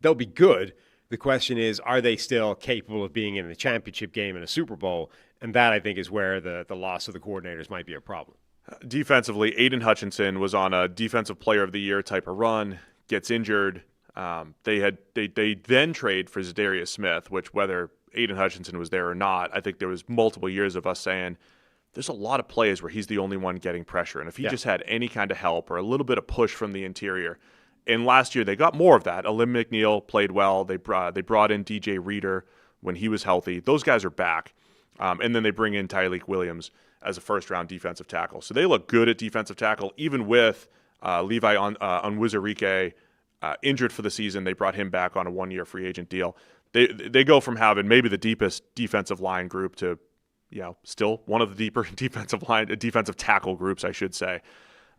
They'll be good. The question is, are they still capable of being in the championship game in a Super Bowl? And that, I think, is where the loss of the coordinators might be a problem. Defensively, Aiden Hutchinson was on a Defensive Player of the Year type of run, gets injured. They then trade for Zadarius Smith, which whether Aiden Hutchinson was there or not, I think there was multiple years of us saying there's a lot of plays where he's the only one getting pressure. And if he just had any kind of help or a little bit of push from the interior. And last year they got more of that. Alim McNeil played well. They brought in DJ Reader when he was healthy. Those guys are back. And then they bring in Tyreek Williams as a first-round defensive tackle. So they look good at defensive tackle, even with Levi Onwuzurike injured for the season. They brought him back on a one-year free agent deal. They go from having maybe the deepest defensive line group to still one of the deeper defensive tackle groups, I should say.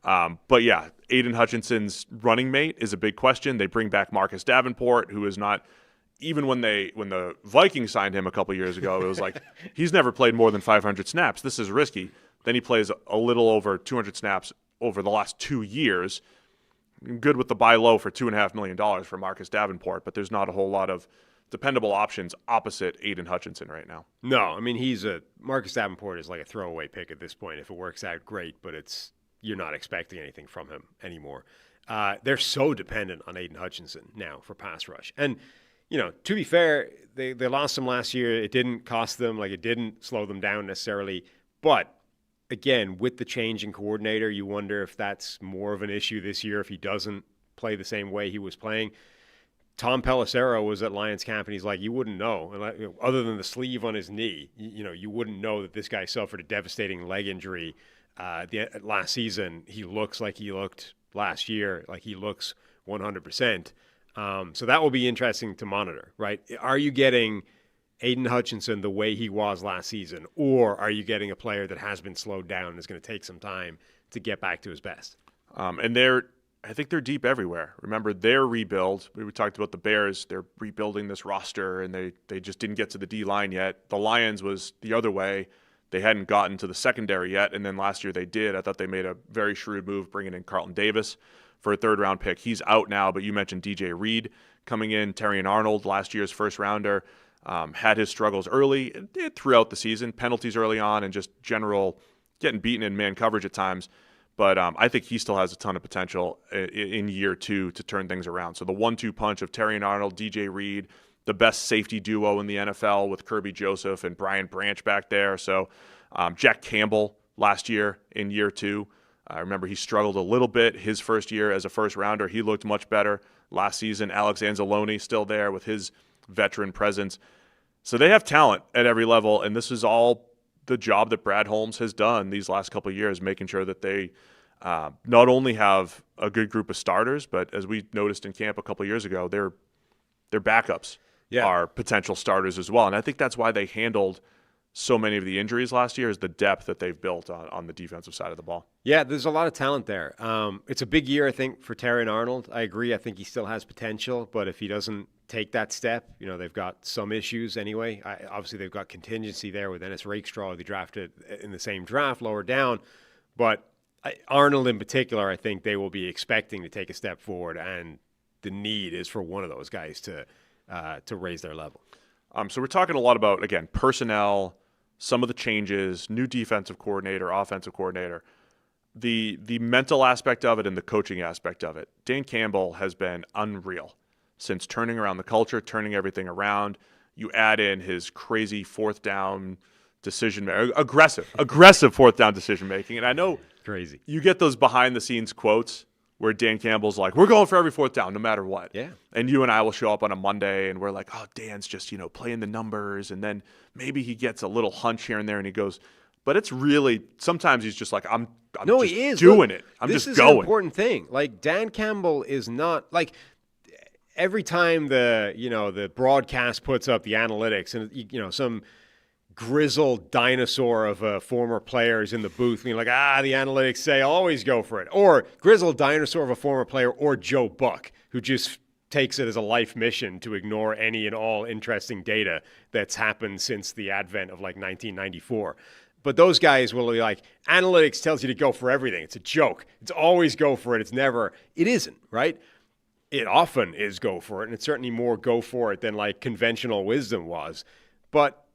But yeah, Aiden Hutchinson's running mate is a big question. They bring back Marcus Davenport, who is not, even when the Vikings signed him a couple years ago, it was like, he's never played more than 500 snaps. This is risky. Then he plays a little over 200 snaps over the last 2 years. Good with the buy low for $2.5 million for Marcus Davenport, but there's not a whole lot of dependable options opposite Aiden Hutchinson right now. No, I mean, Marcus Davenport is like a throwaway pick at this point. If it works out, great, but you're not expecting anything from him anymore. They're so dependent on Aiden Hutchinson now for pass rush. And, to be fair, they lost him last year. It didn't cost them, it didn't slow them down necessarily. But, again, with the change in coordinator, you wonder if that's more of an issue this year if he doesn't play the same way he was playing. Tom Pelissero was at Lions camp, and he's like, you wouldn't know. Other than the sleeve on his knee, you wouldn't know that this guy suffered a devastating leg injury last season. He looks like he looked last year, like he looks 100%. So that will be interesting to monitor, right? Are you getting Aiden Hutchinson the way he was last season, or are you getting a player that has been slowed down and is going to take some time to get back to his best? I think they're deep everywhere. Remember, their rebuild, we talked about the Bears, they're rebuilding this roster, and they just didn't get to the D-line yet. The Lions was the other way. They hadn't gotten to the secondary yet, and then last year they did. I thought they made a very shrewd move bringing in Carlton Davis for a third-round pick. He's out now, but you mentioned DJ Reed coming in. Terrion Arnold, last year's first-rounder, had his struggles early throughout the season, penalties early on, and just general getting beaten in man coverage at times. But I think he still has a ton of potential in year two to turn things around. So the 1-2 punch of Terrion Arnold, DJ Reed, the best safety duo in the NFL with Kirby Joseph and Brian Branch back there. So Jack Campbell last year in year two. I remember he struggled a little bit his first year as a first rounder. He looked much better last season. Alex Anzalone still there with his veteran presence. So they have talent at every level, and this is all the job that Brad Holmes has done these last couple of years, making sure that they not only have a good group of starters, but as we noticed in camp a couple of years ago, their backups are potential starters as well. And I think that's why they handled so many of the injuries last year is the depth that they've built on the defensive side of the ball. Yeah, there's a lot of talent there. It's a big year, I think, for Terry Arnold. I agree. I think he still has potential, but if he doesn't take that step, they've got some issues anyway. Obviously, they've got contingency there with Ennis Rakestraw, they drafted in the same draft, lower down. But Arnold in particular, I think they will be expecting to take a step forward, and the need is for one of those guys to raise their level. So we're talking a lot about, again, personnel, some of the changes, new defensive coordinator, offensive coordinator, the mental aspect of it and the coaching aspect of it. Dan Campbell has been unreal since turning around the culture, turning everything around. You add in his crazy fourth down decision, aggressive fourth down decision making. And I know crazy. You get those behind the scenes quotes where Dan Campbell's like, we're going for every fourth down, no matter what. Yeah. And you and I will show up on a Monday and we're like, oh, Dan's just, playing the numbers. And then maybe he gets a little hunch here and there and he goes, but it's really, sometimes he's just like, I'm just he is. doing Look, it. I'm just going. This is an important thing. Like, Dan Campbell is not, like, every time the broadcast puts up the analytics and, some grizzled dinosaur of a former players in the booth being like, the analytics say always go for it. Or grizzled dinosaur of a former player, or Joe Buck, who just takes it as a life mission to ignore any and all interesting data that's happened since the advent of 1994. But those guys will be like, analytics tells you to go for everything. It's a joke. It's always go for it. It isn't, right? It often is go for it, and it's certainly more go for it than conventional wisdom was. But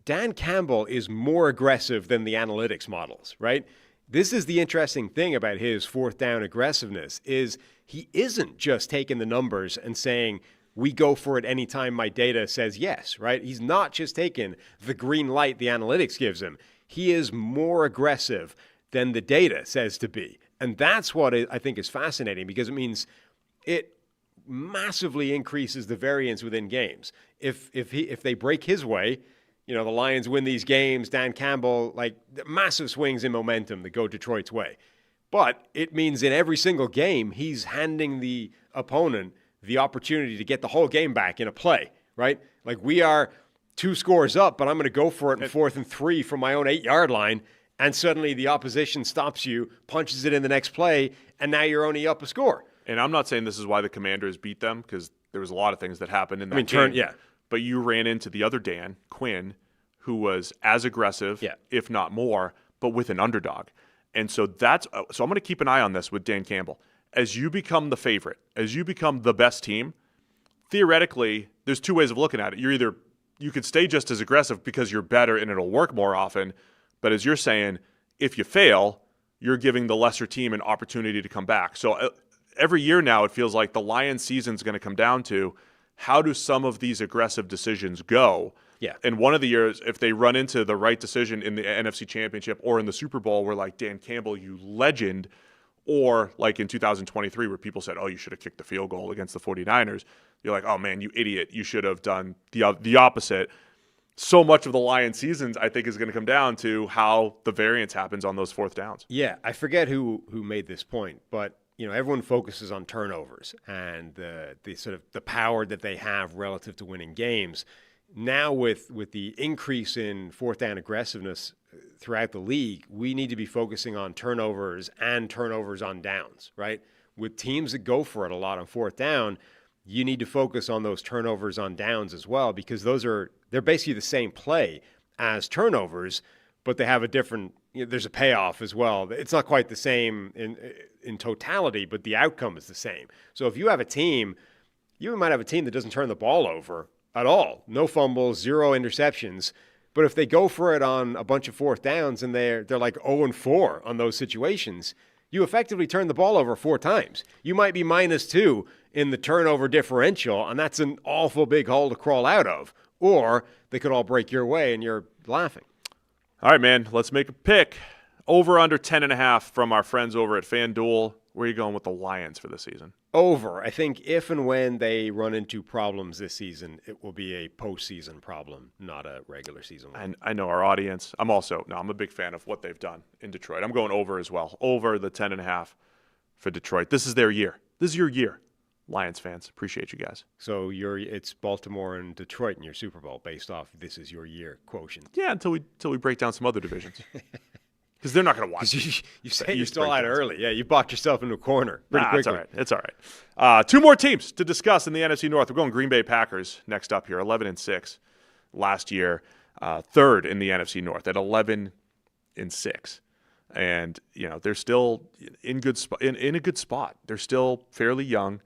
Dan Campbell is more aggressive than the analytics models, right? This is the interesting thing about his fourth down aggressiveness is he isn't just taking the numbers and saying, we go for it anytime my data says yes, right? He's not just taking the green light the analytics gives him. He is more aggressive than the data says to be. And that's what I think is fascinating, because it means it massively increases the variance within games. If they break his way, the Lions win these games, Dan Campbell, massive swings in momentum that go Detroit's way. But it means in every single game, he's handing the opponent the opportunity to get the whole game back in a play, right? We are 2 scores up, but I'm going to go for it in 4th and 3 from my own 8-yard line. And suddenly the opposition stops you, punches it in the next play, and now you're only up a score. And I'm not saying this is why the Commanders beat them, because there was a lot of things that happened in that game. But you ran into the other Dan, Quinn, who was as aggressive, if not more, but with an underdog. And so I'm going to keep an eye on this with Dan Campbell. As you become the favorite, as you become the best team, theoretically, there's 2 ways of looking at it. You could stay just as aggressive because you're better and it'll work more often. But as you're saying, if you fail, you're giving the lesser team an opportunity to come back. So every year now, it feels like the Lions season is going to come down to how do some of these aggressive decisions go? Yeah. And one of the years, if they run into the right decision in the NFC Championship or in the Super Bowl, we're like, Dan Campbell, you legend. Or like in 2023 where people said, oh, you should have kicked the field goal against the 49ers. You're like, oh, man, you idiot. You should have done the opposite. So much of the Lions seasons, I think, is going to come down to how the variance happens on those fourth downs. Yeah, I forget who made this point, but everyone focuses on turnovers and the sort of the power that they have relative to winning games. Now with the increase in fourth down aggressiveness throughout the league, we need to be focusing on turnovers and turnovers on downs, right? With teams that go for it a lot on fourth down, you need to focus on those turnovers on downs as well, because they're basically the same play as turnovers, but they have a different, there's a payoff as well. It's not quite the same in totality, but the outcome is the same. So if you have a team, you might have a team that doesn't turn the ball over at all. No fumbles, 0 interceptions. But if they go for it on a bunch of fourth downs and they're like 0-4 on those situations, you effectively turn the ball over 4 times. You might be -2 in the turnover differential, and that's an awful big hole to crawl out of. Or they could all break your way and you're laughing. All right, man, let's make a pick. Over under 10.5 from our friends over at FanDuel. Where are you going with the Lions for this season? Over. I think if and when they run into problems this season, it will be a postseason problem, not a regular season one. And I know our audience. I'm a big fan of what they've done in Detroit. I'm going over as well. Over the 10.5 for Detroit. This is their year. This is your year. Lions fans, appreciate you guys. So it's Baltimore and Detroit in your Super Bowl based off this is your year quotient. Yeah, until we break down some other divisions. Because they're not going to watch. You say you stole out early. Yeah, you boxed yourself into a corner pretty quickly. It's all right. Two more teams to discuss in the NFC North. We're going Green Bay Packers next up here, 11-6 last year, third in the NFC North at 11-6, and they're still in a good spot. They're still fairly young.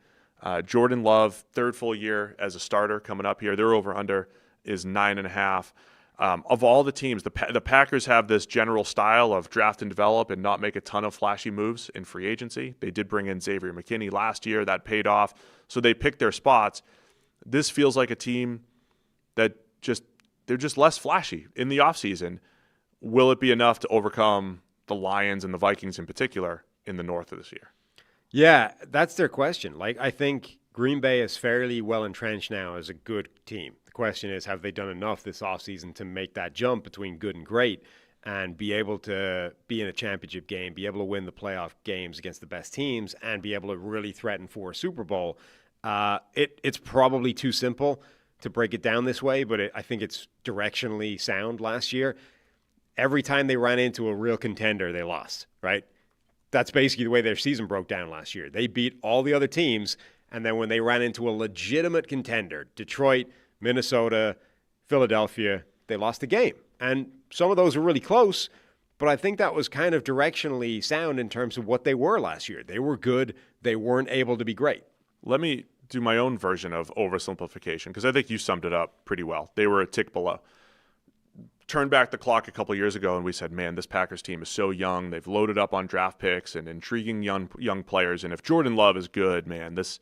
Jordan Love, third full year as a starter coming up here. Their over/under is 9.5. Of all the teams, the Packers have this general style of draft and develop and not make a ton of flashy moves in free agency. They did bring in Xavier McKinney last year. That paid off. So they picked their spots. This feels like a team that they're just less flashy in the offseason. Will it be enough to overcome the Lions and the Vikings in particular in the North of this year? Yeah, that's their question. I think Green Bay is fairly well entrenched now as a good team. The question is, have they done enough this offseason to make that jump between good and great and be able to be in a championship game, be able to win the playoff games against the best teams, and be able to really threaten for a Super Bowl? It's probably too simple to break it down this way, but I think it's directionally sound last year. Every time they ran into a real contender, they lost, right? That's basically the way their season broke down last year. They beat all the other teams, and then when they ran into a legitimate contender, Detroit, Minnesota, Philadelphia, they lost the game. And some of those were really close, but I think that was kind of directionally sound in terms of what they were last year. They were good. They weren't able to be great. Let me do my own version of oversimplification, because I think you summed it up pretty well. They were a tick below. Turned back the clock a couple years ago, and we said, man, this Packers team is so young. They've loaded up on draft picks and intriguing young players. And if Jordan Love is good, man, this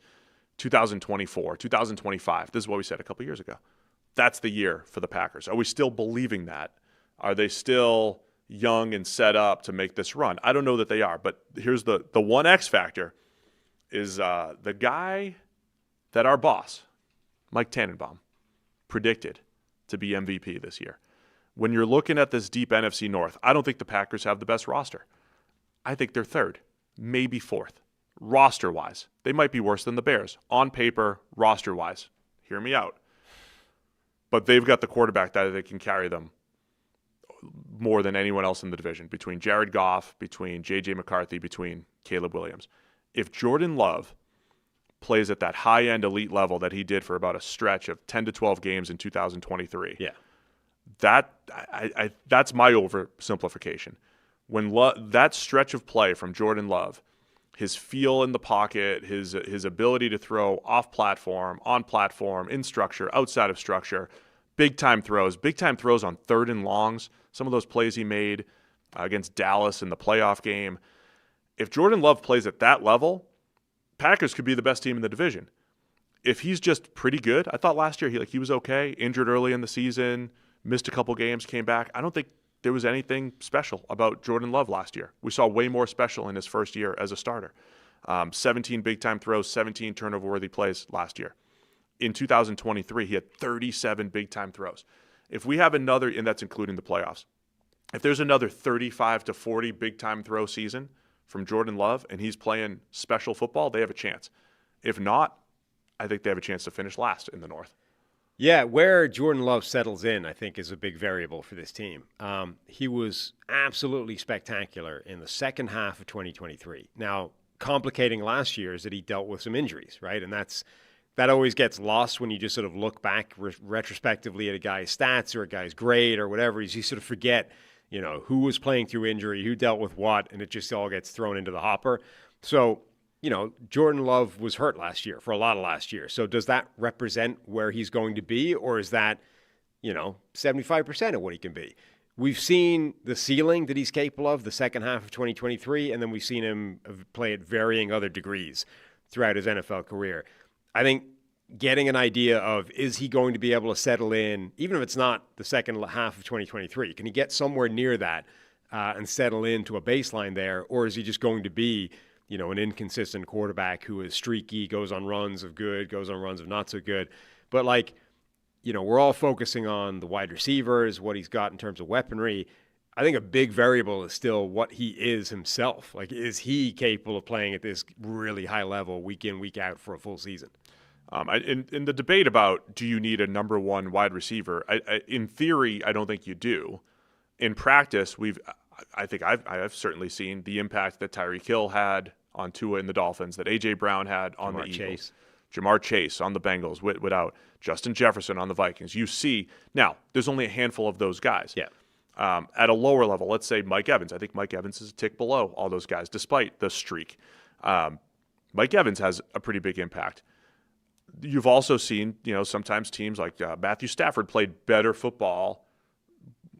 2024, 2025, this is what we said a couple years ago. That's the year for the Packers. Are we still believing that? Are they still young and set up to make this run? I don't know that they are, but here's the one X factor is the guy that our boss, Mike Tannenbaum, predicted to be MVP this year. When you're looking at this deep NFC North, I don't think the Packers have the best roster. I think they're third, maybe fourth. Roster-wise, they might be worse than the Bears. On paper, roster-wise, hear me out. But they've got the quarterback that they can carry them more than anyone else in the division, between Jared Goff, between J.J. McCarthy, between Caleb Williams. If Jordan Love plays at that high-end elite level that he did for about a stretch of 10 to 12 games in 2023, that's my oversimplification. When that stretch of play from Jordan Love, his feel in the pocket, his ability to throw off platform, on platform, in structure, outside of structure, big time throws on third and longs, some of those plays he made against Dallas in the playoff game. If Jordan Love plays at that level, Packers could be the best team in the division. If he's just pretty good, I thought last year he was okay, injured early in the season, missed a couple games, came back. I don't think there was anything special about Jordan Love last year. We saw way more special in his first year as a starter. 17 big-time throws, 17 turnover-worthy plays last year. In 2023, he had 37 big-time throws. If we have another, and that's including the playoffs, if there's another 35 to 40 big-time throw season from Jordan Love and he's playing special football, they have a chance. If not, I think they have a chance to finish last in the North. Yeah, where Jordan Love settles in, I think, is a big variable for this team. He was absolutely spectacular in the second half of 2023. Now, complicating last year is that he dealt with some injuries, right? And that always gets lost when you just sort of look back retrospectively at a guy's stats or a guy's grade or whatever. You sort of forget, who was playing through injury, who dealt with what, and it just all gets thrown into the hopper. So, Jordan Love was hurt last year for a lot of last year. So does that represent where he's going to be, or is that, 75% of what he can be? We've seen the ceiling that he's capable of the second half of 2023, and then we've seen him play at varying other degrees throughout his NFL career. I think getting an idea of, is he going to be able to settle in, even if it's not the second half of 2023, can he get somewhere near that and settle into a baseline there, or is he just going to be an inconsistent quarterback who is streaky, goes on runs of good, goes on runs of not so good. But we're all focusing on the wide receivers, what he's got in terms of weaponry. I think a big variable is still what he is himself. Like, is he capable of playing at this really high level week in, week out for a full season? In the debate about do you need a number one wide receiver, in theory, I don't think you do. In practice, I've certainly seen the impact that Tyreek Hill had on Tua and the Dolphins, that A.J. Brown had on the Eagles. Jamar Chase on the Bengals without Justin Jefferson on the Vikings. You see, now, there's only a handful of those guys. Yeah. At a lower level, let's say Mike Evans. I think Mike Evans is a tick below all those guys, despite the streak. Mike Evans has a pretty big impact. You've also seen, sometimes teams like Matthew Stafford played better football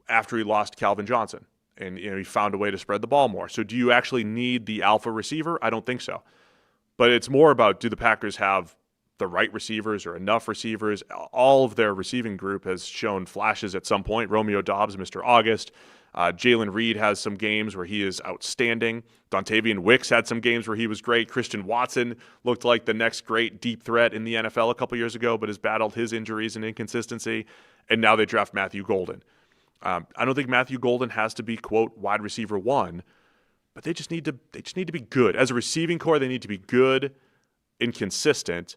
after he lost Calvin Johnson. And he found a way to spread the ball more. So do you actually need the alpha receiver? I don't think so. But it's more about, do the Packers have the right receivers or enough receivers? All of their receiving group has shown flashes at some point. Romeo Doubs, Mr. August. Jalen Reed has some games where he is outstanding. Dontavian Wicks had some games where he was great. Christian Watson looked like the next great deep threat in the NFL a couple years ago, but has battled his injuries and inconsistency. And now they draft Matthew Golden. I don't think Matthew Golden has to be, quote, wide receiver one, but they just need to be good. As a receiving core, they need to be good and consistent.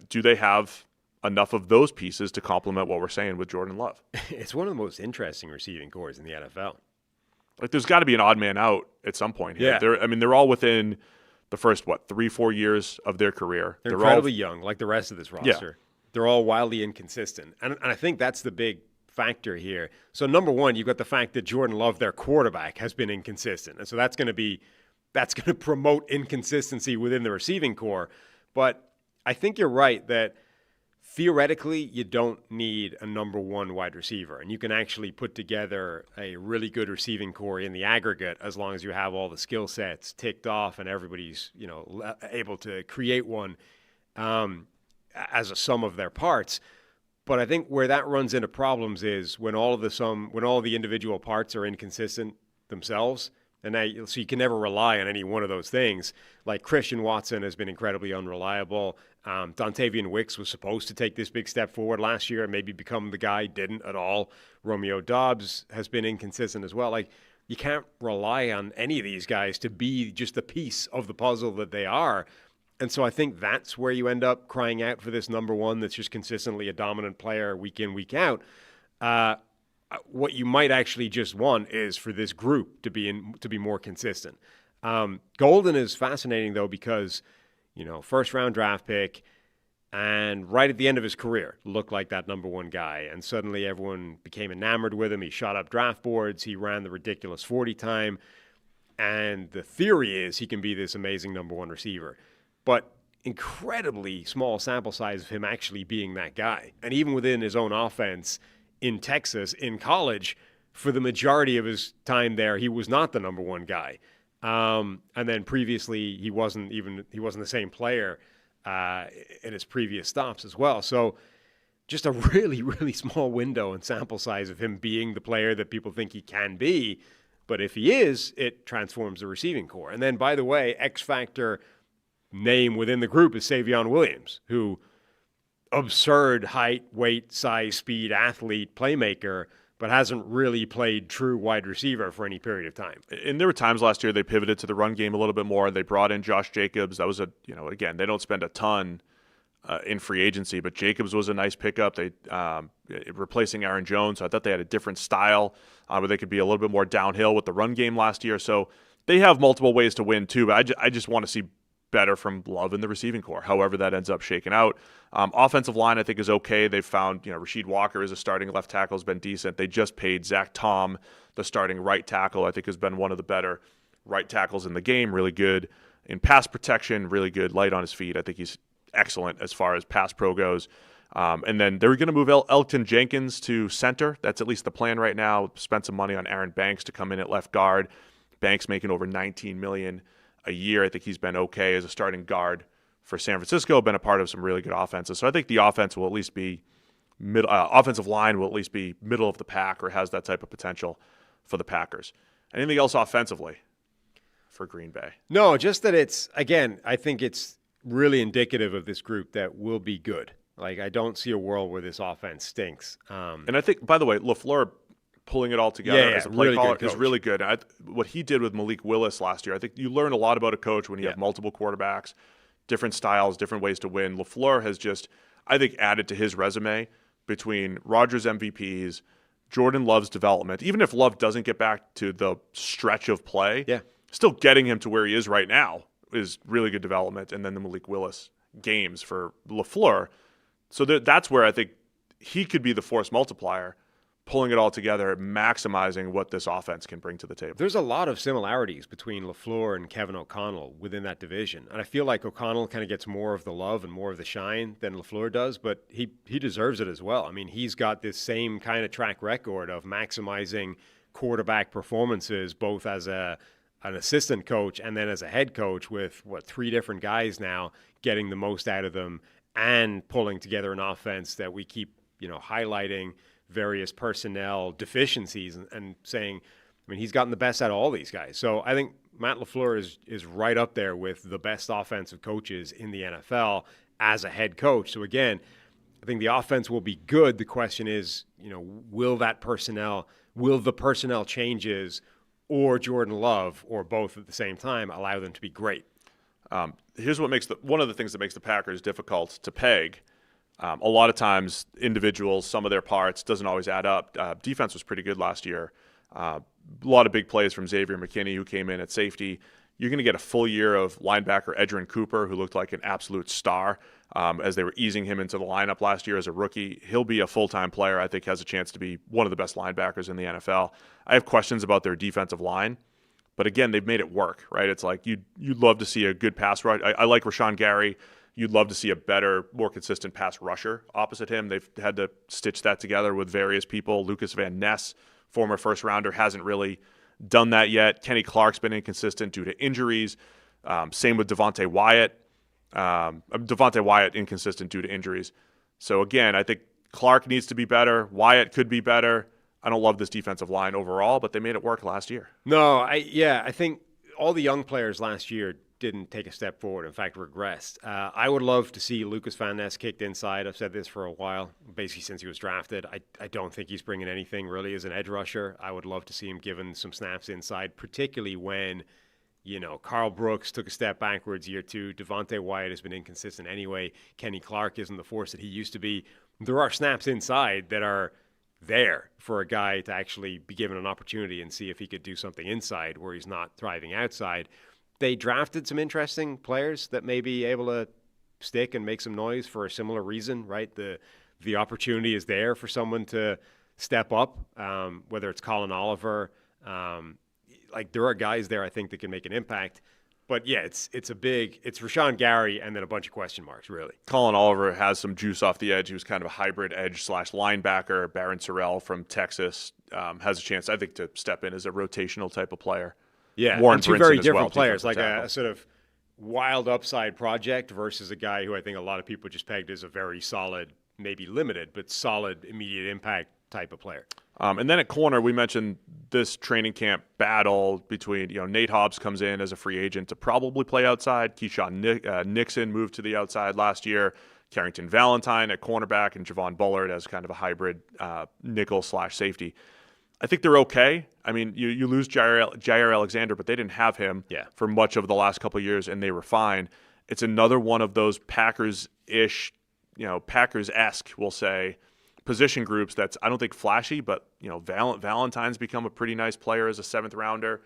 Do they have enough of those pieces to complement what we're saying with Jordan Love? It's one of the most interesting receiving cores in the NFL. Like, there's got to be an odd man out at some point here. Yeah. They're all within the first, 3-4 years of their career. They're incredibly young, like the rest of this roster. Yeah. They're all wildly inconsistent. And I think that's the big factor here. So number one, you've got the fact that Jordan Love, their quarterback, has been inconsistent. And so that's going to promote inconsistency within the receiving core. But I think you're right that theoretically you don't need a number one wide receiver. And you can actually put together a really good receiving core in the aggregate as long as you have all the skill sets ticked off and everybody's, able to create one as a sum of their parts. But I think where that runs into problems is when all the individual parts are inconsistent themselves, so you can never rely on any one of those things. Like Christian Watson has been incredibly unreliable. Dontavian Wicks was supposed to take this big step forward last year and maybe become the guy, didn't at all. Romeo Doubs has been inconsistent as well. Like, you can't rely on any of these guys to be just the piece of the puzzle that they are. And so I think that's where you end up crying out for this number one that's just consistently a dominant player week in, week out. What you might actually just want is for this group to be more consistent. Golden is fascinating, though, because, first-round draft pick, and right at the end of his career, looked like that number one guy. And suddenly everyone became enamored with him. He shot up draft boards. He ran the ridiculous 40 time. And the theory is he can be this amazing number one receiver. But incredibly small sample size of him actually being that guy. And even within his own offense in Texas, in college, for the majority of his time there, he was not the number one guy. And then previously, he wasn't the same player in his previous stops as well. So just a really, really small window and sample size of him being the player that people think he can be. But if he is, it transforms the receiving core. And then, by the way, X Factor name within the group is Savion Williams, who absurd height, weight, size, speed, athlete, playmaker, but hasn't really played true wide receiver for any period of time. And there were times last year they pivoted to the run game a little bit more. They brought in Josh Jacobs. That was again, they don't spend a ton in free agency, but Jacobs was a nice pickup. They replacing Aaron Jones. So I thought they had a different style where they could be a little bit more downhill with the run game last year. So they have multiple ways to win too, but I just want to see better from Love in the receiving core, however that ends up shaking out. Offensive line, I think, is okay. They've found, Rasheed Walker is a starting left tackle, has been decent. They just paid Zach Tom, the starting right tackle, I think has been one of the better right tackles in the game, really good in pass protection, really good, light on his feet. I think he's excellent as far as pass pro goes. And then they're going to move Elgton Jenkins to center. That's at least the plan right now. Spent some money on Aaron Banks to come in at left guard. Banks making over $19 million a year. I think he's been okay as a starting guard for San Francisco, been a part of some really good offenses. So I think the offense will at least be offensive line will at least be middle of the pack or has that type of potential for the Packers. Anything else offensively for Green Bay? No, just that I think it's really indicative of this group that will be good. Like, I don't see a world where this offense stinks. And I think, by the way, LaFleur pulling it all together as a play really caller good is really good. What he did with Malik Willis last year, I think you learn a lot about a coach when you have multiple quarterbacks, different styles, different ways to win. LaFleur has just, I think, added to his resume between Rodgers MVPs, Jordan Love's development. Even if Love doesn't get back to the stretch of play, still getting him to where he is right now is really good development. And then the Malik Willis games for LaFleur. So that's where I think he could be the force multiplier, pulling it all together, maximizing what this offense can bring to the table. There's a lot of similarities between LaFleur and Kevin O'Connell within that division. And I feel like O'Connell kind of gets more of the love and more of the shine than LaFleur does, but he deserves it as well. I mean, he's got this same kind of track record of maximizing quarterback performances, both as an assistant coach and then as a head coach with, 3 different guys now, getting the most out of them and pulling together an offense that we keep, highlighting various personnel deficiencies and saying, I mean, he's gotten the best out of all these guys. So I think Matt LaFleur is right up there with the best offensive coaches in the NFL as a head coach. So again, I think the offense will be good. The question is, will the personnel changes or Jordan Love or both at the same time allow them to be great? Here's what makes one of the things that makes the Packers difficult to peg. A lot of times, individuals, some of their parts doesn't always add up. Defense was pretty good last year. A lot of big plays from Xavier McKinney, who came in at safety. You're going to get a full year of linebacker Edgerrin Cooper, who looked like an absolute star as they were easing him into the lineup last year as a rookie. He'll be a full-time player. I think has a chance to be one of the best linebackers in the NFL. I have questions about their defensive line. But again, they've made it work, right? It's like you'd love to see a good pass rush. I like Rashawn Gary. You'd love to see a better, more consistent pass rusher opposite him. They've had to stitch that together with various people. Lucas Van Ness, former first-rounder, hasn't really done that yet. Kenny Clark's been inconsistent due to injuries. Same with Devontae Wyatt. Devontae Wyatt inconsistent due to injuries. So, again, I think Clark needs to be better. Wyatt could be better. I don't love this defensive line overall, but they made it work last year. No, I think all the young players last year didn't take a step forward, in fact, regressed. I would love to see Lucas Van Ness kicked inside. I've said this for a while, basically since he was drafted. I don't think he's bringing anything really as an edge rusher. I would love to see him given some snaps inside, particularly when, Carl Brooks took a step backwards year 2. Devontae Wyatt has been inconsistent anyway. Kenny Clark isn't the force that he used to be. There are snaps inside that are there for a guy to actually be given an opportunity and see if he could do something inside where he's not thriving outside. They drafted some interesting players that may be able to stick and make some noise for a similar reason, right? The opportunity is there for someone to step up, whether it's Colin Oliver. There are guys there, I think, that can make an impact. But, yeah, it's Rashawn Gary and then a bunch of question marks, really. Colin Oliver has some juice off the edge. He was kind of a hybrid edge/linebacker. Barron Sorrell from Texas has a chance, I think, to step in as a rotational type of player. Yeah, Warren and 2 Brinson very as different well, players, like tackle. a sort of wild upside project versus a guy who I think a lot of people just pegged as a very solid, maybe limited, but solid immediate impact type of player. And then at corner, we mentioned this training camp battle between, Nate Hobbs comes in as a free agent to probably play outside. Keyshawn Nixon moved to the outside last year. Carrington Valentine at cornerback and Javon Bullard as kind of a hybrid nickel/safety. I think they're okay. I mean, you lose Jair Alexander, but they didn't have him for much of the last couple of years, and they were fine. It's another one of those Packers-ish, Packers-esque, we'll say, position groups that's, I don't think, flashy, but, Valentine's become a pretty nice player as a 7th rounder,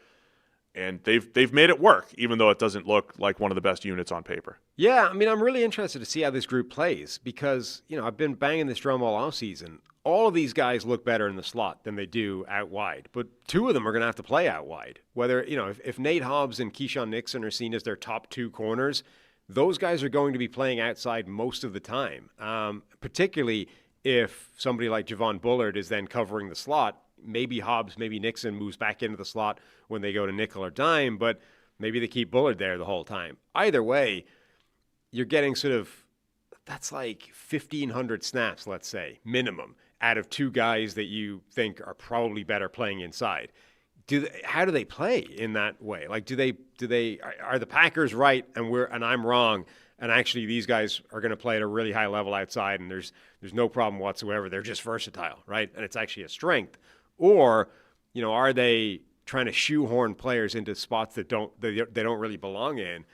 and they've made it work, even though it doesn't look like one of the best units on paper. Yeah, I mean, I'm really interested to see how this group plays because, I've been banging this drum all offseason. All of these guys look better in the slot than they do out wide, but 2 of them are going to have to play out wide. Whether, if Nate Hobbs and Keyshawn Nixon are seen as their top 2 corners, those guys are going to be playing outside most of the time, particularly if somebody like Javon Bullard is then covering the slot. Maybe Hobbs, maybe Nixon moves back into the slot when they go to nickel or dime, but maybe they keep Bullard there the whole time. Either way, you're getting that's like 1,500 snaps, let's say, minimum, out of 2 guys that you think are probably better playing inside. How do they play in that way? Like, are the Packers right and I'm wrong? And actually, these guys are going to play at a really high level outside, and there's no problem whatsoever. They're just versatile, right? And it's actually a strength. Or, are they trying to shoehorn players into spots that they don't really belong in?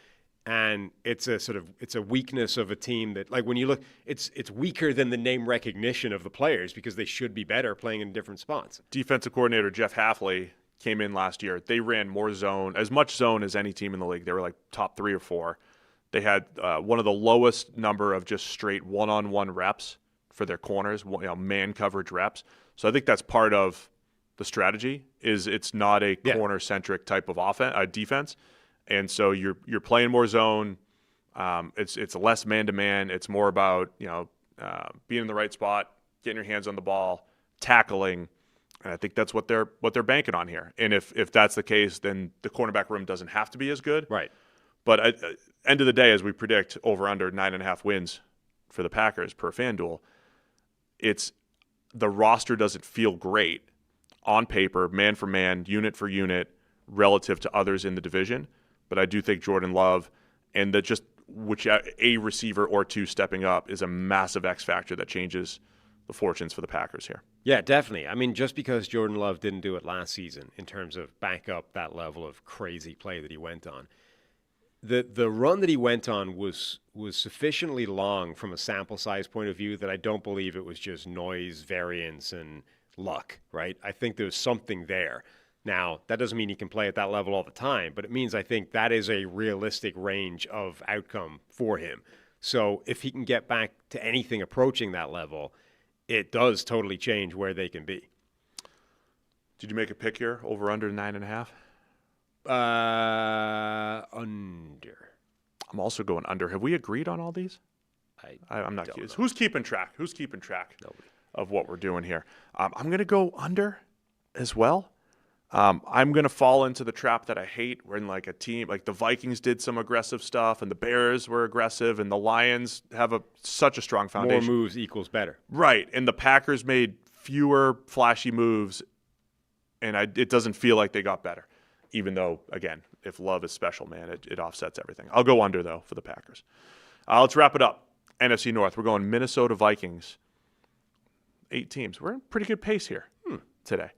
And it's a weakness of a team that, like, when you look, it's weaker than the name recognition of the players because they should be better playing in different spots. Defensive coordinator Jeff Hafley came in last year. They ran more zone, as much zone as any team in the league. They were like top 3 or 4. They had one of the lowest number of just straight one-on-one reps for their corners, man coverage reps. So I think that's part of the strategy. Is it's not a corner-centric type of defense. And so you're playing more zone. It's less man-to-man. It's more about being in the right spot, getting your hands on the ball, tackling. And I think that's what they're banking on here. And if that's the case, then the cornerback room doesn't have to be as good. Right. But at end of the day, as we predict, over under 9.5 wins for the Packers per FanDuel, it's the roster doesn't feel great on paper, man for man, unit for unit, relative to others in the division. But I do think Jordan Love and that just a receiver or two stepping up is a massive X factor that changes the fortunes for the Packers here. Yeah, definitely. I mean, just because Jordan Love didn't do it last season in terms of back up that level of crazy play that he went on, the run that he went on was sufficiently long from a sample size point of view that I don't believe it was just noise, variance, and luck, right? I think there's something there. Now, that doesn't mean he can play at that level all the time, but it means I think that is a realistic range of outcome for him. So if he can get back to anything approaching that level, it does totally change where they can be. Did you make a pick here, over under 9.5? Under. I'm also going under. Have we agreed on all these? I'm not curious. Who's keeping track? Nobody. Of what we're doing here? I'm going to go under as well. I'm going to fall into the trap that I hate. We're in like a team, like the Vikings did some aggressive stuff, and the Bears were aggressive, and the Lions have such a strong foundation. More moves equals better. Right, and the Packers made fewer flashy moves, and it doesn't feel like they got better. Even though, again, if Love is special, man, it offsets everything. I'll go under, though, for the Packers. Let's wrap it up. NFC North. We're going Minnesota Vikings. 8 teams. We're in pretty good pace here today.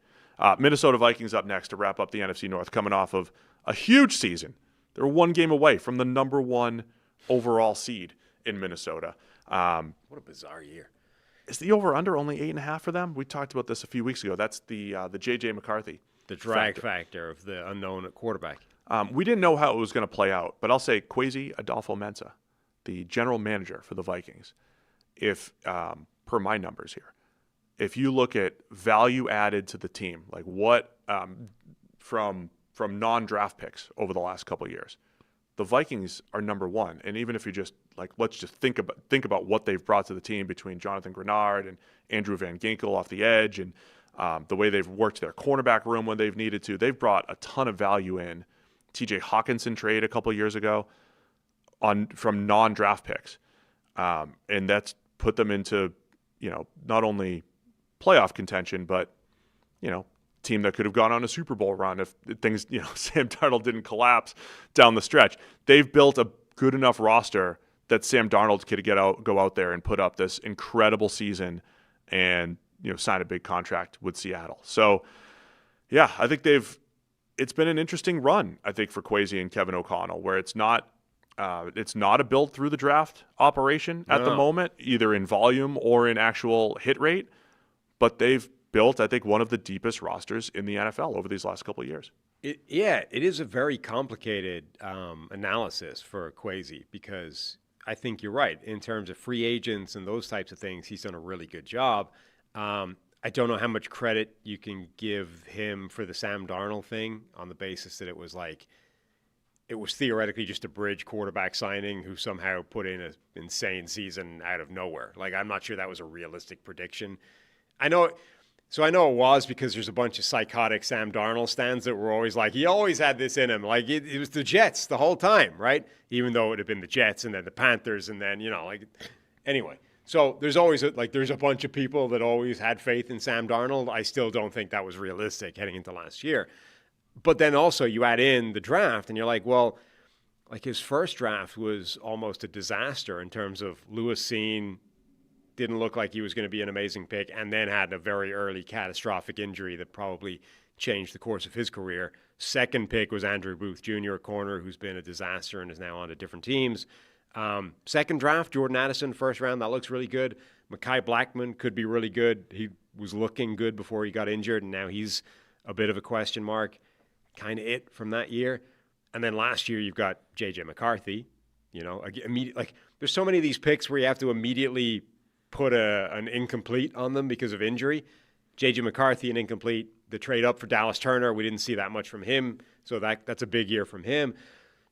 Minnesota Vikings up next to wrap up the NFC North, coming off of a huge season. They're 1 game away from the number 1 overall seed in Minnesota. What a bizarre year. Is the over-under only 8.5 for them? We talked about this a few weeks ago. That's the J.J. McCarthy. The drag factor of the unknown at quarterback. We didn't know how it was going to play out, but I'll say Kwesi Adolfo-Mensah, the general manager for the Vikings, if per my numbers here, if you look at value added to the team, like what from non-draft picks over the last couple of years, the Vikings are number 1. And even if you just let's just think about what they've brought to the team between Jonathan Grenard and Andrew Van Ginkel off the edge, and the way they've worked their cornerback room when they've needed to, they've brought a ton of value in. T.J. Hawkinson trade a couple of years ago from non-draft picks, and that's put them into not only playoff contention, but team that could have gone on a Super Bowl run if things Sam Darnold didn't collapse down the stretch. They've built a good enough roster that Sam Darnold could go out there and put up this incredible season and sign a big contract with Seattle. So yeah, I think it's been an interesting run, I think, for Kwesi and Kevin O'Connell, where it's not a build through the draft operation at the moment, either in volume or in actual hit rate. But they've built, I think, one of the deepest rosters in the NFL over these last couple of years. It is a very complicated analysis for Kwesi, because I think you're right. In terms of free agents and those types of things, he's done a really good job. I don't know how much credit you can give him for the Sam Darnold thing on the basis that it was theoretically just a bridge quarterback signing who somehow put in an insane season out of nowhere. I'm not sure that was a realistic prediction. I know it was, because there's a bunch of psychotic Sam Darnold stands that were always he always had this in him. It was the Jets the whole time, right? Even though it would have been the Jets and then the Panthers and then, anyway. So there's always there's a bunch of people that always had faith in Sam Darnold. I still don't think that was realistic heading into last year. But then also you add in the draft and you're his first draft was almost a disaster in terms of Lewis Cine, didn't look like he was going to be an amazing pick, and then had a very early catastrophic injury that probably changed the course of his career. Second pick was Andrew Booth Jr., a corner who's been a disaster and is now on to different teams. Second draft, Jordan Addison, first round. That looks really good. Mekhi Blackman could be really good. He was looking good before he got injured, and now he's a bit of a question mark. Kind of it from that year. And then last year, you've got J.J. McCarthy. There's so many of these picks where you have to immediately put an incomplete on them because of injury. J.J. McCarthy, an incomplete. The trade up for Dallas Turner, we didn't see that much from him, so that's a big year from him.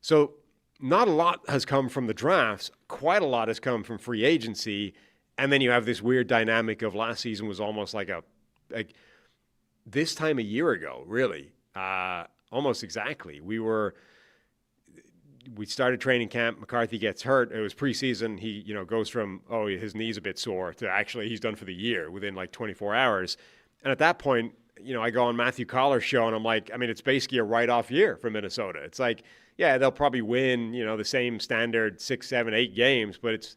So not a lot has come from the drafts. Quite a lot has come from free agency. And then you have this weird dynamic of last season was almost like this time a year ago, really. Almost exactly. We started training camp. McCarthy gets hurt. It was preseason. He, goes from, his knee's a bit sore to actually he's done for the year within like 24 hours. And at that point, I go on Matthew Collar's show and I'm like, it's basically a write-off year for Minnesota. It's like, yeah, they'll probably win, the same standard 6, 7, 8 games, but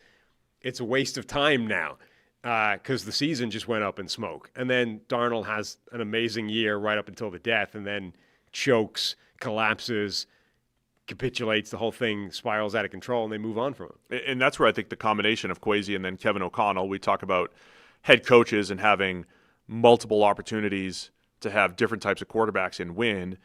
it's a waste of time now because the season just went up in smoke. And then Darnold has an amazing year right up until the death and then chokes, collapses, capitulates, the whole thing spirals out of control, and they move on from him. And that's where I think the combination of Kwesi and then Kevin O'Connell, we talk about head coaches and having multiple opportunities to have different types of quarterbacks and win.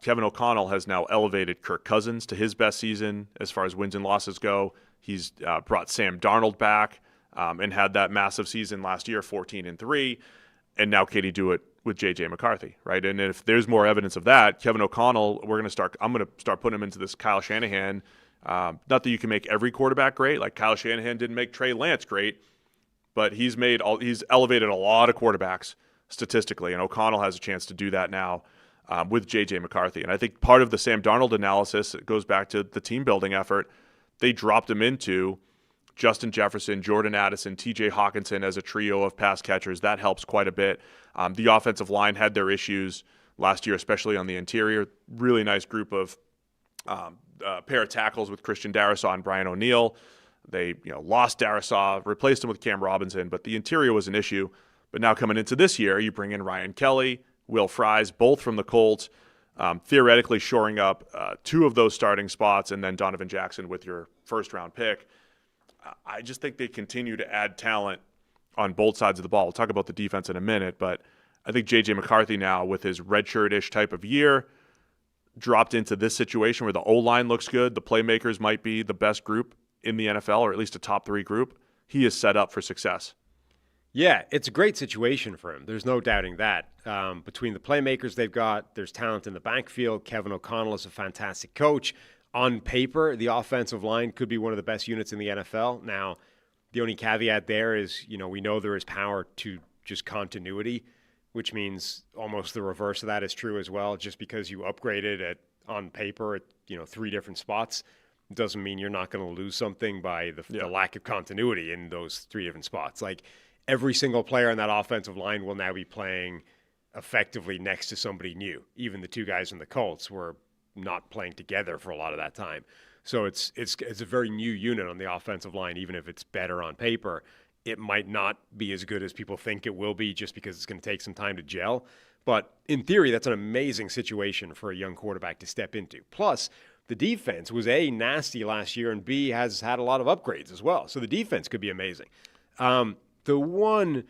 Kevin O'Connell has now elevated Kirk Cousins to his best season as far as wins and losses go. He's brought Sam Darnold back and had that massive season last year, 14-3, and now Katie do it with J.J. McCarthy, right? And if there's more evidence of that, Kevin O'Connell, I'm going to start putting him into this Kyle Shanahan. Not that you can make every quarterback great, like Kyle Shanahan didn't make Trey Lance great, but he's elevated a lot of quarterbacks statistically, and O'Connell has a chance to do that now with J.J. McCarthy. And I think part of the Sam Darnold analysis, it goes back to the team building effort. They dropped him into Justin Jefferson, Jordan Addison, T.J. Hawkinson as a trio of pass catchers. That helps quite a bit. The offensive line had their issues last year, especially on the interior. Really nice group of pair of tackles with Christian Darrisaw and Brian O'Neill. They lost Darrisaw, replaced him with Cam Robinson, but the interior was an issue. But now coming into this year, you bring in Ryan Kelly, Will Fries, both from the Colts, theoretically shoring up 2 of those starting spots, and then Donovan Jackson with your first-round pick. I just think they continue to add talent on both sides of the ball. We'll talk about the defense in a minute, but I think J.J. McCarthy now, with his redshirt-ish type of year, dropped into this situation where the O-line looks good, the playmakers might be the best group in the NFL, or at least a top 3 group. He is set up for success. Yeah, it's a great situation for him. There's no doubting that. Between the playmakers they've got, there's talent in the backfield. Kevin O'Connell is a fantastic coach. On paper, the offensive line could be one of the best units in the NFL. Now, the only caveat there is, we know there is power to just continuity, which means almost the reverse of that is true as well. Just because you upgraded on paper at 3 different spots doesn't mean you're not going to lose something by the lack of continuity in those 3 different spots. Like, every single player on that offensive line will now be playing effectively next to somebody new. Even the 2 guys in the Colts were not playing together for a lot of that time. So it's a very new unit on the offensive line, even if it's better on paper. It might not be as good as people think it will be just because it's going to take some time to gel. But in theory, that's an amazing situation for a young quarterback to step into. Plus, the defense was A, nasty last year, and B, has had a lot of upgrades as well. So the defense could be amazing. The one,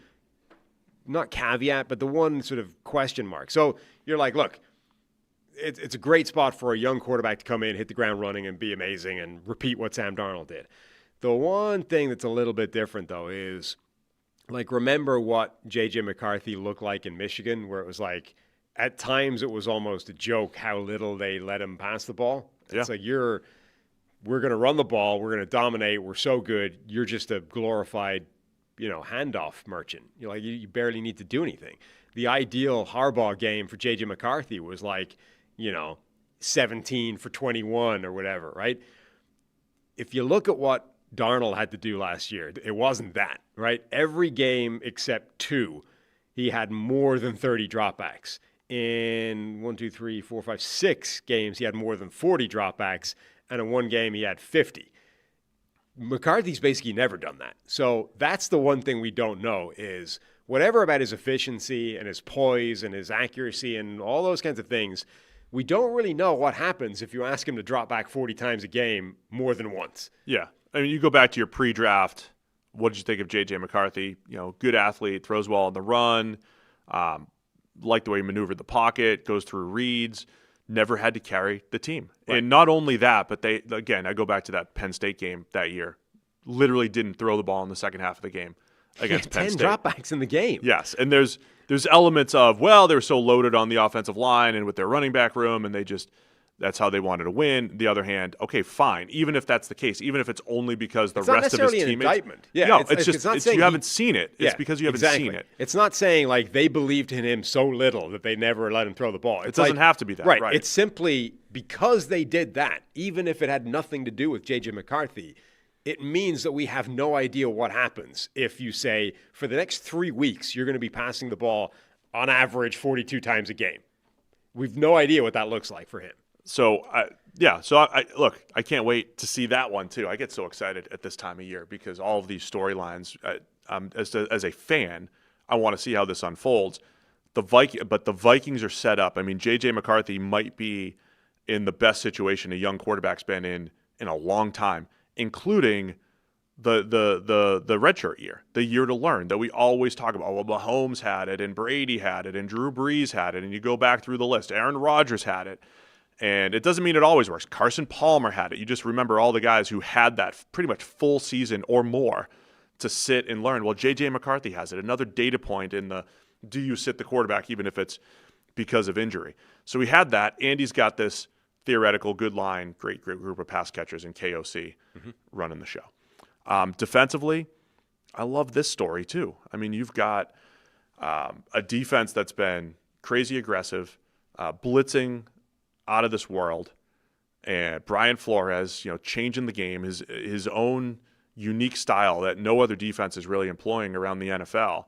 not caveat, but the one sort of question mark. So you're like, look, it's a great spot for a young quarterback to come in, hit the ground running, and be amazing and repeat what Sam Darnold did. The one thing that's a little bit different, though, is, remember what J.J. McCarthy looked like in Michigan, where it was like, at times it was almost a joke how little they let him pass the ball. Yeah. It's like, we're going to run the ball, we're going to dominate, we're so good, you're just a glorified handoff merchant. You barely need to do anything. The ideal Harbaugh game for J.J. McCarthy was 17 for 21 or whatever, right? If you look at what Darnold had to do last year, it wasn't that, right? Every game except 2, he had more than 30 dropbacks. In 6 games, he had more than 40 dropbacks, and in 1 game, he had 50. McCarthy's basically never done that. So that's the one thing we don't know is whatever about his efficiency and his poise and his accuracy and all those kinds of things, we don't really know what happens if you ask him to drop back 40 times a game more than once. Yeah. I mean, you go back to your pre-draft. What did you think of J.J. McCarthy? Good athlete, throws well on the run, like the way he maneuvered the pocket, goes through reads, never had to carry the team. Right. And not only that, but I go back to that Penn State game that year, literally didn't throw the ball in the second half of the game against Penn State. 10 dropbacks in the game. Yes, and there's elements of, they were so loaded on the offensive line and with their running back room, and that's how they wanted to win. The other hand, okay, fine. Even if that's the case, even if it's only because the rest of his teammates. It's not necessarily an indictment. Yeah, no, it's not saying you haven't seen it. It's because you haven't seen it. It's not saying like they believed in him so little that they never let him throw the ball. It doesn't have to be that. Right. It's simply because they did that, even if it had nothing to do with J.J. McCarthy, it means that we have no idea what happens if you say for the next 3 weeks you're going to be passing the ball on average 42 times a game. We've no idea what that looks like for him. So, look, I can't wait to see that one too. I get so excited at this time of year because all of these storylines, as a fan, I want to see how this unfolds. But the Vikings are set up. I mean, J.J. McCarthy might be in the best situation a young quarterback's been in a long time, including the redshirt year, the year to learn that we always talk about. Well, Mahomes had it, and Brady had it, and Drew Brees had it, and you go back through the list. Aaron Rodgers had it. And it doesn't mean it always works. Carson Palmer had it. You just remember all the guys who had that pretty much full season or more to sit and learn. Well, J.J. McCarthy has it. Another data point in the do you sit the quarterback even if it's because of injury. So we had that. Andy's got this theoretical good line, great group of pass catchers in KOC running the show. Defensively, I love this story too. I mean, you've got a defense that's been crazy aggressive, blitzing out of this world, and Brian Flores, changing the game, his own unique style that no other defense is really employing around the NFL.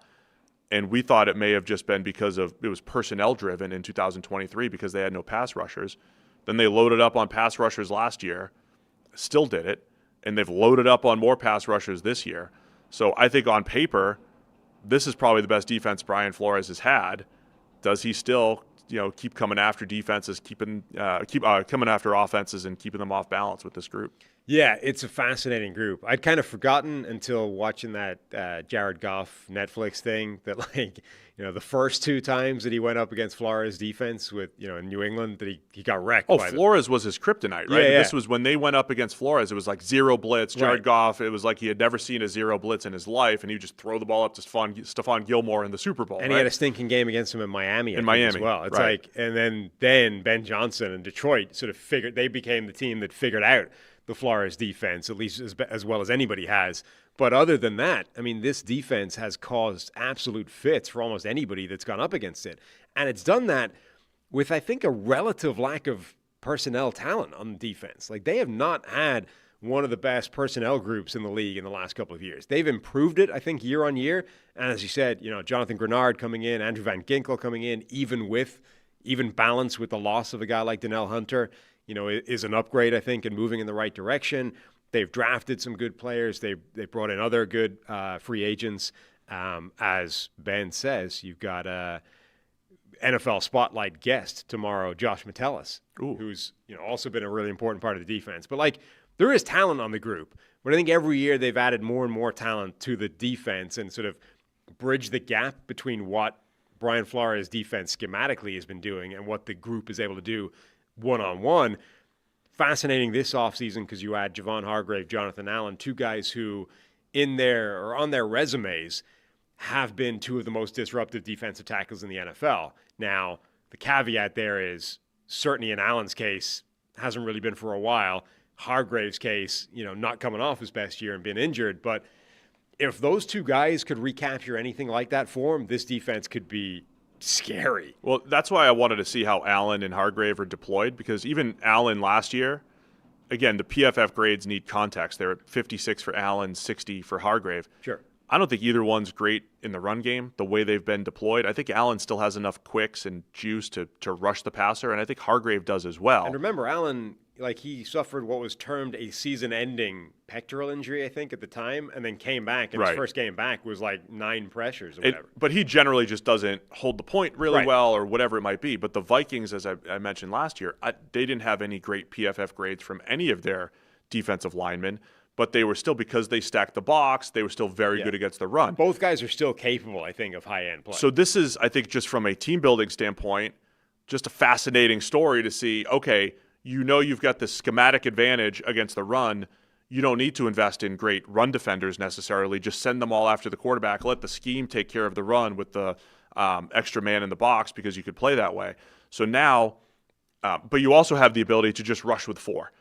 And we thought it may have just been because it was personnel driven in 2023 because they had no pass rushers. Then they loaded up on pass rushers last year, still did it, and they've loaded up on more pass rushers this year. So I think on paper, this is probably the best defense Brian Flores has had. Does he still keep coming after defenses, coming after offenses and keeping them off balance with this group? Yeah, it's a fascinating group. I'd kind of forgotten until watching that Jared Goff Netflix thing that the first 2 times that he went up against Flores defense with, in New England that he got wrecked. Flores was his kryptonite, right? Yeah. This was when they went up against Flores. It was like zero blitz. Jared Goff, it was like he had never seen a zero blitz in his life, and he would just throw the ball up to Stephon Gilmore in the Super Bowl. And he had a stinking game against him in Miami. As well. It's and then Ben Johnson and Detroit sort of they became the team that figured out the Flores defense, at least as well as anybody has. But other than that, I mean, this defense has caused absolute fits for almost anybody that's gone up against it. And it's done that with, I think, a relative lack of personnel talent on defense. Like, they have not had one of the best personnel groups in the league in the last couple of years. They've improved it, I think, year on year. And as you said, Jonathan Grenard coming in, Andrew Van Ginkel coming in, even balance with the loss of a guy like Donnell Hunter, is an upgrade, I think, and moving in the right direction. They've drafted some good players. They brought in other good free agents. As Ben says, you've got a NFL Spotlight guest tomorrow, Josh Metellus, who's also been a really important part of the defense. But there is talent on the group. But I think every year they've added more and more talent to the defense and sort of bridge the gap between what Brian Flores' defense schematically has been doing and what the group is able to do one-on-one. Fascinating this offseason because you add Javon Hargrave, Jonathan Allen, 2 guys who on their resumes have been 2 of the most disruptive defensive tackles in the NFL. Now, the caveat there is certainly in Allen's case, hasn't really been for a while. Hargrave's case, not coming off his best year and been injured. But if those 2 guys could recapture anything like that for him, this defense could be scary. Well, that's why I wanted to see how Allen and Hargrave are deployed, because even Allen last year, again, the PFF grades need context. They're at 56 for Allen, 60 for Hargrave. Sure. I don't think either one's great in the run game, the way they've been deployed. I think Allen still has enough quicks and juice to rush the passer, and I think Hargrave does as well. And remember, Allen, like he suffered what was termed a season-ending pectoral injury, I think, at the time, and then came back, and his first game back was like 9 pressures or whatever. But he generally just doesn't hold the point really well or whatever it might be. But the Vikings, as I mentioned last year, they didn't have any great PFF grades from any of their defensive linemen, but they were still, because they stacked the box, they were still very good against the run. Both guys are still capable, I think, of high-end play. So this is, I think, just from a team-building standpoint, just a fascinating story to see, okay, you've got this schematic advantage against the run. You don't need to invest in great run defenders necessarily. Just send them all after the quarterback. Let the scheme take care of the run with the extra man in the box, because you could play that way. So now, but you also have the ability to just rush with 4.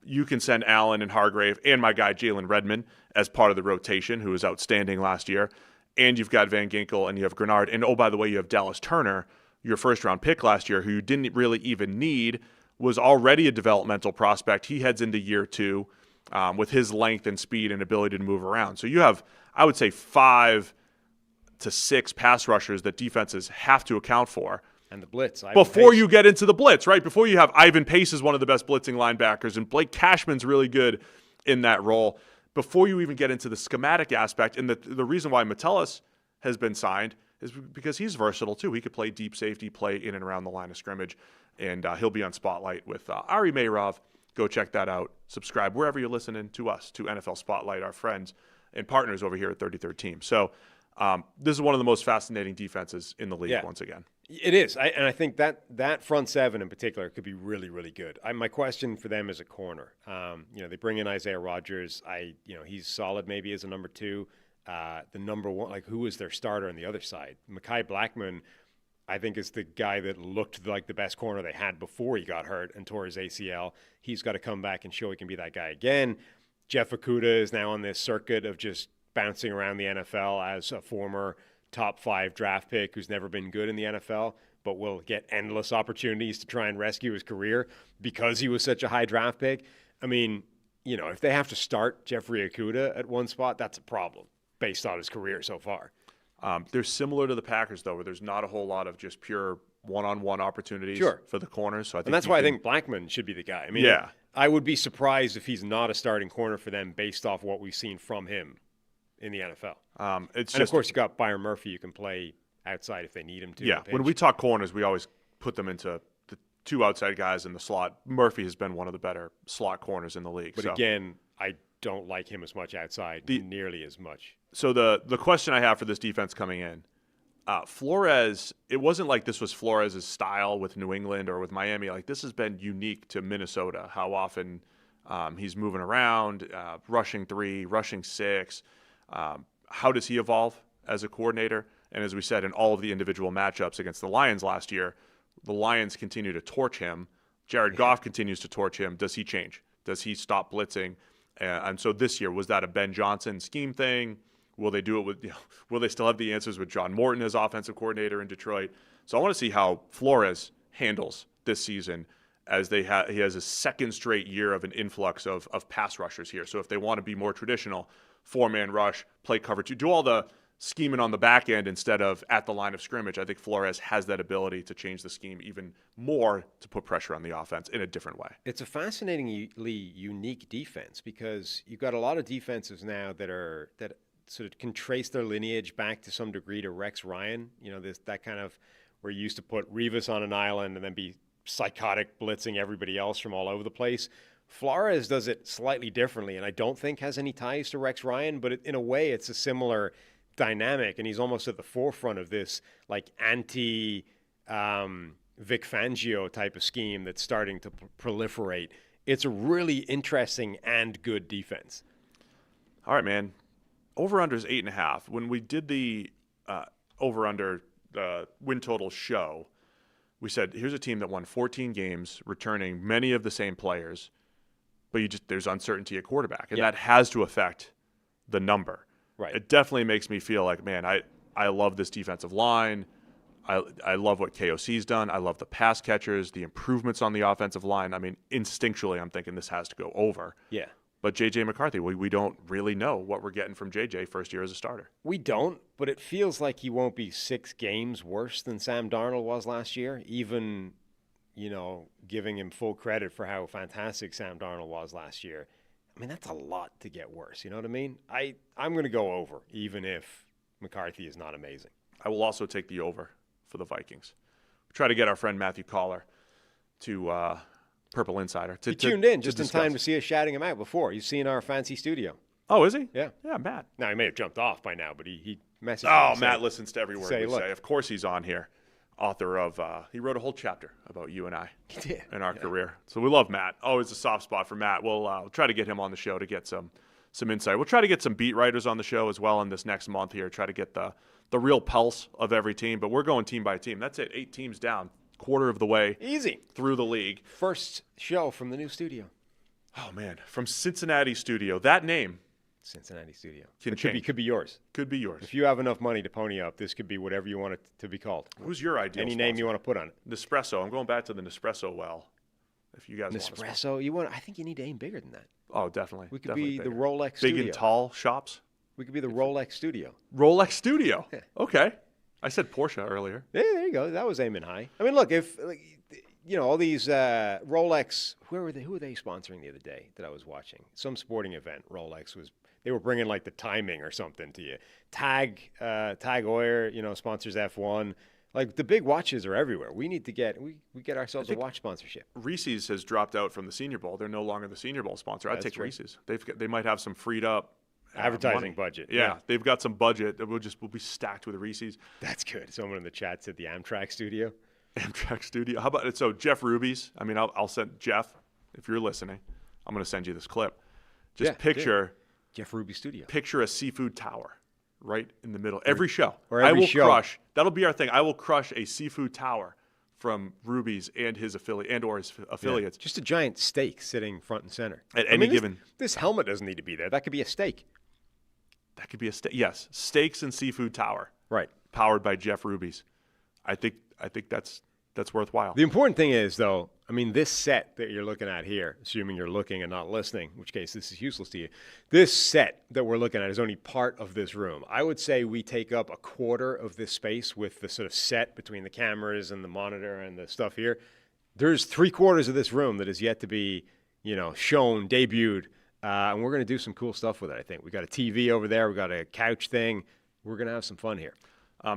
You can send Allen and Hargrave and my guy Jalen Redmond as part of the rotation, who was outstanding last year. And you've got Van Ginkel and you have Grenard. And, oh, by the way, you have Dallas Turner, your first-round pick last year, who you didn't really even need, was already a developmental prospect. He heads into year 2 with his length and speed and ability to move around. So you have, I would say, 5 to 6 pass rushers that defenses have to account for. And the blitz. Before you get into the blitz, right? Before you have Ivan Pace is one of the best blitzing linebackers, and Blake Cashman's really good in that role. Before you even get into the schematic aspect, and the reason why Metellus has been signed is because he's versatile too. He could play deep safety, play in and around the line of scrimmage, and he'll be on Spotlight with Ari Mayrov. Go check that out. Subscribe wherever you're listening to us, to NFL Spotlight, our friends and partners over here at 33rd Team. So this is one of the most fascinating defenses in the league once again. It is. And I think that front 7 in particular could be really, really good. My question for them is a corner. They bring in Isaiah Rodgers. He's solid maybe as a number 2. The number 1, like, who is their starter on the other side? Mekhi Blackmon, I think, is the guy that looked like the best corner they had before he got hurt and tore his ACL. He's got to come back and show he can be that guy again. Jeff Okudah is now on this circuit of just bouncing around the NFL as a former top 5 draft pick who's never been good in the NFL, but will get endless opportunities to try and rescue his career because he was such a high draft pick. I mean, if they have to start Jeffrey Okudah at one spot, that's a problem based on his career so far. They're similar to the Packers, though, where there's not a whole lot of just pure one-on-one opportunities for the corners. So and that's why I think Blackmon should be the guy. I mean, I would be surprised if he's not a starting corner for them based off what we've seen from him in the NFL. Of course, you got Byron Murphy you can play outside if they need him to. Yeah, when we talk corners, we always put them into the 2 outside guys in the slot. Murphy has been one of the better slot corners in the league. But again, I don't like him as much outside, nearly as much. So the question I have for this defense coming in, Flores, it wasn't like this was Flores' style with New England or with Miami. Like, this has been unique to Minnesota, how often he's moving around, rushing 3, rushing 6. How does he evolve as a coordinator? And as we said, in all of the individual matchups against the Lions last year, the Lions continue to torch him. Jared Goff continues to torch him. Does he change? Does he stop blitzing? And so this year, was that a Ben Johnson scheme thing? Will they do it with? Will they still have the answers with John Morton as offensive coordinator in Detroit? So I want to see how Flores handles this season, as he has a second straight year of an influx of pass rushers here. So if they want to be more traditional, 4-man rush, play cover 2, do all the scheming on the back end instead of at the line of scrimmage, I think Flores has that ability to change the scheme even more to put pressure on the offense in a different way. It's a fascinatingly unique defense because you've got a lot of defenses now that sort of can trace their lineage back to some degree to Rex Ryan. That kind of where you used to put Revis on an island and then be psychotic blitzing everybody else from all over the place. Flores does it slightly differently, and I don't think has any ties to Rex Ryan, but in a way it's a similar dynamic, and he's almost at the forefront of this like anti Vic Fangio type of scheme that's starting to proliferate. It's a really interesting and good defense. All right, man. Over-under is 8.5. When we did the over-under win total show, we said, here's a team that won 14 games, returning many of the same players, but there's uncertainty at quarterback, and that has to affect the number. Right. It definitely makes me feel like, man, I love this defensive line. I love what KOC's done. I love the pass catchers, the improvements on the offensive line. I mean, instinctually, I'm thinking this has to go over. Yeah. But J.J. McCarthy, we don't really know what we're getting from J.J. first year as a starter. We don't, but it feels like he won't be 6 games worse than Sam Darnold was last year, even giving him full credit for how fantastic Sam Darnold was last year. I mean, that's a lot to get worse. You know what I mean? I'm going to go over, even if McCarthy is not amazing. I will also take the over for the Vikings. We'll try to get our friend Matthew Collar to Purple Insider. He tuned in just in time to see us shouting him out before. He's seen our fancy studio. Oh, is he? Yeah. Yeah, Matt. Now, he may have jumped off by now, but he messaged me. Oh, Matt listens to every word we look. say. Of course he's on here. Author of, he wrote a whole chapter about you and I in our career. So we love Matt. Always a soft spot for Matt. We'll try to get him on the show to get some insight. We'll try to get some beat writers on the show as well in this next month here. Try to get the real pulse of every team. But we're going team by team. That's it. 8 teams down. Quarter of the way. Easy. Through the league. First show from the new studio. Oh, man. From Cincinnati Studio. That name. Cincinnati Studio. Could be yours. Could be yours. If you have enough money to pony up, this could be whatever you want it to be called. Who's your ideal Any sponsor? name you want to put on it. Nespresso. I'm going back to the Nespresso well. If you guys Nespresso, I think you need to aim bigger than that. Oh, definitely. We could definitely be bigger. the Rolex Big Studio. and tall shops. We could be the Rolex Studio. Rolex Studio. Okay. I said Porsche earlier. Yeah, there you go. That was aiming high. I mean, look, if all these Rolex, who were they sponsoring the other day that I was watching? Some sporting event. Rolex they were bringing like the timing or something to you. Tag Heuer, sponsors F1. Like the big watches are everywhere. We need to get ourselves a watch sponsorship. Reese's has dropped out from the Senior Bowl. They're no longer the Senior Bowl sponsor. I'd take true. Reese's. They might have some freed up advertising money. budget. Yeah, they've got some budget. We'll be stacked with Reese's. That's good. Someone in the chat said the Amtrak Studio. Amtrak Studio. How about it? So Jeff Ruby's. I mean, I'll send Jeff if you're listening. I'm going to send you this clip. Just picture Jeff Ruby Studio. Picture a seafood tower right in the middle. Every show. Or every show. Crush. That'll be our thing. I will crush a seafood tower from Ruby's and his affiliates. Yeah. Just a giant steak sitting front and center. At any given. This helmet doesn't need to be there. That could be a steak. That could be a steak. Yes, steaks and seafood tower. Right. Powered by Jeff Ruby's. I think that's worthwhile. The important thing is, though, I mean, this set that you're looking at here, assuming you're looking and not listening, in which case this is useless to you, this set that we're looking at is only part of this room. I would say we take up a quarter of this space with the sort of set between the cameras and the monitor and the stuff here. There's 3/4 of this room that is yet to be, shown, debuted, and we're going to do some cool stuff with it, I think. We got a TV over there. We got a couch thing. We're going to have some fun here.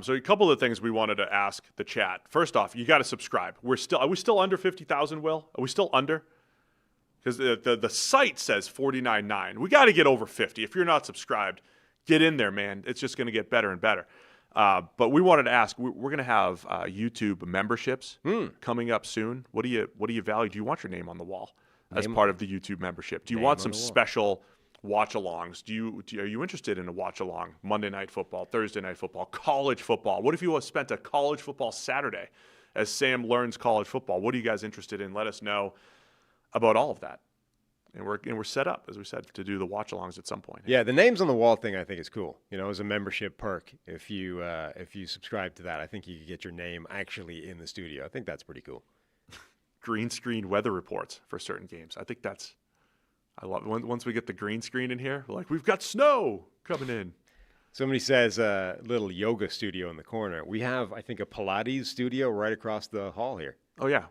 So a couple of things we wanted to ask the chat. First off, you got to subscribe. Are we still under 50,000, Will? Are we still under? Because the site says 49.9. We got to get over 50. If you're not subscribed, get in there, man. It's just going to get better and better. But we wanted to ask. We're going to have YouTube memberships coming up soon. What do you value? Do you want your name on the wall as part of the YouTube membership? Do you want some special watch-alongs? Are you interested in a watch-along? Monday Night Football, Thursday Night Football, college football. What if you spent a college football Saturday as Sam learns college football? What are you guys interested in? Let us know about all of that. And we're set up, as we said, to do the watch-alongs at some point. Yeah, the names on the wall thing I think is cool. As a membership perk, if you subscribe to that, I think you could get your name actually in the studio. I think that's pretty cool. Green screen weather reports for certain games. I think I love it. Once we get the green screen in here, we're like, we've got snow coming in. Somebody says a little yoga studio in the corner. We have, I think, a Pilates studio right across the hall here. Oh, yeah.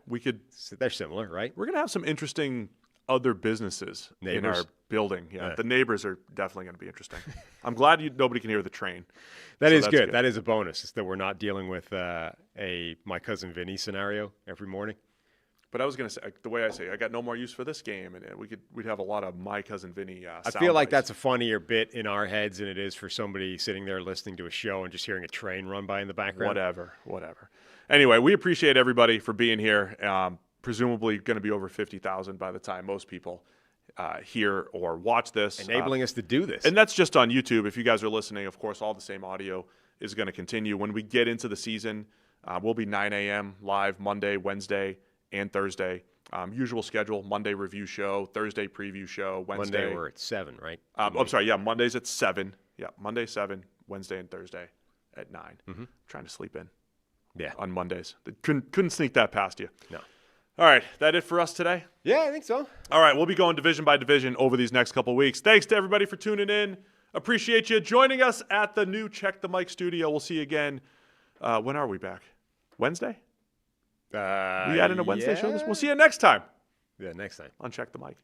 They're similar, right? We're going to have some interesting other businesses in our building. Yeah, the neighbors are definitely going to be interesting. I'm glad nobody can hear the train. That's good. That is a bonus, is that we're not dealing with a My Cousin Vinny scenario every morning. But I was going to say, the way I say, I got no more use for this game, and we'd have a lot of My Cousin Vinny I feel like that's a funnier bit in our heads than it is for somebody sitting there listening to a show and just hearing a train run by in the background. Whatever. Anyway, we appreciate everybody for being here. Presumably going to be over 50,000 by the time most people hear or watch this. Enabling us to do this. And that's just on YouTube. If you guys are listening, of course, all the same audio is going to continue. When we get into the season, we'll be 9 a.m. live Monday, Wednesday, and Thursday. Usual schedule: Monday review show, Thursday preview show, Wednesday. Monday we're at 7, right? I'm sorry. Yeah, Monday's at 7. Yeah, Monday 7, Wednesday and Thursday at 9. Mm-hmm. Trying to sleep in. Yeah. On Mondays. Couldn't sneak that past you. No. All right, that it for us today? Yeah, I think so. All right, we'll be going division by division over these next couple weeks. Thanks to everybody for tuning in. Appreciate you joining us at the new Check the Mic studio. We'll see you again. When are we back? Wednesday? We add in a Wednesday show this. We'll see you next time Yeah, next time. on Check the Mic.